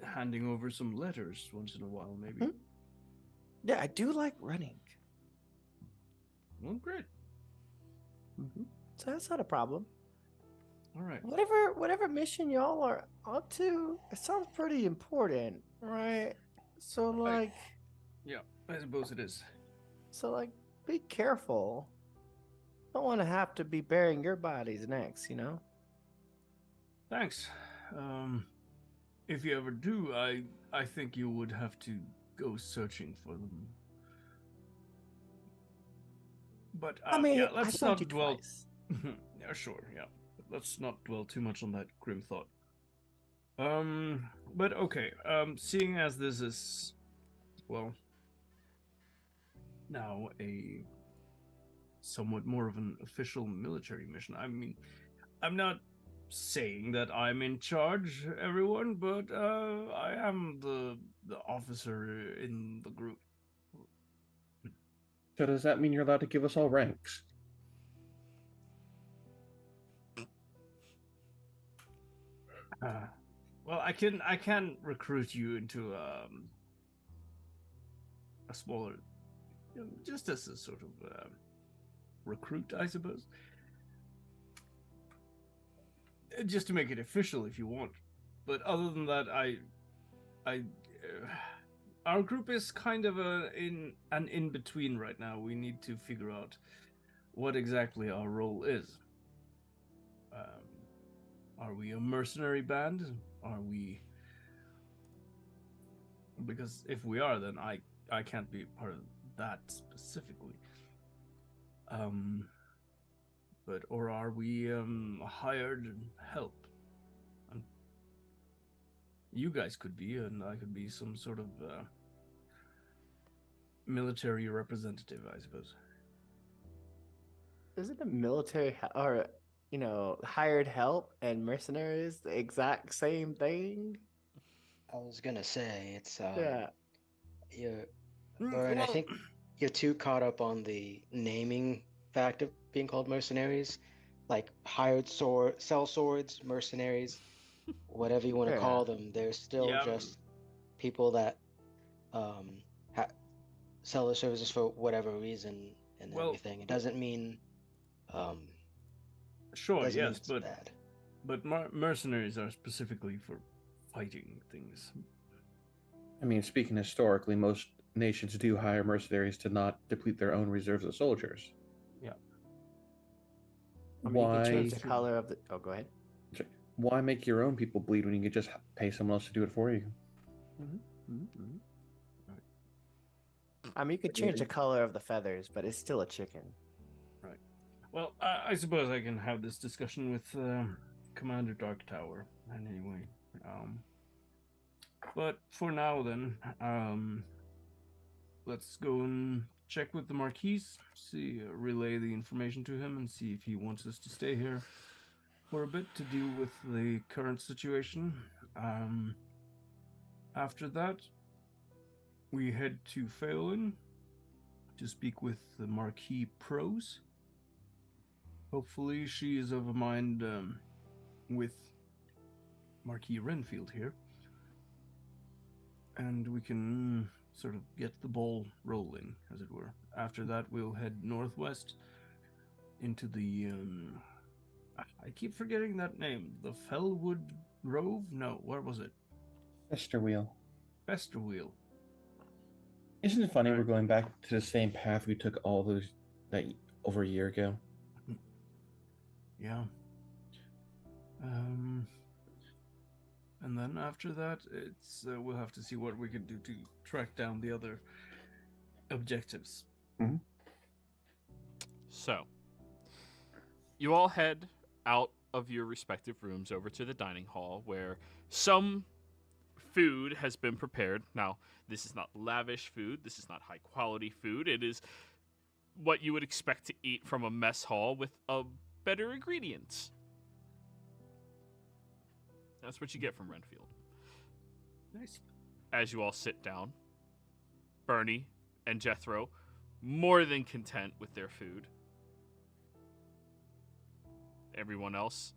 handing over some letters once in a while, maybe. Mhm. Yeah, I do like running. Well, great. So that's not a problem. All right. Whatever mission y'all are up to, it sounds pretty important, right? So like, Yeah, I suppose it is. be careful. Don't want to have to be burying your bodies next, you know? Thanks. If you ever do, I think you would have to go searching for them. But I mean, yeah, I let's told you not dwell. twice. Yeah, sure. Yeah, let's not dwell too much on that grim thought. But okay. Seeing as this is, well, now a somewhat more of an official military mission. I mean, I'm not saying that I'm in charge, everyone, but I am the officer in the group. so does that mean you're allowed to give us all ranks? Well, I can recruit you into a smaller, just as a sort of recruit, I suppose. Just to make it official, if you want. But other than that, our group is kind of an in between right now. We need to figure out what exactly our role is. Are we a mercenary band? Are we? Because if we are, then I can't be part of that specifically. But or are we hired help? You guys could be, and I could be some sort of military representative, I suppose. Isn't a military or hired help and mercenaries the exact same thing? I was gonna say it's Yeah. Burn, I think you're too caught up on the naming fact of being called mercenaries, like hired sell swords, mercenaries, whatever you want to call them. They're still just people that sell their services for whatever reason and everything. It doesn't mean sure, doesn't mean yes, it's bad. but mercenaries are specifically for fighting things. I mean, speaking historically, most nations do hire mercenaries to not deplete their own reserves of soldiers. Yeah. I mean, you Why? can change the color of the. Oh, go ahead. Why make your own people bleed when you could just pay someone else to do it for you? I mean, you could change the color of the feathers, but it's still a chicken. Right. Well, I suppose I can have this discussion with Commander Dark Tower. And anyway, but for now, then, let's go and check with the Marquis, relay the information to him, and see if he wants us to stay here for a bit to deal with the current situation. After that, we head to Phelan to speak with the Marquis Prose. Hopefully she is of a mind with Marquis Renfield here. And we can sort of get the ball rolling, as it were. After that, we'll head northwest into the... I keep forgetting that name. The Fellwood Grove? No, where was it? Festerwheel. Festerwheel. Isn't it funny we're going back to the same path we took all those over a year ago? Yeah. And then after that, it's we'll have to see what we can do to track down the other objectives. Mm-hmm. So, you all head out of your respective rooms over to the dining hall where some food has been prepared. Now, this is not lavish food. This is not high quality food. It is what you would expect to eat from a mess hall with better ingredients. That's what you get from Renfield. Nice. As you all sit down, Bernie and Jethro, more than content with their food. Everyone else,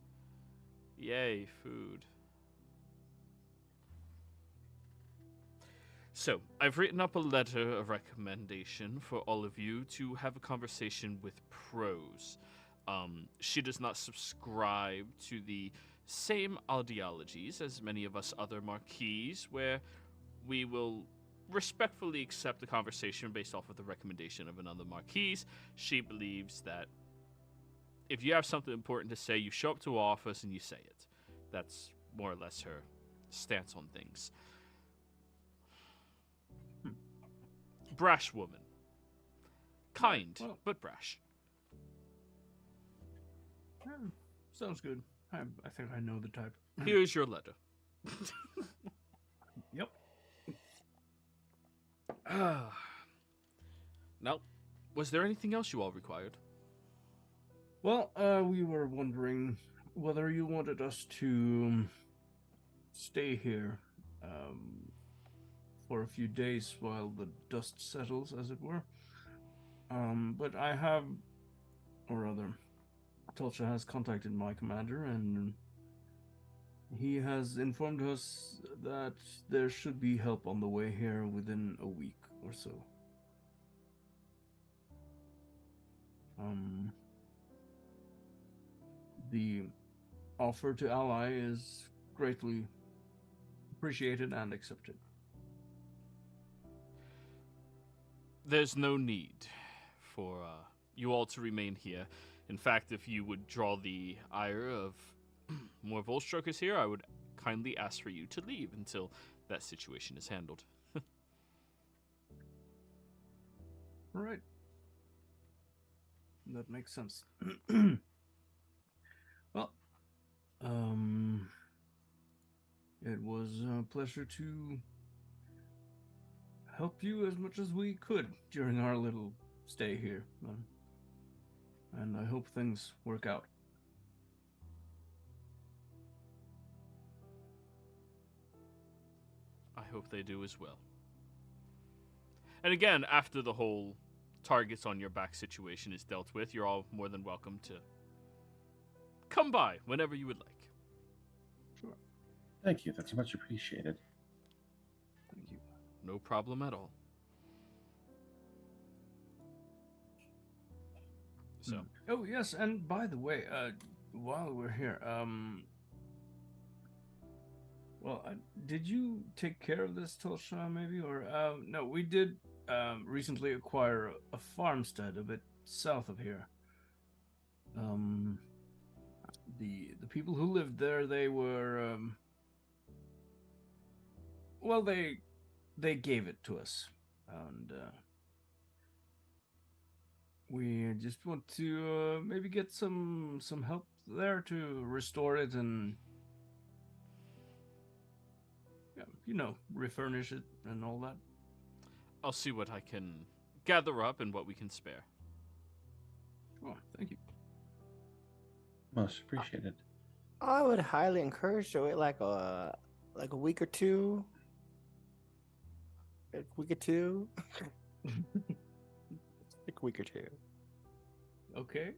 yay, food. So, I've written up a letter of recommendation for all of you to have a conversation with Prose. She does not subscribe to the same ideologies as many of us other Marquis, where we will respectfully accept a conversation based off of the recommendation of another Marquis. She believes that if you have something important to say, you show up to office and you say it. That's more or less her stance on things. Brash woman. Kind, but brash. Sounds good. I think I know the type. Here's your letter. Yep. Now, was there anything else you all required? Well, we were wondering whether you wanted us to stay here for a few days while the dust settles, as it were. But I have, or rather, Tulcha has contacted my commander, and he has informed us that there should be help on the way here within a week or so. The offer to ally is greatly appreciated and accepted. there's no need for you all to remain here. In fact, if you would draw the ire of more Volstrokers here, I would kindly ask for you to leave until that situation is handled. All right. That makes sense. Well, it was a pleasure to help you as much as we could during our little stay here. And I hope things work out. I hope they do as well. And again, after the whole targets on your back situation is dealt with, you're all more than welcome to come by whenever you would like. Sure. Thank you. That's much appreciated. Thank you. No problem at all. So. Oh yes, and by the way, while we're here, did you take care of this, Tulsha, maybe, or no? We did recently acquire a farmstead a bit south of here. The people who lived there, they were they gave it to us, and we just want to maybe get some help there to restore it and refurnish it and all that. I'll see what I can gather up and what we can spare. Oh, thank you. Most appreciated. I would highly encourage to wait like a week or two. A week or two. Like a week or two. Okay.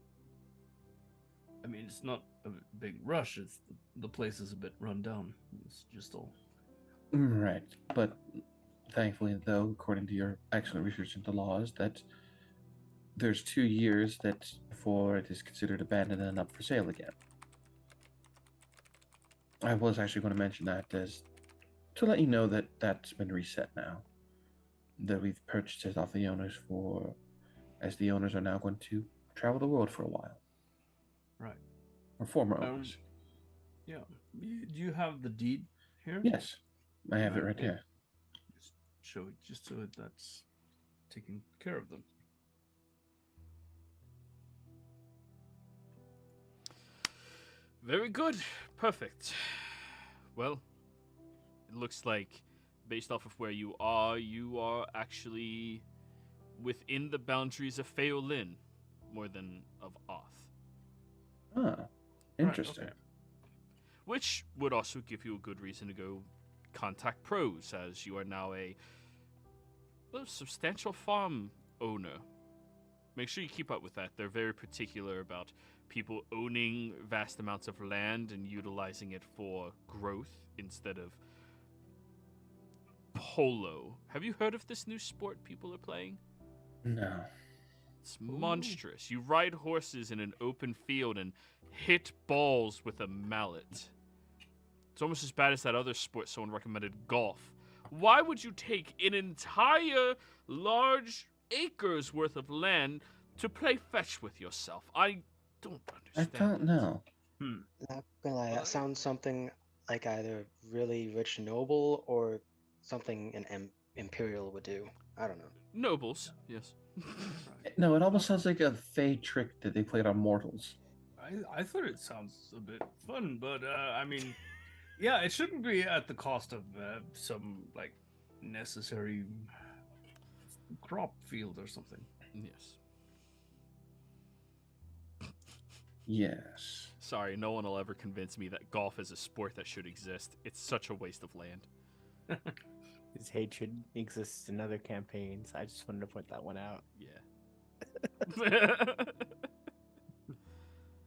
I mean, it's not a big rush. It's the place is a bit run down. It's just all. Right, but thankfully, though, according to your excellent research into laws, that there's 2 years that before it is considered abandoned and up for sale again. I was actually going to mention that as to let you know that that's been reset now. That we've purchased it off the owners as the owners are now going to travel the world for a while. Right. Or former owners. Yeah. Do you have the deed here? Yes, I have it right here. Just show it, just so that's taking care of them. Very good. Perfect. Well, it looks like, based off of where you are actually within the boundaries of Feolin, more than of Oth. Ah, interesting. Right, okay. Which would also give you a good reason to go contact pros, as you are now a substantial farm owner. Make sure you keep up with that. They're very particular about people owning vast amounts of land and utilizing it for growth instead of polo. Have you heard of this new sport people are playing? No. It's monstrous. You ride horses in an open field and hit balls with a mallet. It's almost as bad as that other sport someone recommended, golf. Why would you take an entire large acres worth of land to play fetch with yourself? I don't understand. I don't know. Not gonna lie, that sounds something like either really rich noble or something an imperial would do. I don't know. Nobles, yes. No, it almost sounds like a fey trick that they played on mortals. I thought it sounds a bit fun, but I mean, yeah, it shouldn't be at the cost of some like necessary crop field or something. Yes. Yes. Sorry, no one will ever convince me that golf is a sport that should exist. It's such a waste of land. His hatred exists in other campaigns. I just wanted to point that one out. Yeah.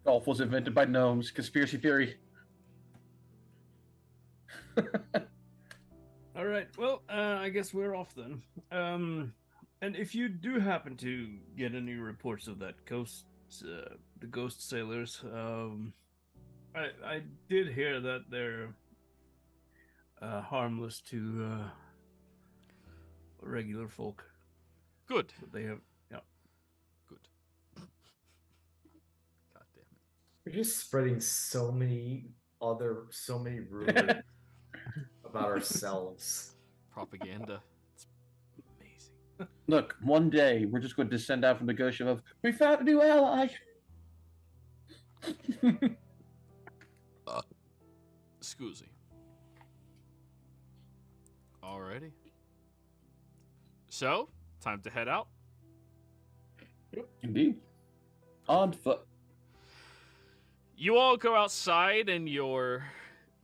Golf was invented by gnomes. Conspiracy theory. All right. Well, I guess we're off then. And if you do happen to get any reports of that the ghost sailors, I did hear that they're harmless to regular folk. Good. So they have, yeah. Good. God damn it. We're just spreading so many rumors about ourselves. Propaganda. It's amazing. Look, one day we're just going to send out from the ghost ship of, we found a new ally. Scusi. Alrighty. So, time to head out. Indeed. On foot. You all go outside, and your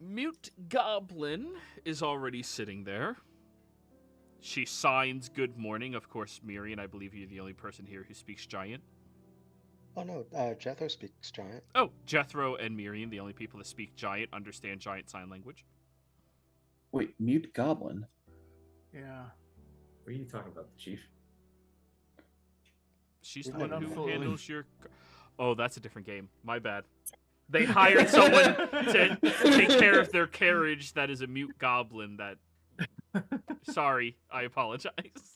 mute goblin is already sitting there. She signs good morning. Of course, Mirian, I believe you're the only person here who speaks giant. Oh no, Jethro speaks giant. Oh, Jethro and Mirian, the only people that speak giant, understand giant sign language. Wait, mute goblin? Yeah. What are you talking about, Chief? She's We've the one been who unfolding. handles your... Oh, that's a different game. My bad. They hired someone to take care of their carriage that is a mute goblin that... Sorry, I apologize.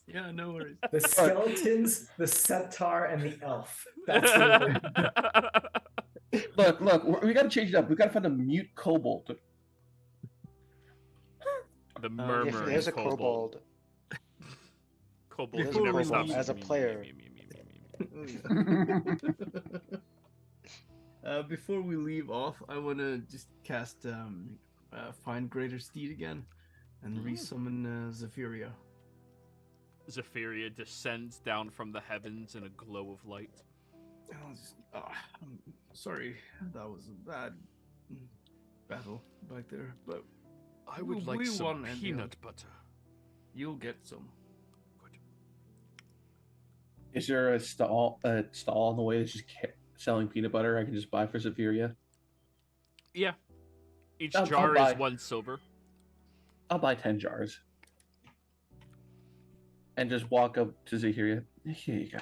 Yeah, no worries. The skeletons, the centaur, and the elf. That's the Look, we gotta change it up. We gotta find a mute kobold. The If murmuring there's a kobold. Kobold There's who a never kobold. stops. As a player. Before we leave off, I want to just cast Find Greater Steed again and resummon Zephyria. Zephyria descends down from the heavens in a glow of light. I'm sorry, that was a bad battle back there, but I would We like some won, and peanut butter. you'll get some. Good. Is there a stall on the way that's just selling peanut butter I can just buy for Zephyria? Yeah. Each I'll jar buy. is 1 silver. I'll buy 10 jars. And just walk up to Zephyria. Here you go.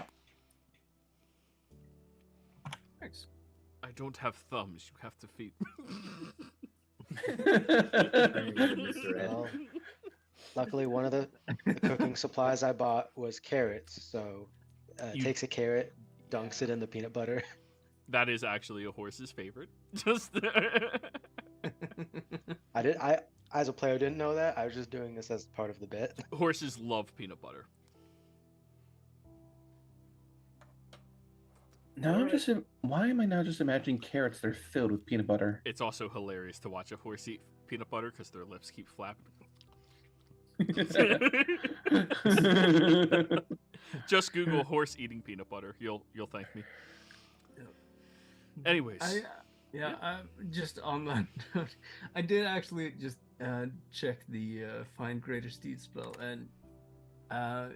Thanks. I don't have thumbs. You have to feed Mr. Ed. Well, luckily, one of the cooking supplies I bought was carrots. So takes a carrot, dunks it in the peanut butter. That is actually a horse's favorite. Just I as a player didn't know that. I was just doing this as part of the bit. horses love peanut butter. Now why am I now just imagining carrots that are filled with peanut butter? It's also hilarious to watch a horse eat peanut butter because their lips keep flapping. Just Google horse eating peanut butter. You'll thank me. Anyways, Just on that note, I did actually just check the Find Greater Steed spell, and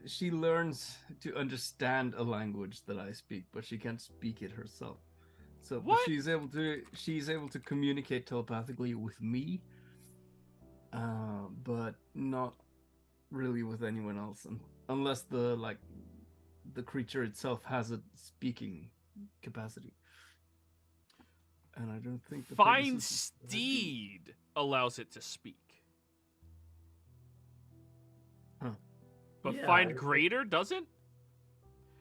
she learns to understand a language that I speak, but she can't speak it herself. So, but What? she's able to communicate telepathically with me, but not really with anyone else, unless the creature itself has a speaking capacity. And I don't think the Find Pegasus- Steed allows it to speak. Huh. But Yeah, Find Greater doesn't?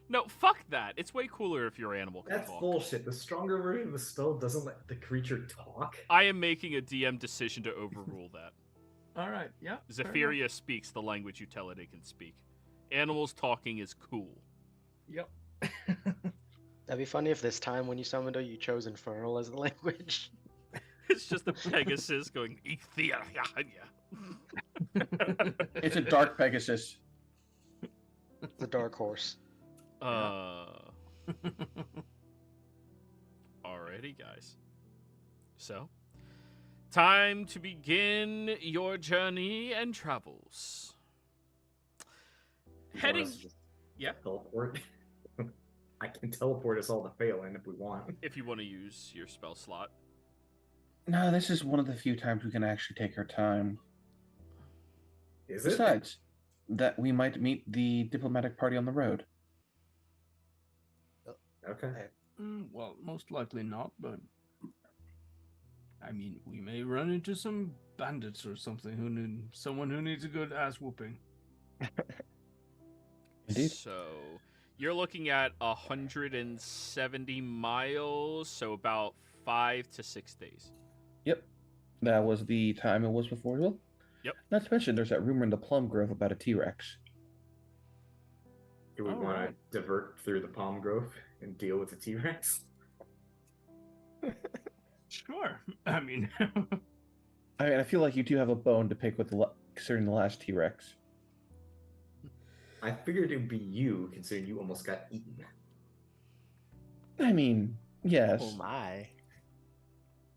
No, fuck that. It's way cooler if your animal can That's talk. bullshit. The stronger version of the spell doesn't let the creature talk. I am making a DM decision to overrule that. All right, yeah. fair enough. Zephyria speaks the language you tell it can speak. Animals talking is cool. Yep. That'd be funny if this time when you summoned her, you chose Infernal as the language. It's just a Pegasus going, Ethia. It's a dark Pegasus. The Dark Horse. Alrighty, guys. So, time to begin your journey and travels. You want Heading. us to just Yeah. teleport. I can teleport us all to Phelan if we want. If you want to use your spell slot. No, this is one of the few times we can actually take our time. Is it? Besides, that we might meet the diplomatic party on the road. Okay. Well, most likely not, but I mean, we may run into some bandits or something someone who needs a good ass whooping. Indeed. So you're looking at 170 miles, so about 5 to 6 days. Yep. That was the time it was before. Well, Yep. not to mention, there's that rumor in the Plum Grove about a T-Rex. Do we All want right. to divert through the palm grove and deal with the T-Rex? Sure. I mean, I feel like you do have a bone to pick with concerning the last T-Rex. I figured it would be you, considering you almost got eaten. I mean, yes, Oh my.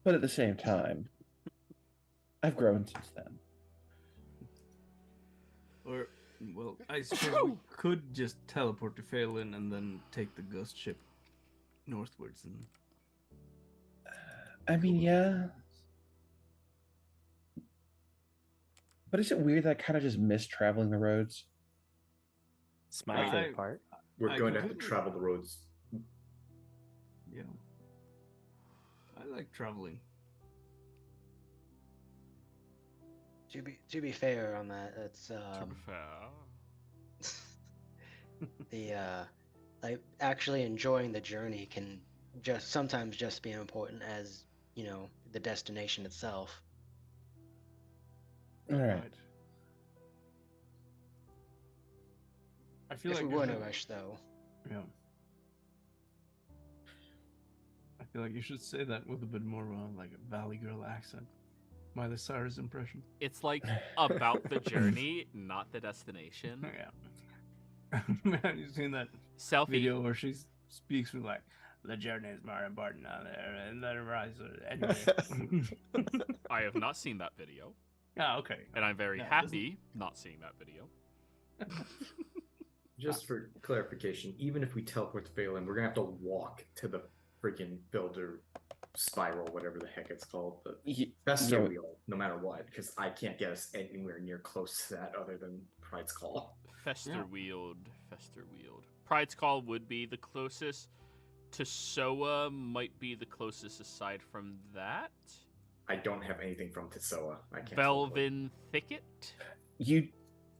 but at the same time, I've grown since then. or well, I suppose we could just teleport to Phelan and then take the ghost ship northwards and. I mean, yeah. But is it weird that I kind of just miss traveling the roads? It's my I- favorite part. We're I going to have to completely- travel the roads. Yeah. I like traveling. To be fair on that, it's To be fair. like actually enjoying the journey can just sometimes just be important as the destination itself. All right. I feel If like we you were in a should- rush, though. Yeah. I feel like you should say that with a bit more like a Valley Girl accent. Miley Cyrus impression. It's like about the journey, not the destination. Yeah. Have you seen that Selfie. video where she speaks with like, the journey is more important on there, and then rise. Anyway. I have not seen that video, Ah, okay. and I'm very No, this happy not seeing that video. Just for clarification, even if we teleport to Phelan, we're gonna have to walk to the freaking builder spiral, whatever the heck it's called. The Fester Yeah. wheel, no matter what, because I can't get us anywhere near close to that other than Pride's Call. Fester wheeled. Pride's Call would be the closest. Tesoa might be the closest aside from that. I don't have anything from Tesoa. I can't. Belvin Thicket. You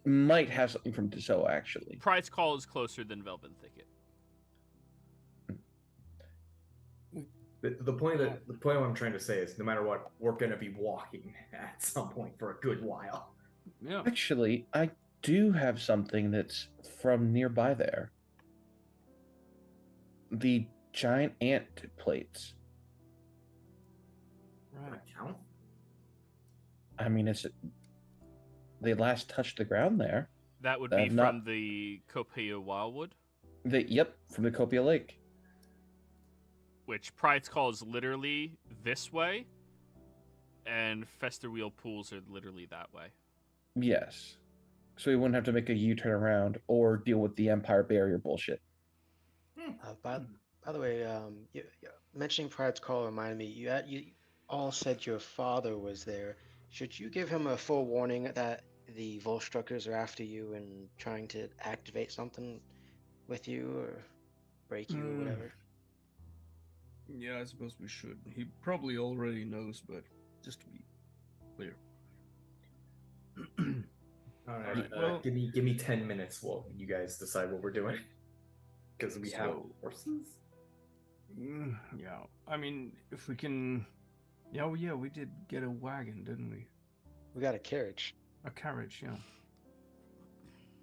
might have something from Tesoa, actually. Pride's Call is closer than Velvin Thicket. The point what I'm trying to say is, no matter what, we're gonna be walking at some point for a good while. Yeah. Actually, I do have something that's from nearby there. The giant ant plates. Right. That count? I mean, they last touched the ground there. That would be from Not- the Copia Wildwood, Yep, from the Copia Lake. which Pride's Call is literally this way, and Fester Wheel Pools are literally that way. Yes. So we wouldn't have to make a U-turn around or deal with the Empire Barrier bullshit. By the way, mentioning Pride's Call reminded me. You all said your father was there. Should you give him a full warning that the Volstruckers are after you and trying to activate something with you or break you or whatever? Yeah, I suppose we should. He probably already knows, but just to be clear. All right. Well- give me 10 minutes while you guys decide what we're doing. Because we have So- horses. Yeah, I mean, if we can. Yeah, oh, yeah, we did get a wagon, didn't we? We got a carriage, A carriage, yeah.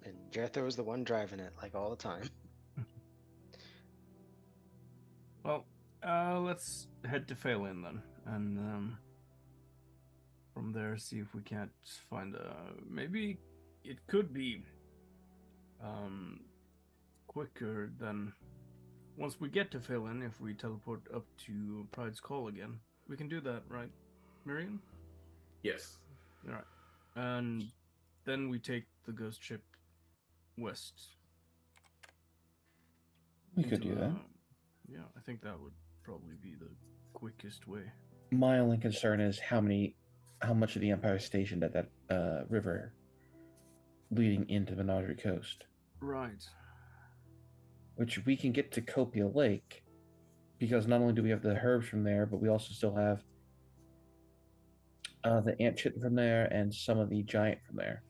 and Jethro was the one driving it, like all the time. Well, let's head to Phelan then, and from there see if we can't find maybe it could be quicker than once we get to Phelan if we teleport up to Pride's Call again. We can do that, right, Miriam? Yes. All right, and then we take the ghost ship west. We could do into, that. Yeah, I think that would probably be the quickest way. My only concern is how much of the Empire is stationed at that river leading into Menagerie Coast, Right. which we can get to Copia Lake, because not only do we have the herbs from there, but we also still have the ant chit from there and some of the giant from there.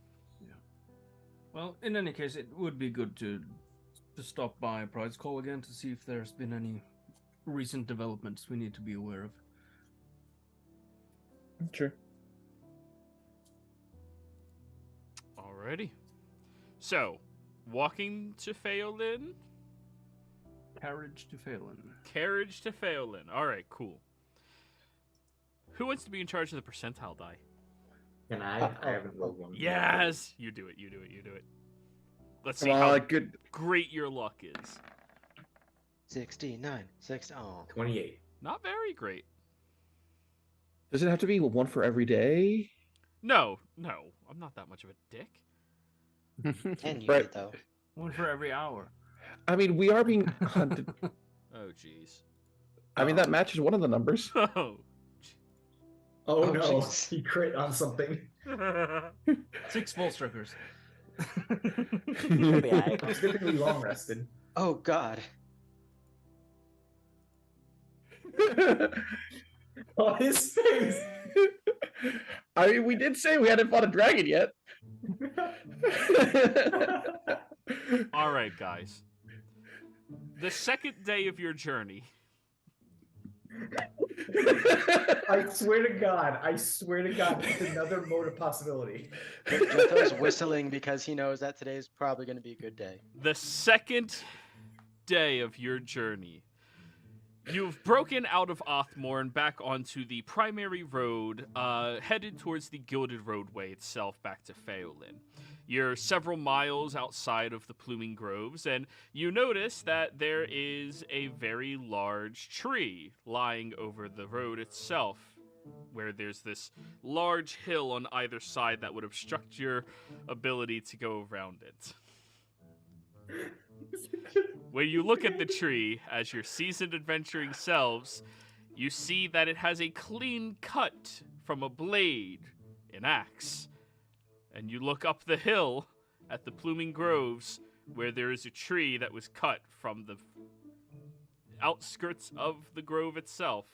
Well, in any case, it would be good to stop by Pride's Call again to see if there's been any recent developments we need to be aware of. Sure. Alrighty. So, walking to Pheolin? Carriage to Phelan. Carriage to Pheolin. Alright, cool. Who wants to be in charge of the percentile die? Can I? I haven't rolled one. Yes! You do it. Let's see Come how on, good. great your luck is. 69. 6. Oh. 28. Not very great. Does it have to be one for every day? No. I'm not that much of a dick. And you Right. did, though. One for every hour. I mean, we are being hunted. Oh, jeez. I mean, that matches one of the numbers. Oh. Oh, Oh, no, jeez. he crit on something. 6 Volstruckers. It'll be aight. It's good thing we long rested. Oh, God. Oh, his face. I mean, we did say we hadn't fought a dragon yet. Alright, guys. The second day of your journey. I swear to God, it's another mode of possibility. Jethro's whistling because he knows that today's probably going to be a good day. The second day of your journey. You've broken out of Othmore and back onto the primary road, headed towards the Gilded Roadway itself back to Pheolin. You're several miles outside of the Pluming Groves, and you notice that there is a very large tree lying over the road itself, where there's this large hill on either side that would obstruct your ability to go around it. When you look at the tree, as your seasoned adventuring selves, you see that it has a clean cut from a blade, an axe. And you look up the hill at the Pluming Groves, where there is a tree that was cut from the outskirts of the grove itself.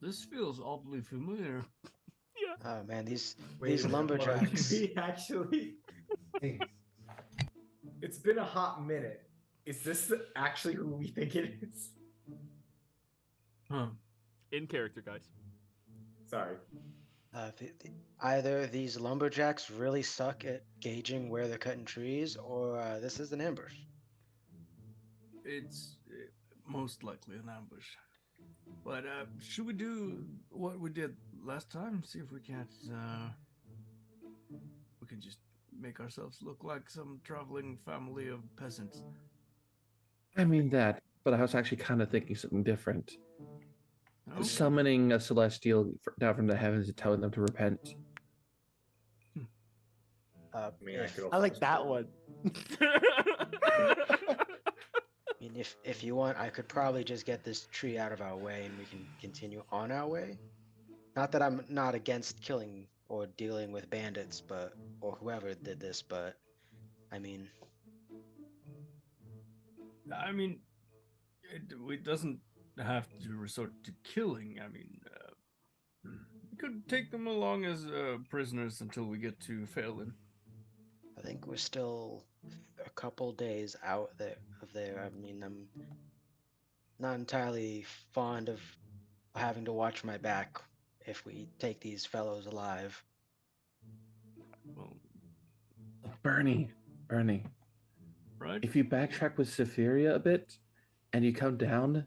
This feels oddly familiar. Oh, man, these Wait a minute, lumberjacks. we actually. It's been a hot minute. Is this actually who we think it is? Huh. In character, guys. Sorry. Either these lumberjacks really suck at gauging where they're cutting trees, or this is an ambush. It's most likely an ambush. But should we do what we did last time? See if we can't. We can just make ourselves look like some traveling family of peasants. I mean that, but I was actually kind of thinking something different. Oh, Summoning a celestial down from the heavens and telling them to repent. I mean, I could I like that one. I mean, if you want, I could probably just get this tree out of our way and we can continue on our way. Not that I'm not against killing or dealing with bandits, or whoever did this, but I mean, it doesn't have to resort to killing. I mean, we could take them along as prisoners until we get to Phelan. I think we're still a couple days out of there. I mean, I'm not entirely fond of having to watch my back if we take these fellows alive. Well, Bernie, right? if you backtrack with Sephiria a bit and you come down,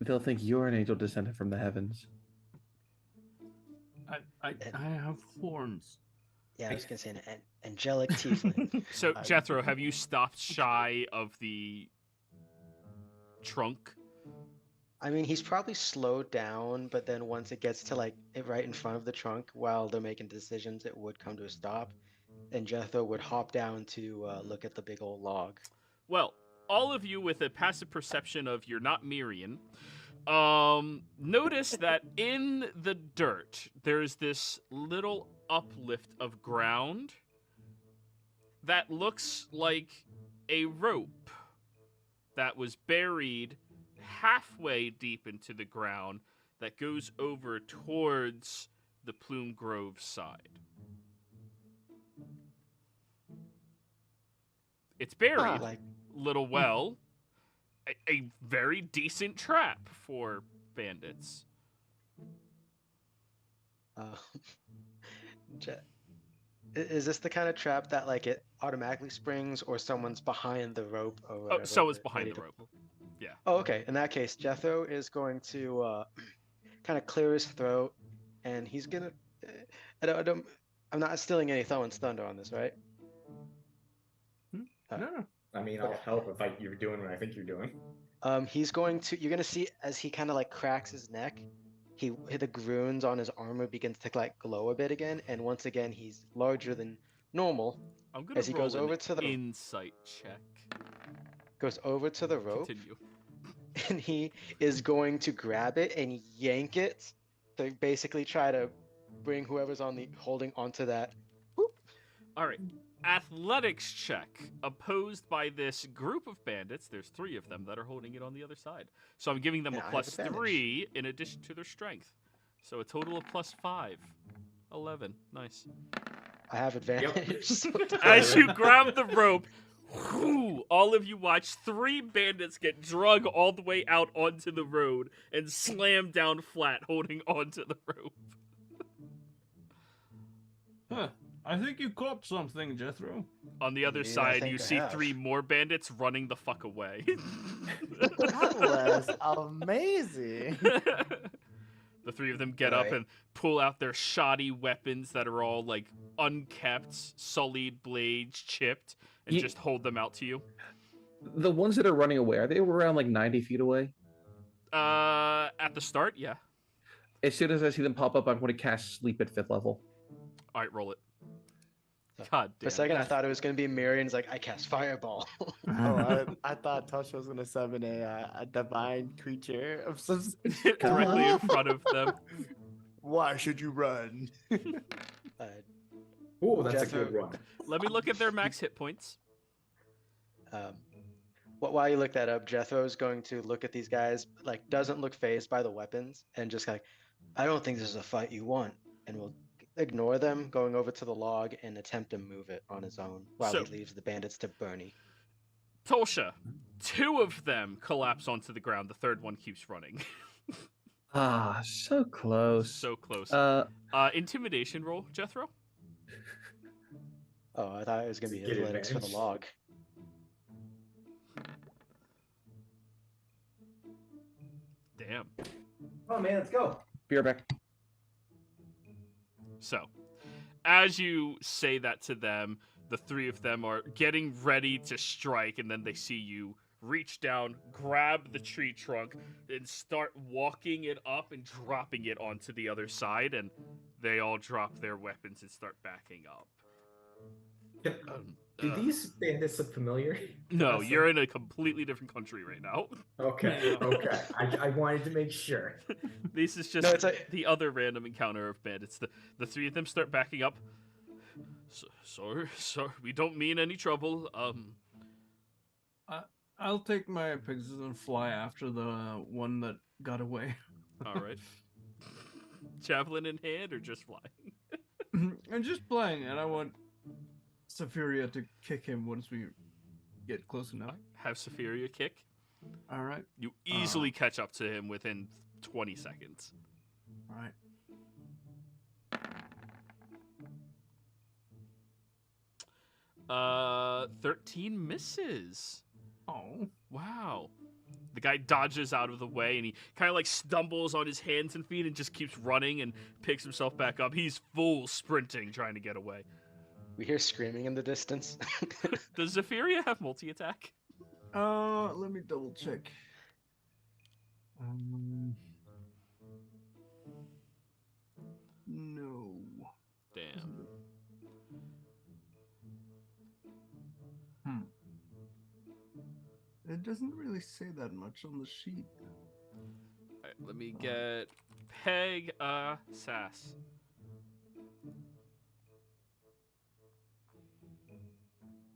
they'll think you're an angel descended from the heavens. I have horns. Yeah, I was gonna say an angelic tiefling. So, Jethro, have you stopped shy of the trunk? I mean, he's probably slowed down, but then once it gets to like right in front of the trunk, while they're making decisions, it would come to a stop. And Jethro would hop down to look at the big old log. Well, all of you with a passive perception of you're not Mirian, notice that in the dirt, there's this little uplift of ground that looks like a rope that was buried halfway deep into the ground that goes over towards the Plume Grove side. It's buried. Like, Little well. A very decent trap for bandits. Je- is this the kind of trap that like it automatically springs, or someone's behind the rope or whatever? So it's behind ready the to rope. pull? Yeah. Oh, okay. In that case, Jethro is going to kind of clear his throat, and he's gonna. I'm not stealing any Thorin's thunder on this, right? No. I mean, I'll Okay. help if you're doing what I think you're doing. He's going to. You're gonna see as he kind of like cracks his neck, the runes on his armor begins to like glow a bit again, and once again he's larger than normal. I'm gonna As he roll goes an over to the insight check. goes over to the rope, Continue. and he is going to grab it and yank it to basically try to bring whoever's holding onto that. All right. Athletics check opposed by this group of bandits. There's 3 of them that are holding it on the other side. So I'm giving them And a I have plus advantage. 3 in addition to their strength. So a total of plus 5. 11. Nice. I have advantage. So As you grab the rope, whoo, all of you watch 3 bandits get drug all the way out onto the road and slam down flat holding onto the rope. Huh. I think you caught something, Jethro. On the other Indeed, I side, think you I see have. 3 more bandits running the fuck away. That was amazing. The 3 of them get up Right. and pull out their shoddy weapons that are all like unkept, sullied blades, chipped, and Ye- just hold them out to you. The ones that are running away, are they around like 90 feet away? At the start, yeah. As soon as I see them pop up, I'm going to cast Sleep at 5th level. All right, roll it. God For a damn. second, I thought it was gonna be Marion's like I cast Fireball. I thought Tosha was gonna summon a divine creature of some sort. Directly in front of them. Why should you run? Oh, that's a Jethro- good one. Let me look at their max hit points. While you look that up, Jethro's going to look at these guys, like doesn't look phased by the weapons, and just like, I don't think this is a fight you want, and will ignore them, going over to the log and attempt to move it on his own while So- he leaves the bandits to Bernie. Tolsha, 2 of them collapse onto the ground. The 3rd one keeps running. Ah, so close. So close. Intimidation roll, Jethro. Oh, I thought it was gonna be Get athletics for the advantage. log. Damn. Oh man, let's go. Be right back. So, as you say that to them, the 3 of them are getting ready to strike, and then they see you reach down, grab the tree trunk, and start walking it up and dropping it onto the other side, and they all drop their weapons and start backing up. Do these bandits look familiar? No, Awesome. you're in a completely different country right now. Okay, okay. I wanted to make sure. This is just No, it's like the other random encounter of bandits. The 3 of them start backing up. Sorry, we don't mean any trouble. I'll take my Pegasus and fly after the one that got away. All right. Javelin in hand or just flying? I'm just playing, and I want Safiria to kick him once we get close enough. Have Safiria kick. All right, You easily catch up to him within 20 seconds. all right. 13 misses. Oh, Wow. The guy dodges out of the way and he kind of like stumbles on his hands and feet and just keeps running and picks himself back up. He's full sprinting trying to get away. we hear screaming in the distance. Does Zephyria have multi-attack? let me double check. No. Damn. It doesn't really say that much on the sheet. All right, let me get Peg Sass.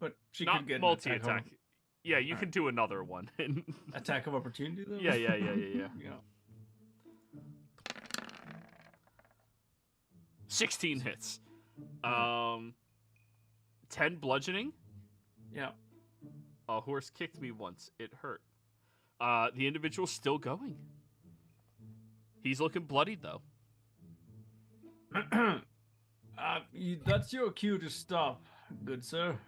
But she Not could get an multi-attack. Yeah, you can do another one. attack of opportunity though. Yeah. Yeah. 16 hits. 10 bludgeoning. Yeah. A horse kicked me once. It hurt. The individual's still going. He's looking bloodied, though. That's your cue to stop, good sir.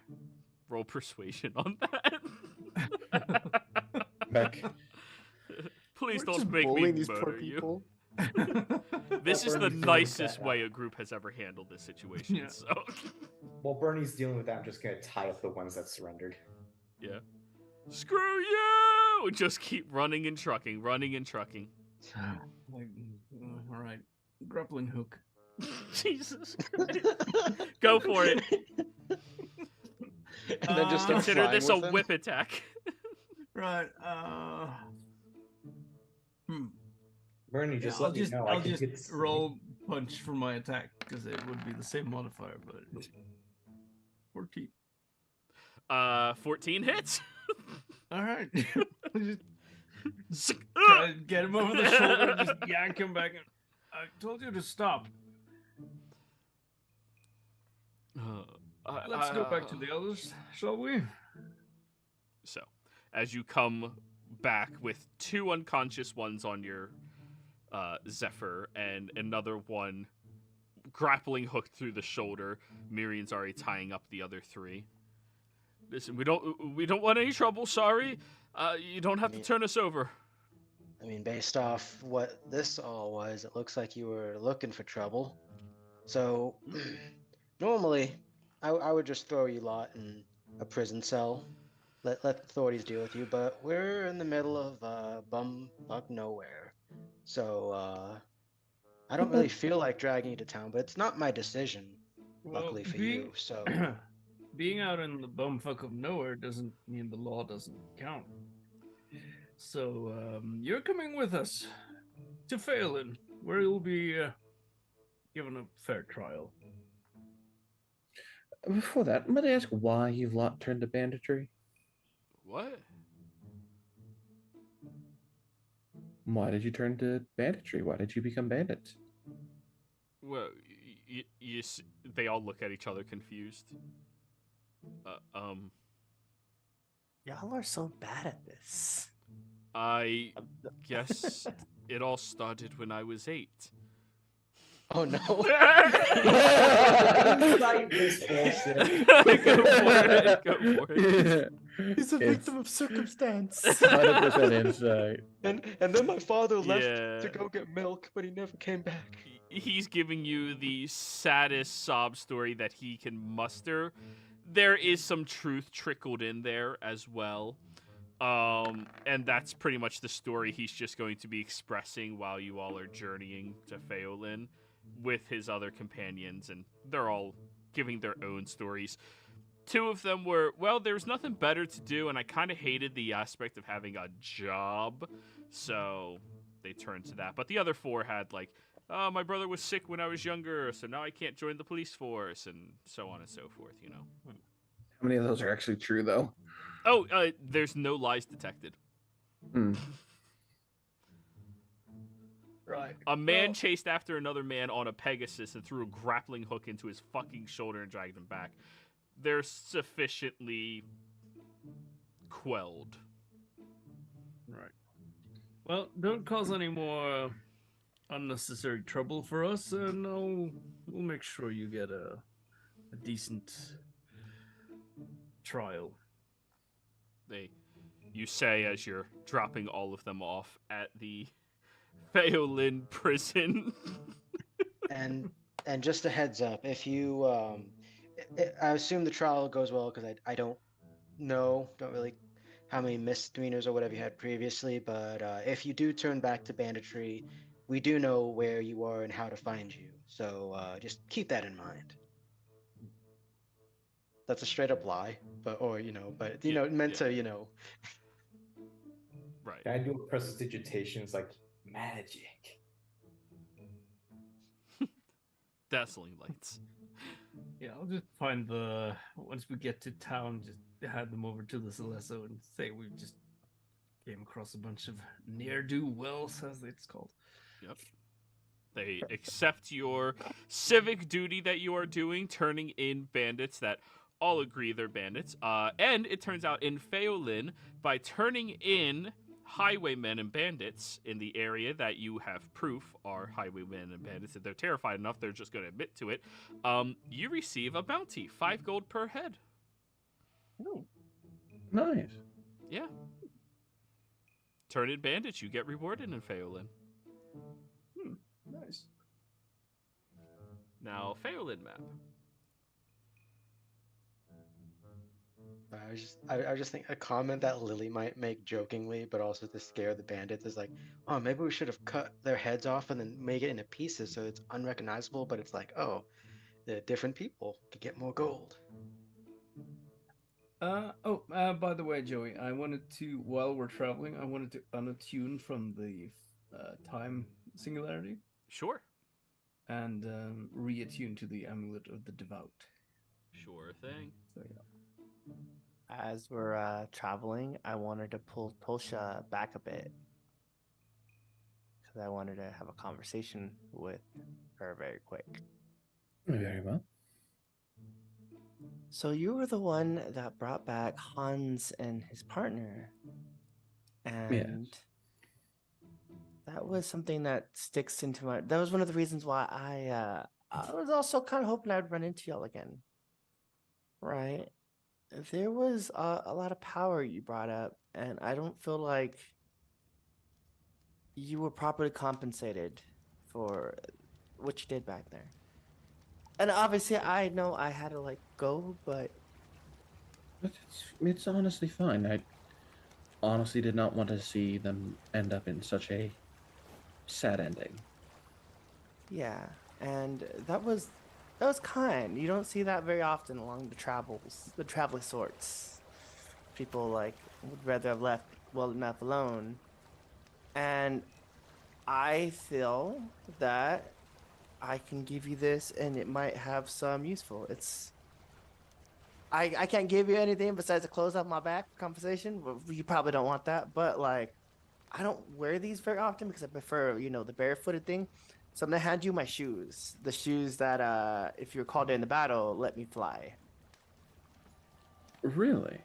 Roll persuasion on that. Beck. Please We're don't just make me bullying these murder poor you. people. This is the Bernie's dealing with nicest that way now. a group has ever handled this situation. Yeah. So, While Bernie's dealing with that, I'm just gonna tie up the ones that surrendered. yeah. Screw you! Just keep running and trucking, running and trucking. All right, grappling hook. Jesus Christ. Go for it. And then just start Consider flying this a with them. whip attack. Right. Bernie, Yeah, just I'll let me just, know. I'll I can just get roll punch for my attack because it would be the same modifier, but 14. 14 hits. All right. just Ugh. try to get him over the shoulder and just yank him back. I told you to stop. Let's go back to the others, shall we? So, as you come back with 2 unconscious ones on your Zephyr and another one grappling hooked through the shoulder, Miriam's already tying up the other 3. Listen, we don't want any trouble. Sorry, you don't have to turn us over. I mean, based off what this all was, it looks like you were looking for trouble. So, normally, I would just throw you lot in a prison cell, let the authorities deal with you. But we're in the middle of bumfuck nowhere, so I don't really feel like dragging you to town. But it's not my decision, luckily for you. So, being out in the bumfuck of nowhere doesn't mean the law doesn't count. So, you're coming with us to Phelan, where you'll be given a fair trial. Before that, might I ask why you've lot turned to banditry? What? Why did you turn to banditry? Why did you become bandits? Well, they all look at each other confused. Y'all are so bad at this. I guess it all started when I was 8. oh no. Cite this bullshit. Go for it. He's a It's victim of circumstance. 100% insight. And then my father left Yeah. to go get milk, but he never came back. He's giving you the saddest sob story that he can muster. There is some truth trickled in there as well. And that's pretty much the story he's just going to be expressing while you all are journeying to Phelan with his other companions, and they're all giving their own stories. 2 of them were, well, there was nothing better to do, and I kind of hated the aspect of having a job, so they turned to that. But the other 4 had, like, oh, my brother was sick when I was younger, so now I can't join the police force, and so on and so forth, you know. How many of those are actually true, though? Oh, there's no lies detected. Hmm. Right. A man chased after another man on a Pegasus and threw a grappling hook into his fucking shoulder and dragged him back. They're sufficiently quelled. Right. Well, don't cause any more unnecessary trouble for us, and we'll make sure you get a decent trial. You say as you're dropping all of them off at the Phelan prison. And just a heads up, if you I assume the trial goes well because I don't really how many misdemeanors or whatever you had previously, but if you do turn back to banditry, we do know where you are and how to find you. So just keep that in mind. That's a straight up lie, but meant to. Right. Can I do a prestidigitation? It's like magic. Dazzling lights. Yeah, I'll just find once we get to town, just hand them over to the Celesso and say we just came across a bunch of ne'er-do-wells, as it's called. Yep. They accept your civic duty that you are doing, turning in bandits that all agree they're bandits. And it turns out in Pheolin, by turning in highwaymen and bandits in the area that you have proof are highwaymen and bandits, if they're terrified enough, they're just going to admit to it, you receive a bounty, 5 gold per head. Oh, Nice. Yeah. Turn in bandits, you get rewarded in Pheolin. Nice. Now, Pheolin map. I just think a comment that Lily might make jokingly, but also to scare the bandits, is like, oh, maybe we should have cut their heads off and then make it into pieces so it's unrecognizable. But it's like, oh, the different people could get more gold. By the way, Joey, I wanted to, while we're traveling, I wanted to unattune from the time singularity Sure. and reattune to the amulet of the devout. Sure thing. So yeah. as we're traveling, I wanted to pull Tosha back a bit because I wanted to have a conversation with her very quick. Very well. So you were the one that brought back Hans and his partner, and that was something that sticks into my. That was one of the reasons why I was also kind of hoping I'd run into y'all again. Right? There was a lot of power you brought up, and I don't feel like you were properly compensated for what you did back there. And obviously, I know I had to go, but it's honestly fine. I honestly did not want to see them end up in such a sad ending. yeah, and that was kind. You don't see that very often along the traveling sorts. People would rather have left well enough alone, and I feel that I can give you this, and it might have some useful. I can't give you anything besides a clothes off my back conversation. Well, you probably don't want that, but I don't wear these very often because I prefer, the barefooted thing. So I'm gonna hand you my shoes. The shoes that, if you're called in the battle, let me fly. Really?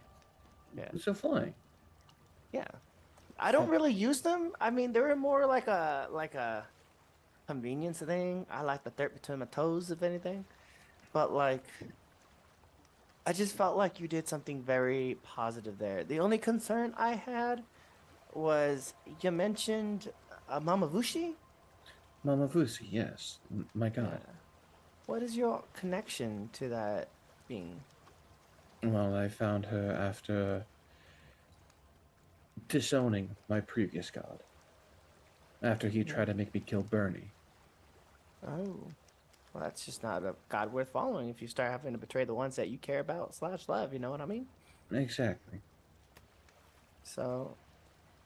Yeah. So flying. Yeah. I don't really use them. I mean, they're more like a convenience thing. I like the dirt between my toes, if anything. But I just felt like you did something very positive there. The only concern I had was you mentioned Mamavushi. Mamavusi, yes. My God. Yeah. What is your connection to that being? Well, I found her after disowning my previous god. After he tried to make me kill Bernie. Oh. Well, that's just not a god worth following if you start having to betray the ones that you care about / love, you know what I mean? Exactly. So,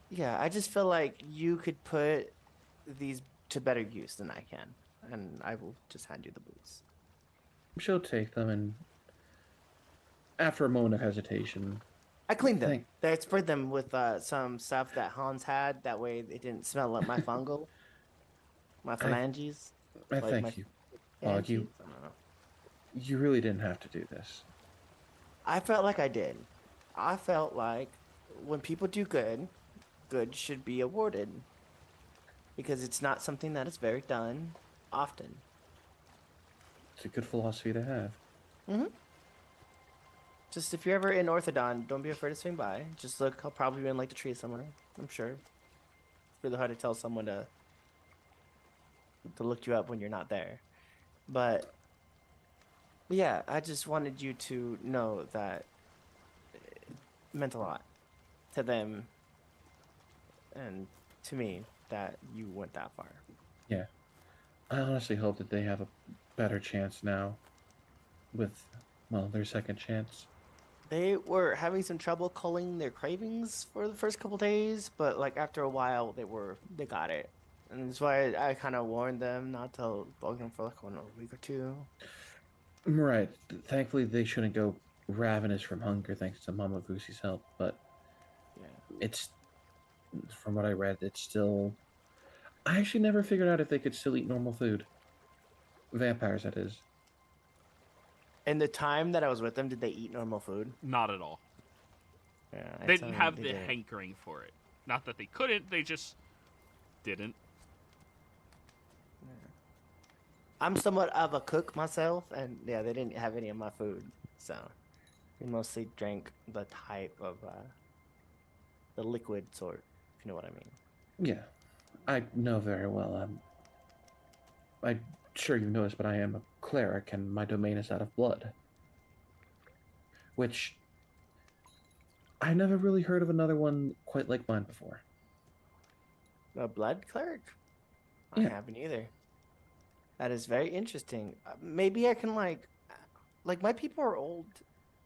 yeah, I just feel like you could put these to better use than I can, and I will just hand you the boots. She'll take them, and after a moment of hesitation, I cleaned them. I sprayed them with some stuff that Hans had. That way, it didn't smell like my fungal, my phalanges. I thank you. Phalanges? You, I don't know. you really didn't have to do this. I felt like I did. I felt like when people do good, good should be awarded. Because it's not something that is very done often. It's a good philosophy to have. Mm-hmm. Just if you're ever in Orthodon, don't be afraid to swing by. Just look, I'll probably be in the tree somewhere. I'm sure. It's really hard to tell someone to look you up when you're not there. But yeah, I just wanted you to know that it meant a lot to them and to me that you went that far. Yeah. I honestly hope that they have a better chance now with, their second chance. They were having some trouble culling their cravings for the first couple days, but after a while they got it. And that's why I kind of warned them not to bug them for a week or two. Right. Thankfully, they shouldn't go ravenous from hunger thanks to Mama Vusi's help, but it's, from what I read, it's still... I actually never figured out if they could still eat normal food. Vampires, that is. In the time that I was with them, did they eat normal food? Not at all. Yeah, They didn't have the hankering for it. Not that they couldn't, they just didn't. I'm somewhat of a cook myself, and yeah, they didn't have any of my food, so we mostly drank the type of the liquid sort, if you know what I mean. Yeah, I know very well. I'm sure you've noticed, but I am a cleric, and my domain is that of blood. Which I never really heard of another one quite like mine before. A blood cleric? Yeah. I haven't either. That is very interesting. Maybe I can like my people are old.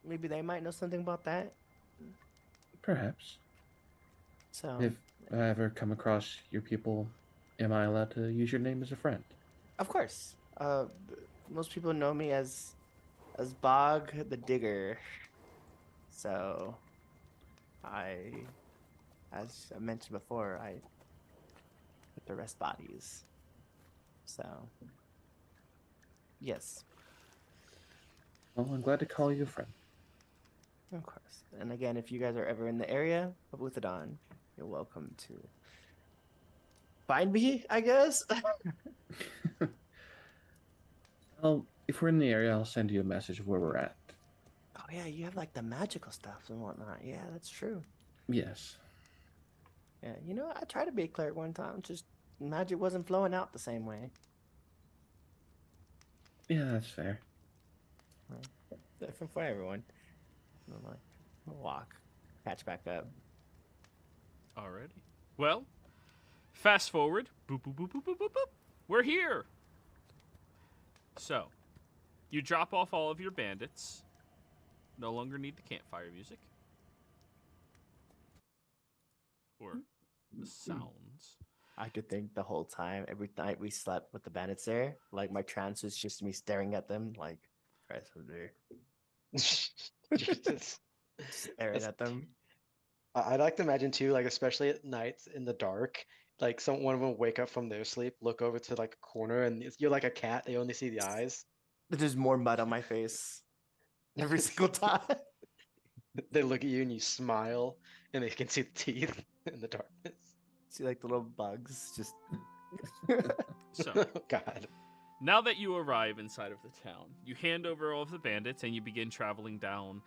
Maybe they might know something about that. Perhaps. So If I ever come across your people, am I allowed to use your name as a friend? of course, most people know me as Bog the Digger. So as I mentioned before, I get the rest bodies. So yes. Well, I'm glad to call you a friend. Of course. And again, if you guys are ever in the area of Luthadon, you're welcome to find me, I guess. Well, if we're in the area, I'll send you a message of where we're at. Oh yeah, you have like the magical stuff and whatnot. Yeah, that's true. Yes. Yeah, you know, I tried to be a cleric one time, just magic wasn't flowing out the same way. Yeah, that's fair. Different for everyone. I'm like, we'll walk, catch back up. Alrighty. Well, fast forward. Boop, boop, boop, boop, boop, boop, boop. We're here. So, you drop off all of your bandits. No longer need the campfire music. Or the sounds. I could think the whole time, every night we slept with the bandits there, like my trance was just me staring at them, like, Christ, over there. Jesus. Staring at them. I'd like to imagine too, like especially at nights in the dark, like one of them wake up from their sleep, look over to like a corner, and you're like a cat. They only see the eyes. There's more mud on my face every single time. They look at you and you smile, and they can see the teeth in the darkness. See like the little bugs just. So, Oh God. now that you arrive inside of the town, you hand over all of the bandits and you begin traveling down.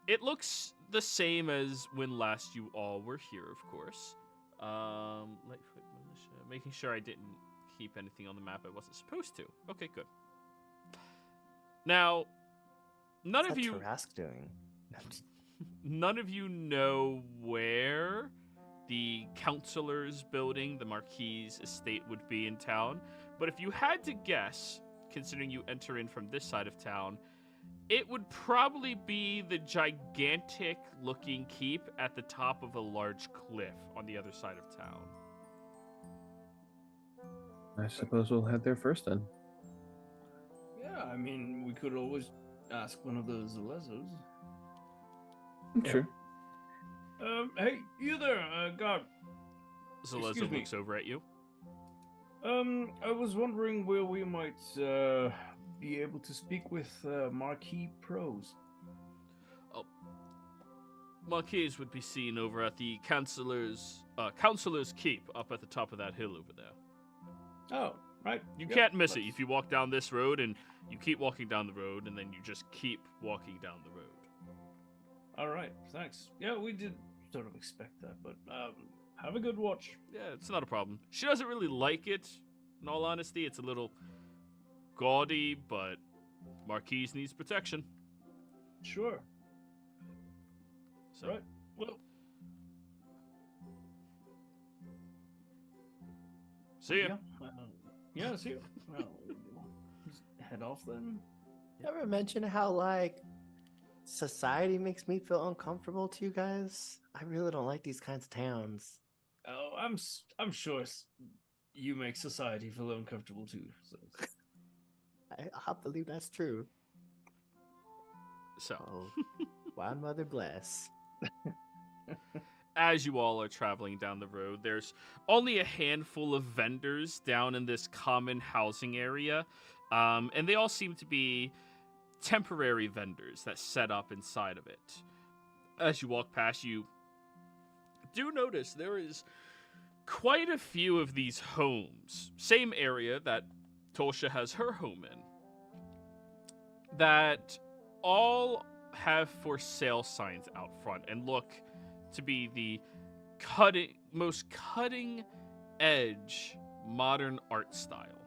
It looks the same as when last you all were here, of course. Lightfoot militia. Making sure I didn't keep anything on the map I wasn't supposed to. Okay, good. Now, none What's of you Tarask doing? none of you know where the counselor's building, the Marquis' estate, would be in town. But if you had to guess, considering you enter in from this side of town, it would probably be the gigantic-looking keep at the top of a large cliff on the other side of town. I suppose we'll head there first then. Yeah, I mean, we could always ask one of those Zalezos. Sure. Hey, you there, God. Zalezo Excuse me. looks over at you. I was wondering where we might be able to speak with Marquis Pros. Marquis would be seen over at the Counselor's Keep up at the top of that hill over there. Oh, right. You Yep, can't miss it that's- if you walk down this road and you keep walking down the road and then you just keep walking down the road. All right, thanks. Yeah, we did sort of expect that, but have a good watch. Yeah, it's not a problem. She doesn't really like it, in all honesty. It's a little gaudy, but Marquise needs protection. Sure. So, Right. Well, see ya. yeah, see you. Well, just head off then. You ever mention how like society makes me feel uncomfortable to you guys? I really don't like these kinds of towns. Oh, I'm sure you make society feel uncomfortable too. So. I believe that's true. So, Oh, why mother bless. as you all are traveling down the road, there's only a handful of vendors down in this common housing area. And they all seem to be temporary vendors that set up inside of it. As you walk past, you do notice there is quite a few of these homes, same area that Tolsha has her home in, that all have for sale signs out front and look to be the most cutting edge modern art style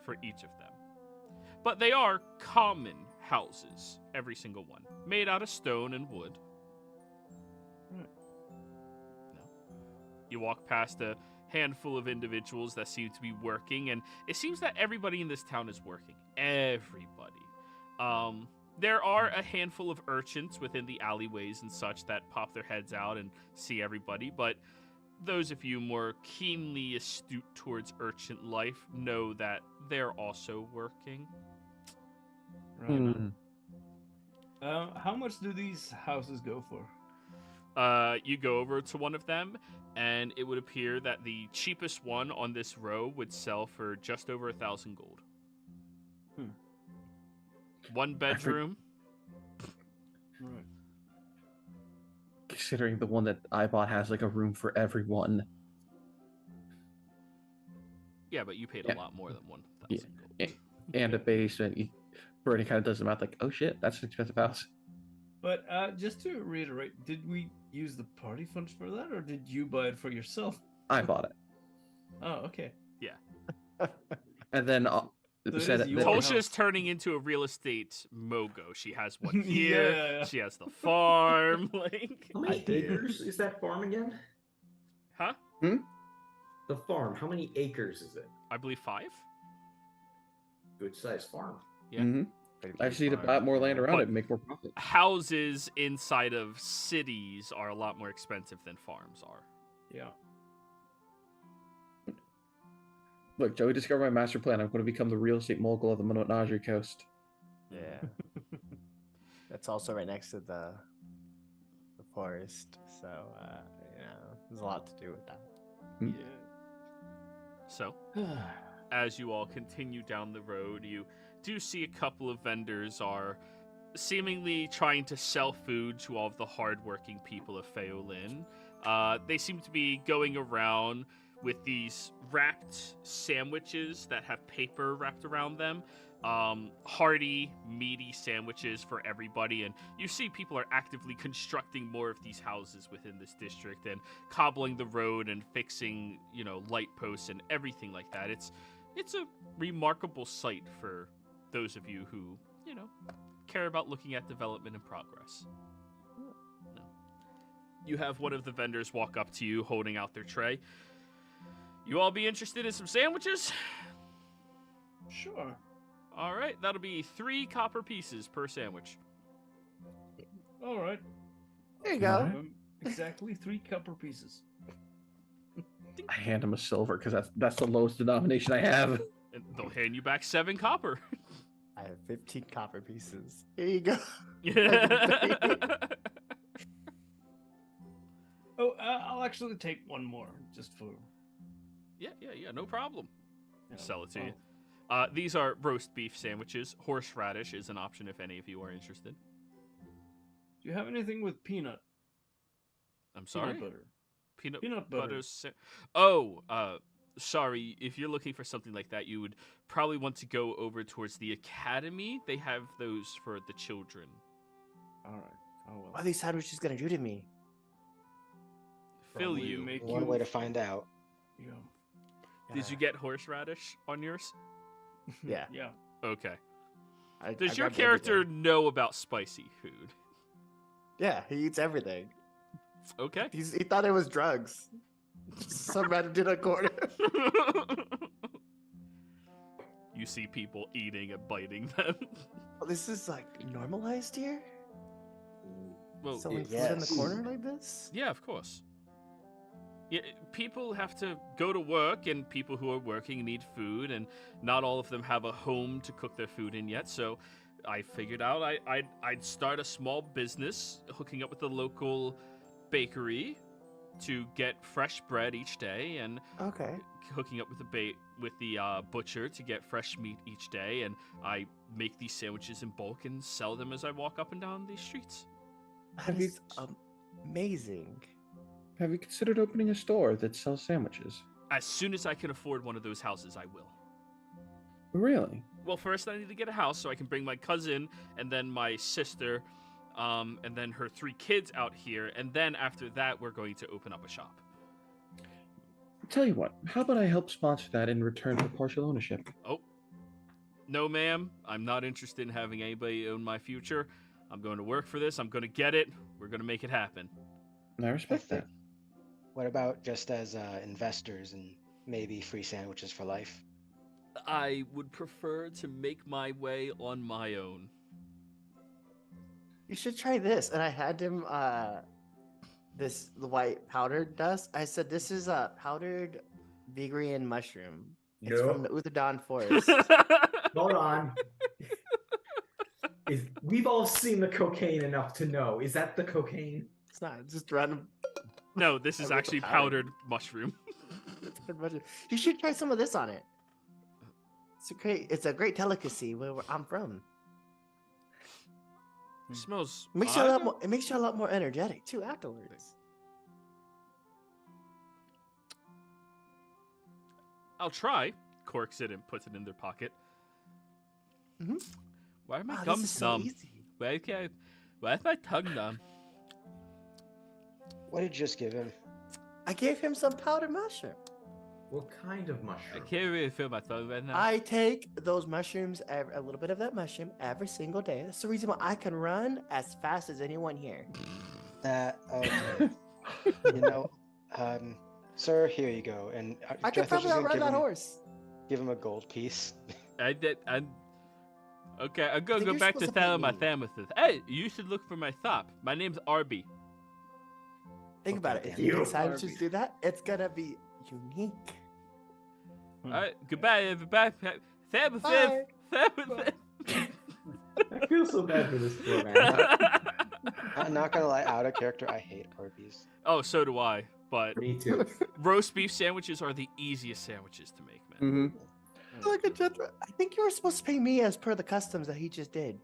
for each of them. But they are common houses, every single one, made out of stone and wood. No. You walk past a handful of individuals that seem to be working, and it seems that everybody in this town is working. Everybody. There are a handful of urchins within the alleyways and such that pop their heads out and see everybody, but those of you more keenly astute towards urchin life know that they're also working. Right on. How much do these houses go for? You go over to one of them, and it would appear that the cheapest one on this row would sell for just over 1,000 gold. One bedroom. Right. Considering the one that I bought has like a room for everyone. Yeah, but you paid a lot more than 1,000 gold. And a basement. Bernie kind of does the math like, oh shit, that's an expensive house. But just to reiterate, did we use the party funds for that, or did you buy it for yourself? I bought it. Oh, okay. And then So it said is it- your Tolsha's house. turning into a real estate mogo. She has one here. Yeah. She has the farm. Like, How many acres is that farm again? huh? The farm. How many acres is it? I believe 5. Good sized farm. Yeah. Mhm. I just need to buy more land around But- it and make more profit. Houses inside of cities are a lot more expensive than farms are. Yeah. Look, Joey discovered my master plan. I'm going to become the real estate mogul of the Menagerie Coast. Yeah. That's also right next to the forest. So, there's a lot to do with that. So, Yeah. as you all continue down the road, you do see a couple of vendors are seemingly trying to sell food to all of the hardworking people of Feolin. They seem to be going around with these wrapped sandwiches that have paper wrapped around them. Hearty, meaty sandwiches for everybody. And you see people are actively constructing more of these houses within this district and cobbling the road and fixing, light posts and everything like that. It's a remarkable sight for those of you who, care about looking at development and progress. No. You have one of the vendors walk up to you holding out their tray. You all be interested in some sandwiches? Sure. All right, that'll be 3 copper pieces per sandwich. All right. There you go. Exactly 3 copper pieces. I hand him a silver because that's the lowest denomination I have. And they'll hand you back 7 copper. I have 15 copper pieces. Here you go. Oh, I'll actually take one more just for. Yeah, no problem. Sell it to you. Oh. These are roast beef sandwiches. Horseradish is an option if any of you are interested. Do you have anything with peanut? I'm sorry? Peanut butter. Peanut butter. butter. Sorry. If you're looking for something like that, you would probably want to go over towards the academy. They have those for the children. All right. Oh well. What are these sandwiches gonna do to me? Fill Probably you. make One you- way to find out. Yeah. Did you get horseradish on yours? Yeah. Yeah. Okay. I Does your grabbed character everything. know about spicy food? Yeah, he eats everything. Okay. He thought it was drugs. Some random did a corner. You see people eating and biting them. Oh, this is like normalized here? Well, Selling food in the yes. corner like this? yeah, of course. Yeah, people have to go to work, and people who are working need food, and not all of them have a home to cook their food in yet. So, I figured out I'd start a small business, hooking up with the local bakery to get fresh bread each day, and Okay. hooking up with the with the butcher to get fresh meat each day, and I make these sandwiches in bulk and sell them as I walk up and down these streets. That is amazing. Have you considered opening a store that sells sandwiches? As soon as I can afford one of those houses, I will. Really? Well, first I need to get a house so I can bring my cousin and then my sister, and then her 3 kids out here, and then after that we're going to open up a shop. Tell you what, how about I help sponsor that in return for partial ownership? Oh, no, ma'am. I'm not interested in having anybody own my future. I'm going to work for this. I'm going to get it. We're going to make it happen. I respect that. What about just as investors and maybe free sandwiches for life? I would prefer to make my way on my own. You should try this. And I had him the white powdered dust. I said, this is a powdered Vigrian mushroom. It's from the Uthodon forest. Hold on. We've all seen the cocaine enough to know. Is that the cocaine? It's not. It's just random. No, this is actually powdered mushroom. You should try some of this on it. It's a great delicacy where I'm from. It smells. It makes you a lot more energetic too afterwards. I'll try. Corks it and puts it in their pocket. Mm-hmm. Why are my gums numb? Why is my tongue numb? What did you just give him? I gave him some powdered mushroom. What kind of I mushroom? can't really feel my tongue right now. I take those mushrooms, a little bit of that mushroom every single day. That's the reason why I can run as fast as anyone here. Okay. You know, sir, here you go. And I could probably outrun that horse. Give him a gold piece. Okay, I'm gonna go back to selling my sandwiches. Hey, you should look for my shop. My name's Arby. Think about it. If you decide to do that, it's gonna be unique. All right, goodbye, everybody. Sandwiches. Sandwiches. I feel so bad for this poor man. I'm not gonna lie, out of character, I hate Arby's. Oh, so do I. But Me too. roast beef sandwiches are the easiest sandwiches to make, man. Mm-hmm. Like a gentleman. I think you were supposed to pay me as per the customs that he just did.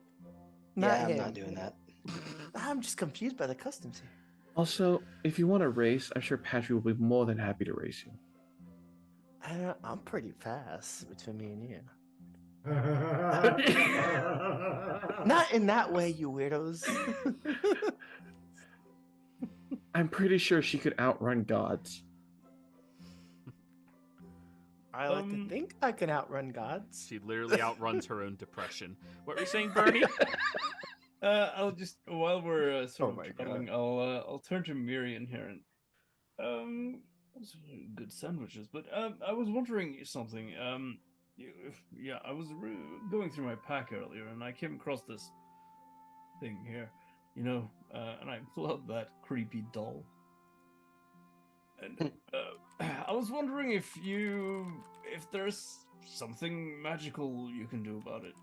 Yeah, I'm him. not doing that. I'm just confused by the customs here. Also, if you want to race, I'm sure Patrick will be more than happy to race you. I'm pretty fast between me and you. Not in that way, you weirdos. I'm pretty sure she could outrun gods. I like to think I can outrun gods. She literally outruns her own depression. What were you saying, Bernie? I'll just while we're sort of traveling, I'll turn to Miriam here and those are good sandwiches. But I was wondering something. I was going through my pack earlier and I came across this thing here, and I pulled out that creepy doll. And I was wondering if there's something magical you can do about it.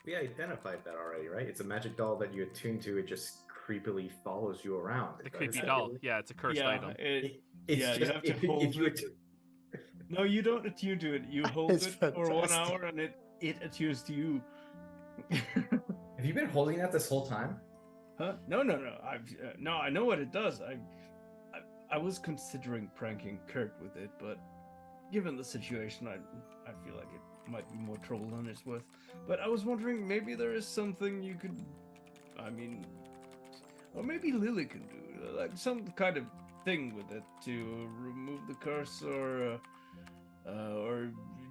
We identified that already, right? It's a magic doll that you attune to. It just creepily follows you around. The creepy doll. Yeah, it's a cursed item. You have to hold it. No, you don't attune to it. You hold it for 1 hour and it attunes to you. Have you been holding that this whole time? Huh? No. I know what it does. I was considering pranking Kurt with it, but given the situation, I feel like it might be more trouble than it's worth. But I was wondering, maybe there is something you could, or maybe Lily can do, like some kind of thing with it to remove the curse, or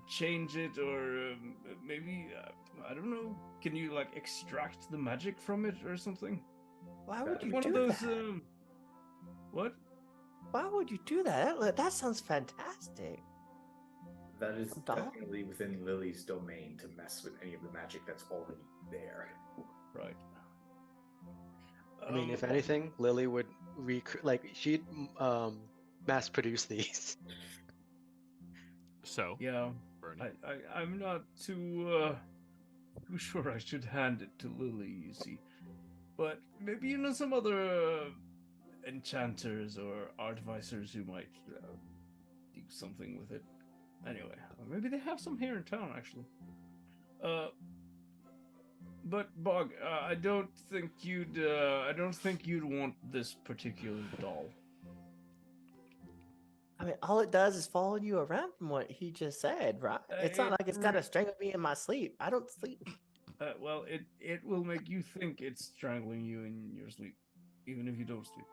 change it, or maybe I don't know. Can you like extract the magic from it or something? Why would you One do of those, that? What? Why would you do that? That sounds fantastic. That is Doll? definitely within Lily's domain to mess with any of the magic that's already there. Right. I mean, if anything, Lily would she'd mass produce these. So, Yeah, Bernie. I'm not too sure I should hand it to Lily, you see. But maybe some other enchanters or artificers who might do something with it. Anyway, maybe they have some here in town, actually. But Bog, I don't think you'd want this particular doll. I mean, all it does is follow you around from what he just said, right? It's not like it's got to strangle me in my sleep. I don't sleep. Well, it will make you think it's strangling you in your sleep, even if you don't sleep.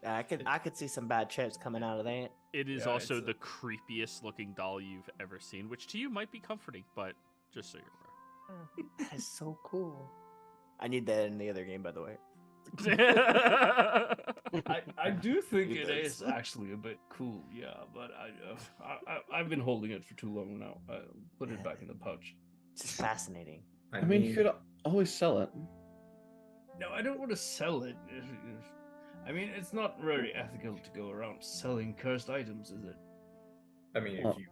I could see some bad trips coming out of that. It is also the creepiest looking doll you've ever seen, which to you might be comforting, but just so you're aware. That is so cool. I need that in the other game, by the way. I do think it is actually a bit cool, yeah. But I've been holding it for too long now. I'll put it back in the pouch. It's just fascinating. I mean, you could always sell it. No, I don't want to sell it. I mean, it's not very ethical to go around selling cursed items, is it? I mean, if you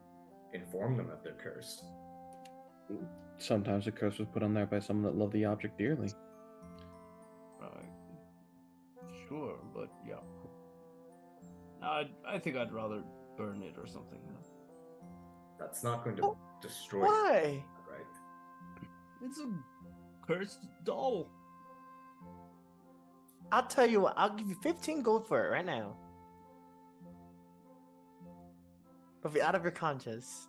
inform them that they're cursed. Sometimes a curse was put on there by someone that loved the object dearly. Sure, but yeah. I think I'd rather burn it or something. That's not going to destroy Why? it, right? It's a cursed doll. I'll tell you what, I'll give you 15 gold for it right now. But be out of your conscience.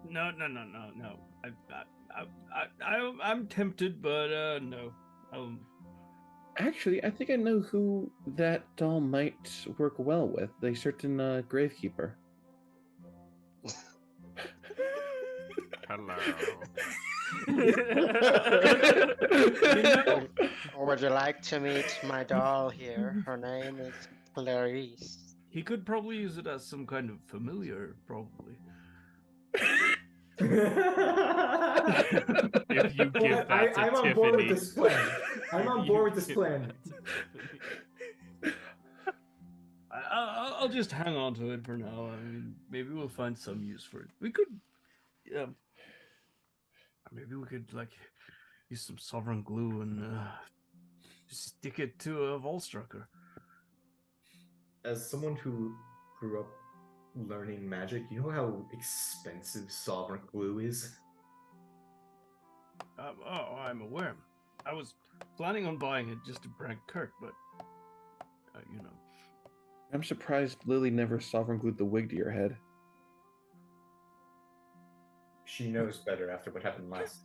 No. I'm tempted, but no. Actually, I think I know who that doll might work well with. A certain gravekeeper. Hello. Would you like to meet my doll here? Her name is Clarice. He could probably use it as some kind of familiar, probably. If you give that to I'm on Tiffany. board with this plan. I'm on board with this plan. I'll just hang on to it for now. I mean, maybe we'll find some use for it. We could, maybe we could like use some sovereign glue and stick it to a Volstrucker. As someone who grew up learning magic, you know how expensive sovereign glue is? I'm aware. I was planning on buying it just to prank Kurt, but you know. I'm surprised Lily never sovereign glued the wig to your head. She knows better after what happened last.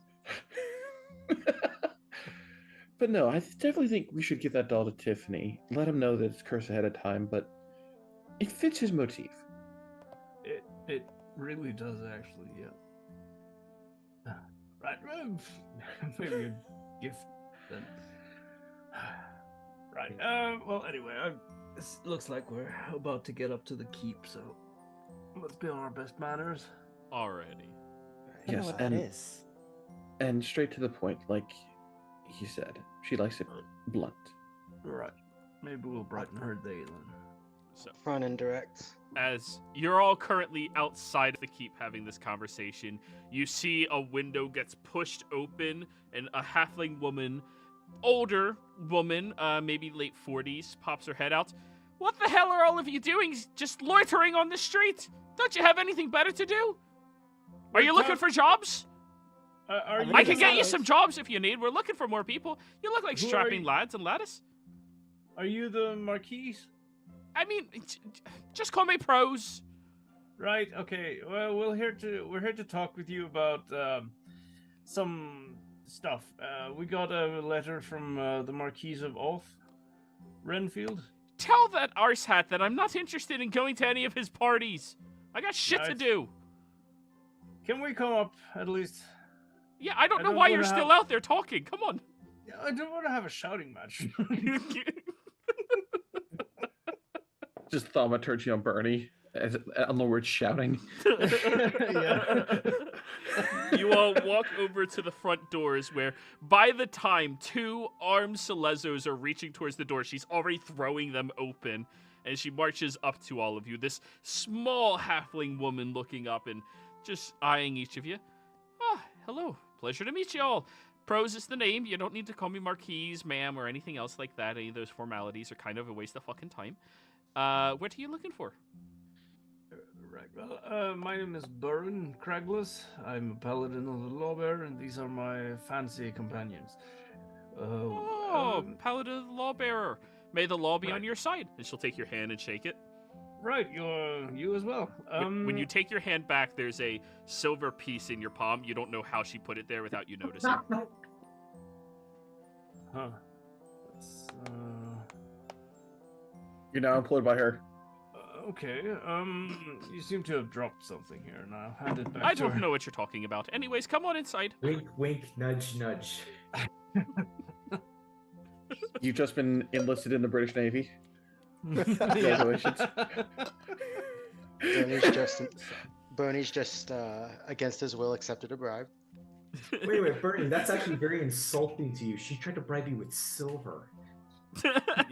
But no, I definitely think we should give that doll to Tiffany. Let him know that it's cursed ahead of time, but it fits his motif. It really does, actually, yeah. Right, maybe a gift then. Right. Well, anyway, it looks like we're about to get up to the keep, so let's be on our best manners. Already. I know what that is. And straight to the point, like he said. She likes it blunt. Right. Maybe we'll brighten her day then. So, Front and direct. as you're all currently outside of the keep having this conversation, you see a window gets pushed open and a halfling woman, older woman, maybe late 40s, pops her head out. What the hell are all of you doing? Just loitering on the street? Don't you have anything better to do? Are you looking for jobs? I can get you some jobs if you need. We're looking for more people. You look like strapping lads and laddies. Are you the Marquise? I mean, just call me Pros. Right. Okay. Well, we're here to talk with you about some stuff. We got a letter from the Marquise of Oath, Renfield. Tell that arsehat that I'm not interested in going to any of his parties. I got shit to do. Can we come up at least? Yeah, I don't know why you're still out there talking. Come on. Yeah, I don't want to have a shouting match. Just thaumaturgy on Bernie on the word shouting. You all walk over to the front doors where by the time two armed Selezos are reaching towards the door, she's already throwing them open and she marches up to all of you. This small halfling woman looking up and just eyeing each of you. Ah, hello. Pleasure to meet you all. Pros is the name. You don't need to call me Marquise, ma'am, or anything else like that. Any of those formalities are kind of a waste of fucking time. What are you looking for? Right. Well, my name is Burin Cragless. I'm a paladin of the Lawbearer, and these are my fancy companions. Paladin of the Lawbearer. May the law be Right. on your side. And she'll take your hand and shake it. Right, you as well. When you take your hand back, there's a silver piece in your palm. You don't know how she put it there without you noticing. Huh. That's, You're now employed by her. okay. You seem to have dropped something here, and I'll hand it back I to her. don't know what you're talking about. Anyways, come on inside. Wink, wink, nudge, nudge. You've just been enlisted in the British Navy. Yeah. Congratulations. Bernie's just against his will accepted a bribe. Wait, Bernie, that's actually very insulting to you. She tried to bribe you with silver.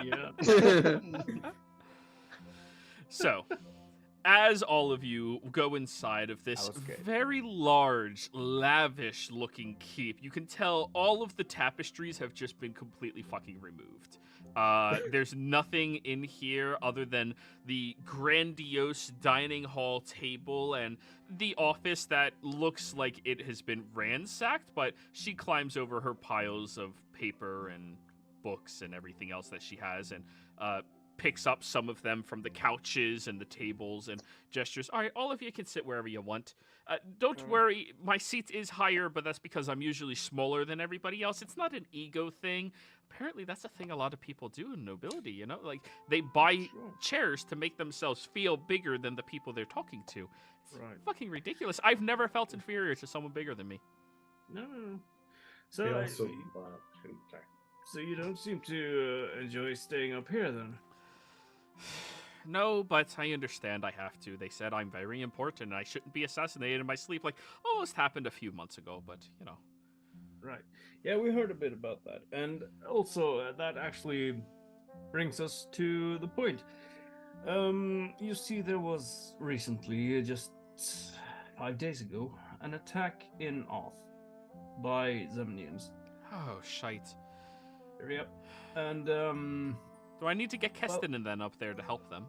Yeah. So, as all of you go inside of this very large, lavish-looking keep, you can tell all of the tapestries have just been completely fucking removed. There's nothing in here other than the grandiose dining hall table and the office that looks like it has been ransacked, but she climbs over her piles of paper and books and everything else that she has and picks up some of them from the couches and the tables and gestures. All right, all of you can sit wherever you want. Don't worry, my seat is higher, but that's because I'm usually smaller than everybody else. It's not an ego thing. Apparently, that's a thing a lot of people do in nobility, you know? Like, they buy chairs to make themselves feel bigger than the people they're talking to. It's fucking ridiculous. I've never felt inferior to someone bigger than me. No. They So, also, so you don't seem to enjoy staying up here, then? No, but I understand I have to. They said I'm very important and I shouldn't be assassinated in my sleep, like almost happened a few months ago, but, you know. Right. Yeah, we heard a bit about that. And also, that actually brings us to the point. You see, there was recently, just 5 days ago, an attack in Oth by Zemnians. Oh, shite. Yep. And, Do I need to get Kestinen then up there to help them?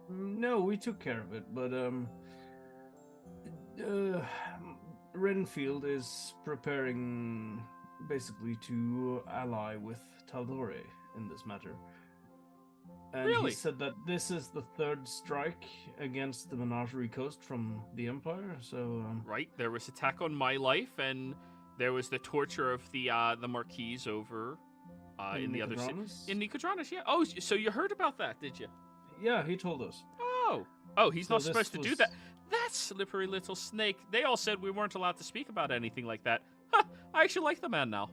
no, we took care of it, but, Renfield is preparing basically to ally with Tal'Dorei in this matter. And Really? he said that this is the third strike against the Menagerie Coast from the Empire, so... Right, there was attack on my life, and there was the torture of the Marquise over in the other city. In Nicodranas, yeah. Oh, so you heard about that, did you? Yeah, he told us. Oh, he's So not this supposed to do was- that. That slippery little snake. They all said we weren't allowed to speak about anything like that. Huh, I actually like the man now.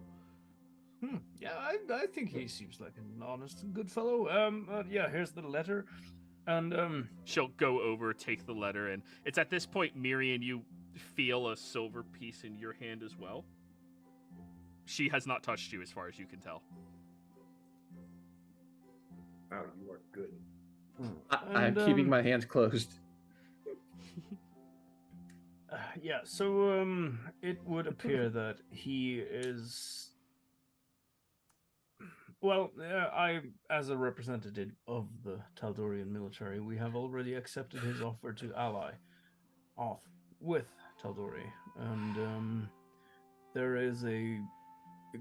Yeah, I think he seems like an honest and good fellow. Yeah, here's the letter. And, She'll go over, take the letter, and it's at this point, Miriam, you feel a silver piece in your hand as well. She has not touched you as far as you can tell. wow, you are good. I'm keeping my hands closed. Yeah, so, it would appear that he is... Well, I, as a representative of the Tal'Dorian military, we have already accepted his offer to ally off with Tal'Dorei, and there is a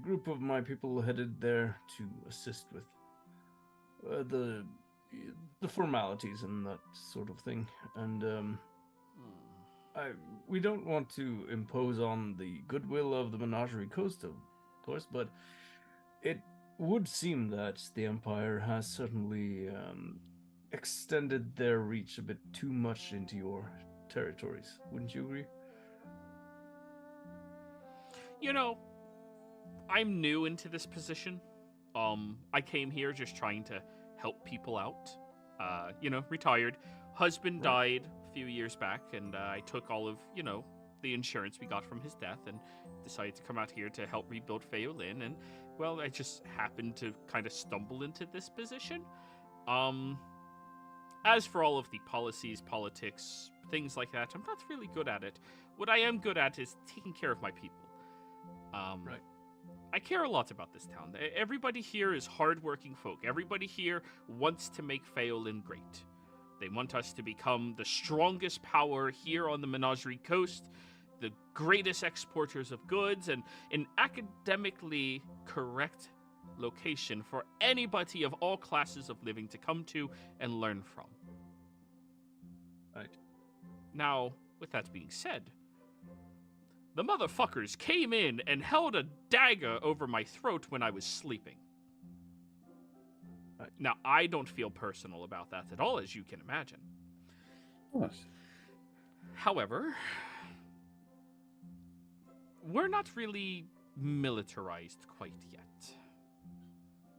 group of my people headed there to assist with the formalities and that sort of thing, and we don't want to impose on the goodwill of the Menagerie Coast, of course, but it would seem that the Empire has certainly extended their reach a bit too much into your territories. Wouldn't you agree? You know, I'm new into this position. I came here just trying to help people out. Retired. Husband died a few years back, and I took all of, the insurance we got from his death and decided to come out here to help rebuild Feolin, and, well, I just happened to kind of stumble into this position. As for all of the policies, politics, things like that, I'm not really good at it. What I am good at is taking care of my people. Right. I care a lot about this town. Everybody here is hardworking folk. Everybody here wants to make Phelan great. They want us to become the strongest power here on the Menagerie Coast, the greatest exporters of goods, and an academically correct location for anybody of all classes of living to come to and learn from. Right. Now, with that being said, the motherfuckers came in and held a dagger over my throat when I was sleeping. Right. Now, I don't feel personal about that at all, as you can imagine. What? However, we're not really militarized quite yet.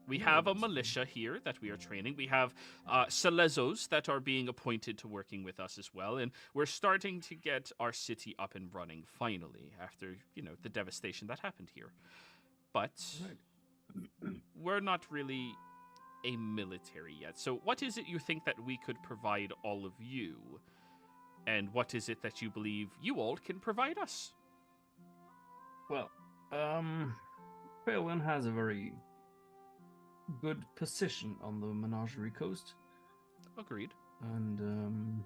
We have a militia here that we are training. We have Selezos that are being appointed to working with us as well. And we're starting to get our city up and running finally after, the devastation that happened here. But we're not really a military yet. So what is it you think that we could provide all of you? And what is it that you believe you all can provide us? Well, Phelan has a very good position on the Menagerie Coast. Agreed. And,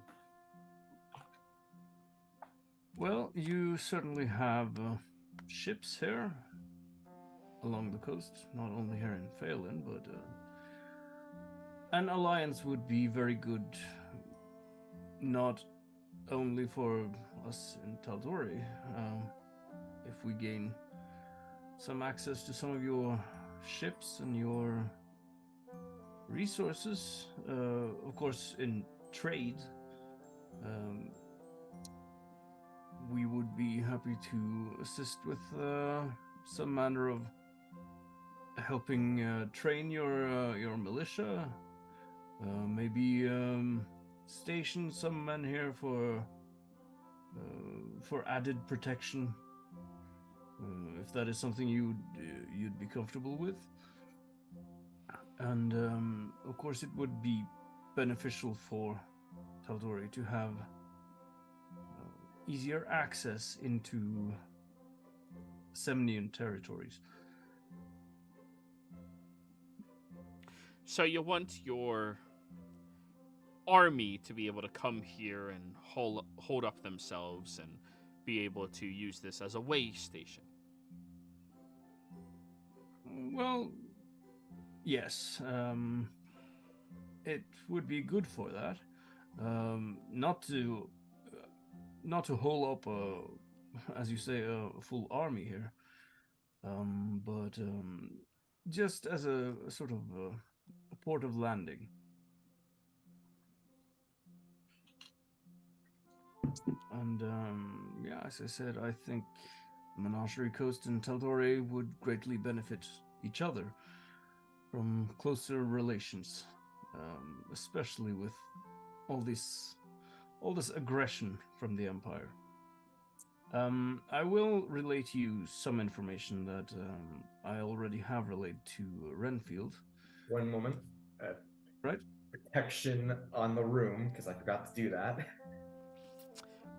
well, you certainly have ships here along the coast, not only here in Phelan, but an alliance would be very good, not only for us in Tal'Dorei. If we gain some access to some of your ships and your resources, of course, in trade, we would be happy to assist with some manner of helping train your militia. Maybe station some men here for added protection. If that is something you'd be comfortable with. And of course it would be beneficial for Tal'Dorei to have easier access into Semnian territories. So you want your army to be able to come here and hold up themselves and be able to use this as a way station? Well, yes. It would be good for that. Not to hold up, as you say, a full army here, but just as a sort of a port of landing. And yeah, as I said, I think Menagerie Coast and Tal'Dorei would greatly benefit each other from closer relations, especially with all this aggression from the Empire. I will relay to you some information that I already have relayed to Renfield. One moment. Right? Protection on the room, because I forgot to do that.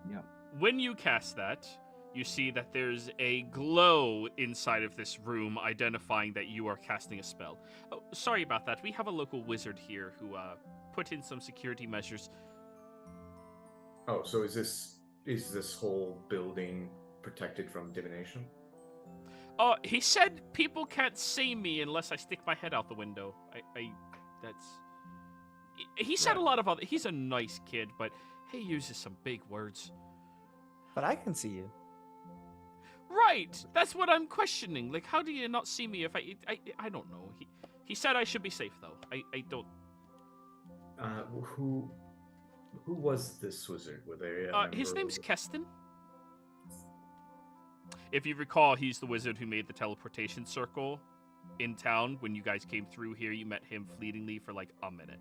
Yeah. When you cast that, you see that there's a glow inside of this room identifying that you are casting a spell. Oh, sorry about that. We have a local wizard here who put in some security measures. Oh, so is this whole building protected from divination? He said people can't see me unless I stick my head out the window. He said a lot of other... He's a nice kid, but he uses some big words. But I can see you. Right! That's what I'm questioning. Like, how do you not see me if I don't know. He said I should be safe, though. I don't... Who was this wizard? Were they his name's Keston. If you recall, he's the wizard who made the teleportation circle in town. When you guys came through here, you met him fleetingly for like a minute.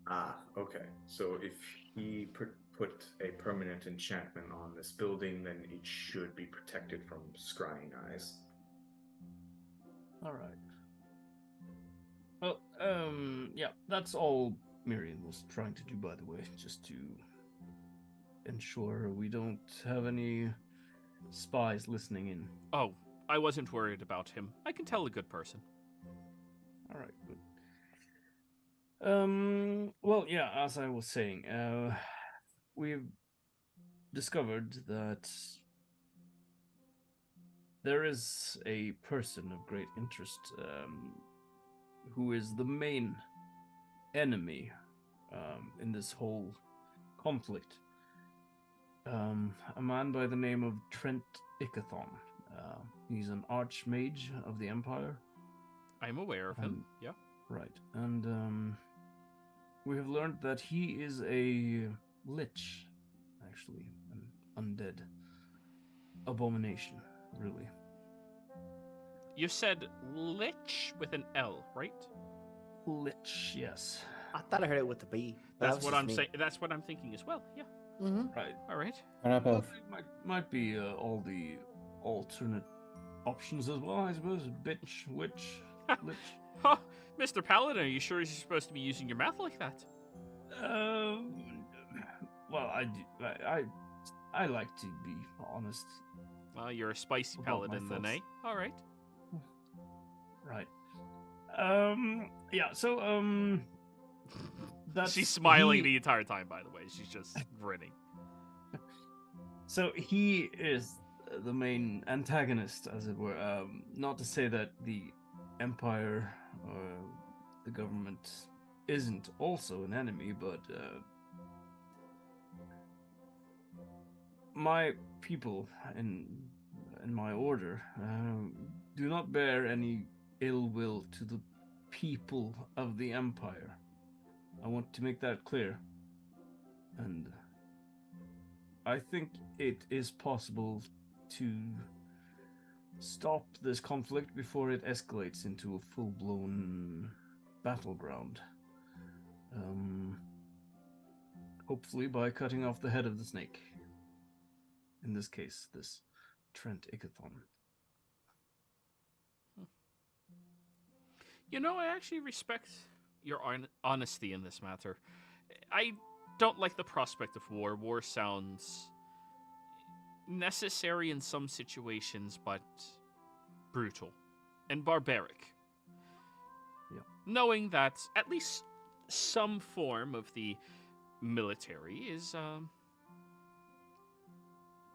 Ah, okay. So if he put a permanent enchantment on this building, then it should be protected from scrying eyes. All right. Well, yeah, that's all Miriam was trying to do, by the way, just to ensure we don't have any spies listening in. Oh, I wasn't worried about him. I can tell a good person. All right, good. Well, yeah, as I was saying, we've discovered that there is a person of great interest who is the main enemy in this whole conflict. A man by the name of Trent Ickathon. He's an archmage of the Empire. I'm aware of him, yeah. Right, and we have learned that he is a lich, actually, an undead abomination, really. You said lich with an L, right? Lich, yes. I thought I heard it with the B. but that That's was what just I'm me. saying. That's what I'm thinking as well. Yeah. Mm-hmm. Right. All right. Why not Well, both? it might be all the alternate options as well, I suppose. Bitch, witch, lich. Huh, Mr. Paladin, are you sure you're supposed to be using your mouth like that? Well, I like to be honest. Well, you're a spicy About my paladin then, eh? thoughts. All right. Right. Yeah. So that's She's smiling he- the entire time, by the way. She's just grinning. So he is the main antagonist, as it were. Not to say that the Empire or the government isn't also an enemy, but my people in my order do not bear any ill will to the people of the Empire. I want to make that clear. And I think it is possible to stop this conflict before it escalates into a full-blown battleground. Hopefully by cutting off the head of the snake. In this case, this Trent Ickathon. You know, I actually respect your honesty in this matter. I don't like the prospect of war. War sounds necessary in some situations, but brutal and barbaric. Yeah. Knowing that at least some form of the military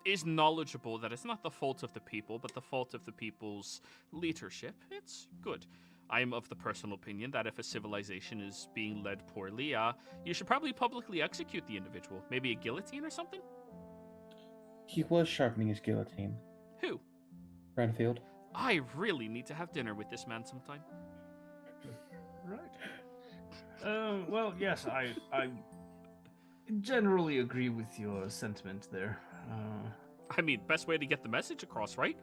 is knowledgeable that it's not the fault of the people, but the fault of the people's leadership, it's good. I am of the personal opinion that if a civilization is being led poorly, you should probably publicly execute the individual. Maybe a guillotine or something? He was sharpening his guillotine. Who? Renfield. I really need to have dinner with this man sometime. Right. Well, yes, I generally agree with your sentiment there. I mean, best way to get the message across, right?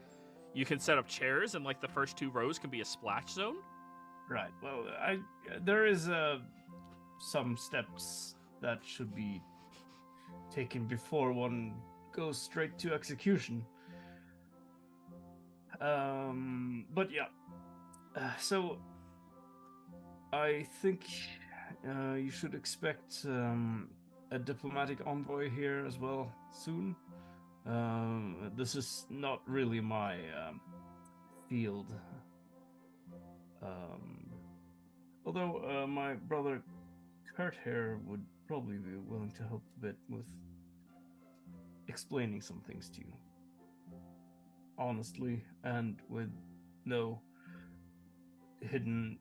You can set up chairs and like the first 2 rows can be a splash zone. Right. Well, there is some steps that should be taken before one goes straight to execution. But yeah. So I think you should expect a diplomatic envoy here as well soon. This is not really my field. Although my brother Kurt here would probably be willing to help a bit with explaining some things to you. Honestly, and with no hidden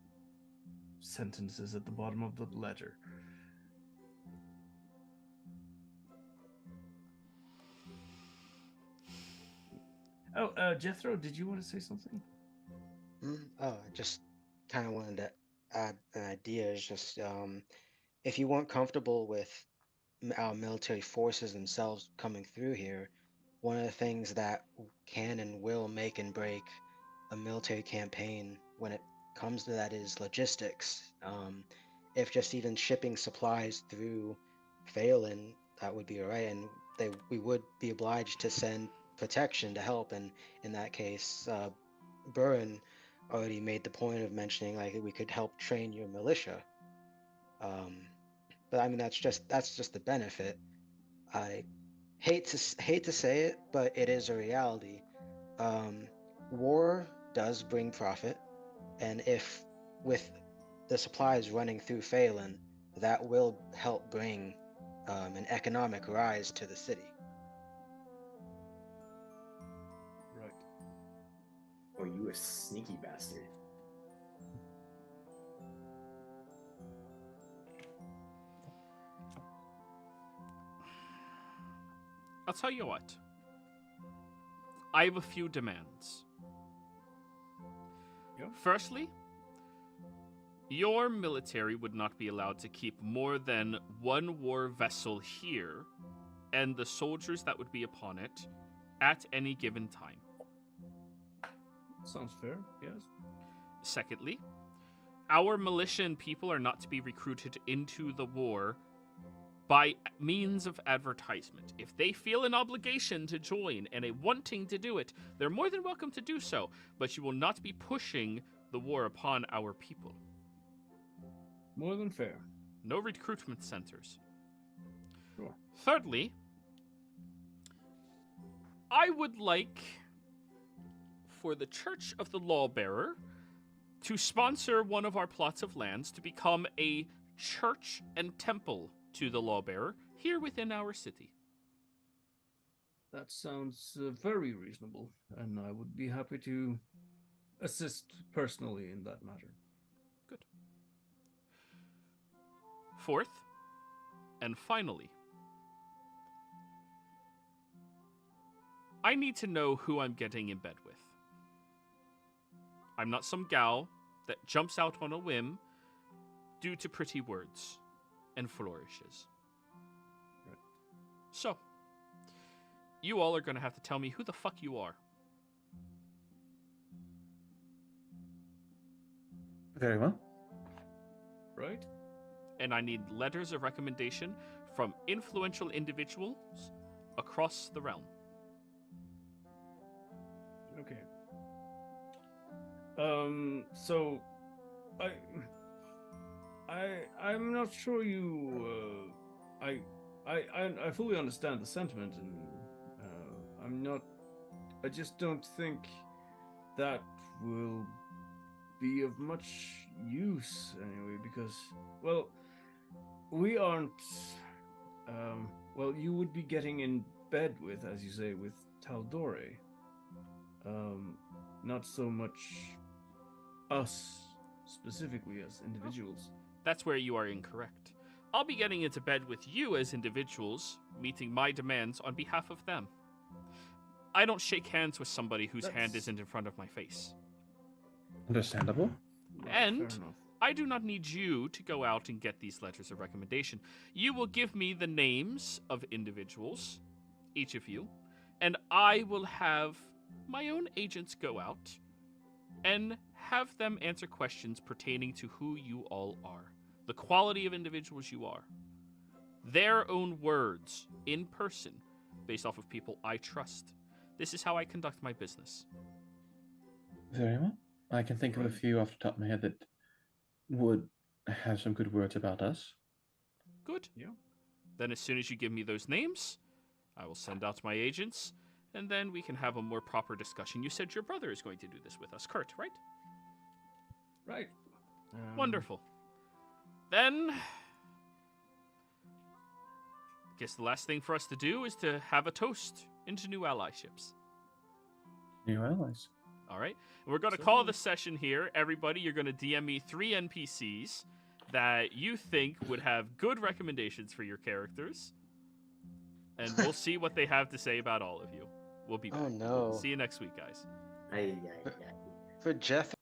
sentences at the bottom of the letter. Oh, Jethro, did you want to say something? Oh, I just kind of wanted to add an idea. Is just if you weren't comfortable with our military forces themselves coming through here, one of the things that can and will make and break a military campaign when it comes to that is logistics. If just even shipping supplies through Phelan, that would be all right, and we would be obliged to send protection to help. And in that case, Burin already made the point of mentioning like we could help train your militia. But I mean that's just the benefit. I hate to say it, but it is a reality. war does bring profit, and if with the supplies running through Phelan, that will help bring an economic rise to the city. Right. Oh, you a sneaky bastard. I'll tell you what. I have a few demands. Yeah. Firstly, your military would not be allowed to keep more than one war vessel here and the soldiers that would be upon it at any given time. Sounds fair, yes. Secondly, our militia and people are not to be recruited into the war by means of advertisement. If they feel an obligation to join and a wanting to do it, they're more than welcome to do so, but you will not be pushing the war upon our people. More than fair. No recruitment centers. Sure. Thirdly, I would like for the Church of the Lawbearer to sponsor one of our plots of lands to become a church and temple to the Lawbearer here within our city. That sounds very reasonable, and I would be happy to assist personally in that matter. Good. Fourth, and finally, I need to know who I'm getting in bed with. I'm not some gal that jumps out on a whim due to pretty words and flourishes. Right. So, you all are going to have to tell me who the fuck you are. Very well. Right? And I need letters of recommendation from influential individuals across the realm. Okay. So, I'm not sure you. I fully understand the sentiment, and I'm not. I just don't think that will be of much use anyway, because, well, we aren't. Well, you would be getting in bed with, as you say, with Tal'Dorei. Not so much us specifically as individuals. That's where you are incorrect. I'll be getting into bed with you as individuals, meeting my demands on behalf of them. I don't shake hands with somebody whose hand isn't in front of my face. Understandable. And Fair enough. I do not need you to go out and get these letters of recommendation. You will give me the names of individuals, each of you, and I will have my own agents go out and have them answer questions pertaining to who you all are, the quality of individuals you are, their own words in person based off of people I trust. This is how I conduct my business. Very well. I can think of a few off the top of my head that would have some good words about us. Good. Yeah. Then as soon as you give me those names, I will send out my agents, and then we can have a more proper discussion. You said your brother is going to do this with us, Kurt, right? Right. Wonderful. Then, guess the last thing for us to do is to have a toast into new allyships. New allies. All right? And we're going to call this session here. Everybody, you're going to DM me 3 NPCs that you think would have good recommendations for your characters. And we'll see what they have to say about all of you. We'll be back. Oh no. See you next week, guys. Ay. For Jeff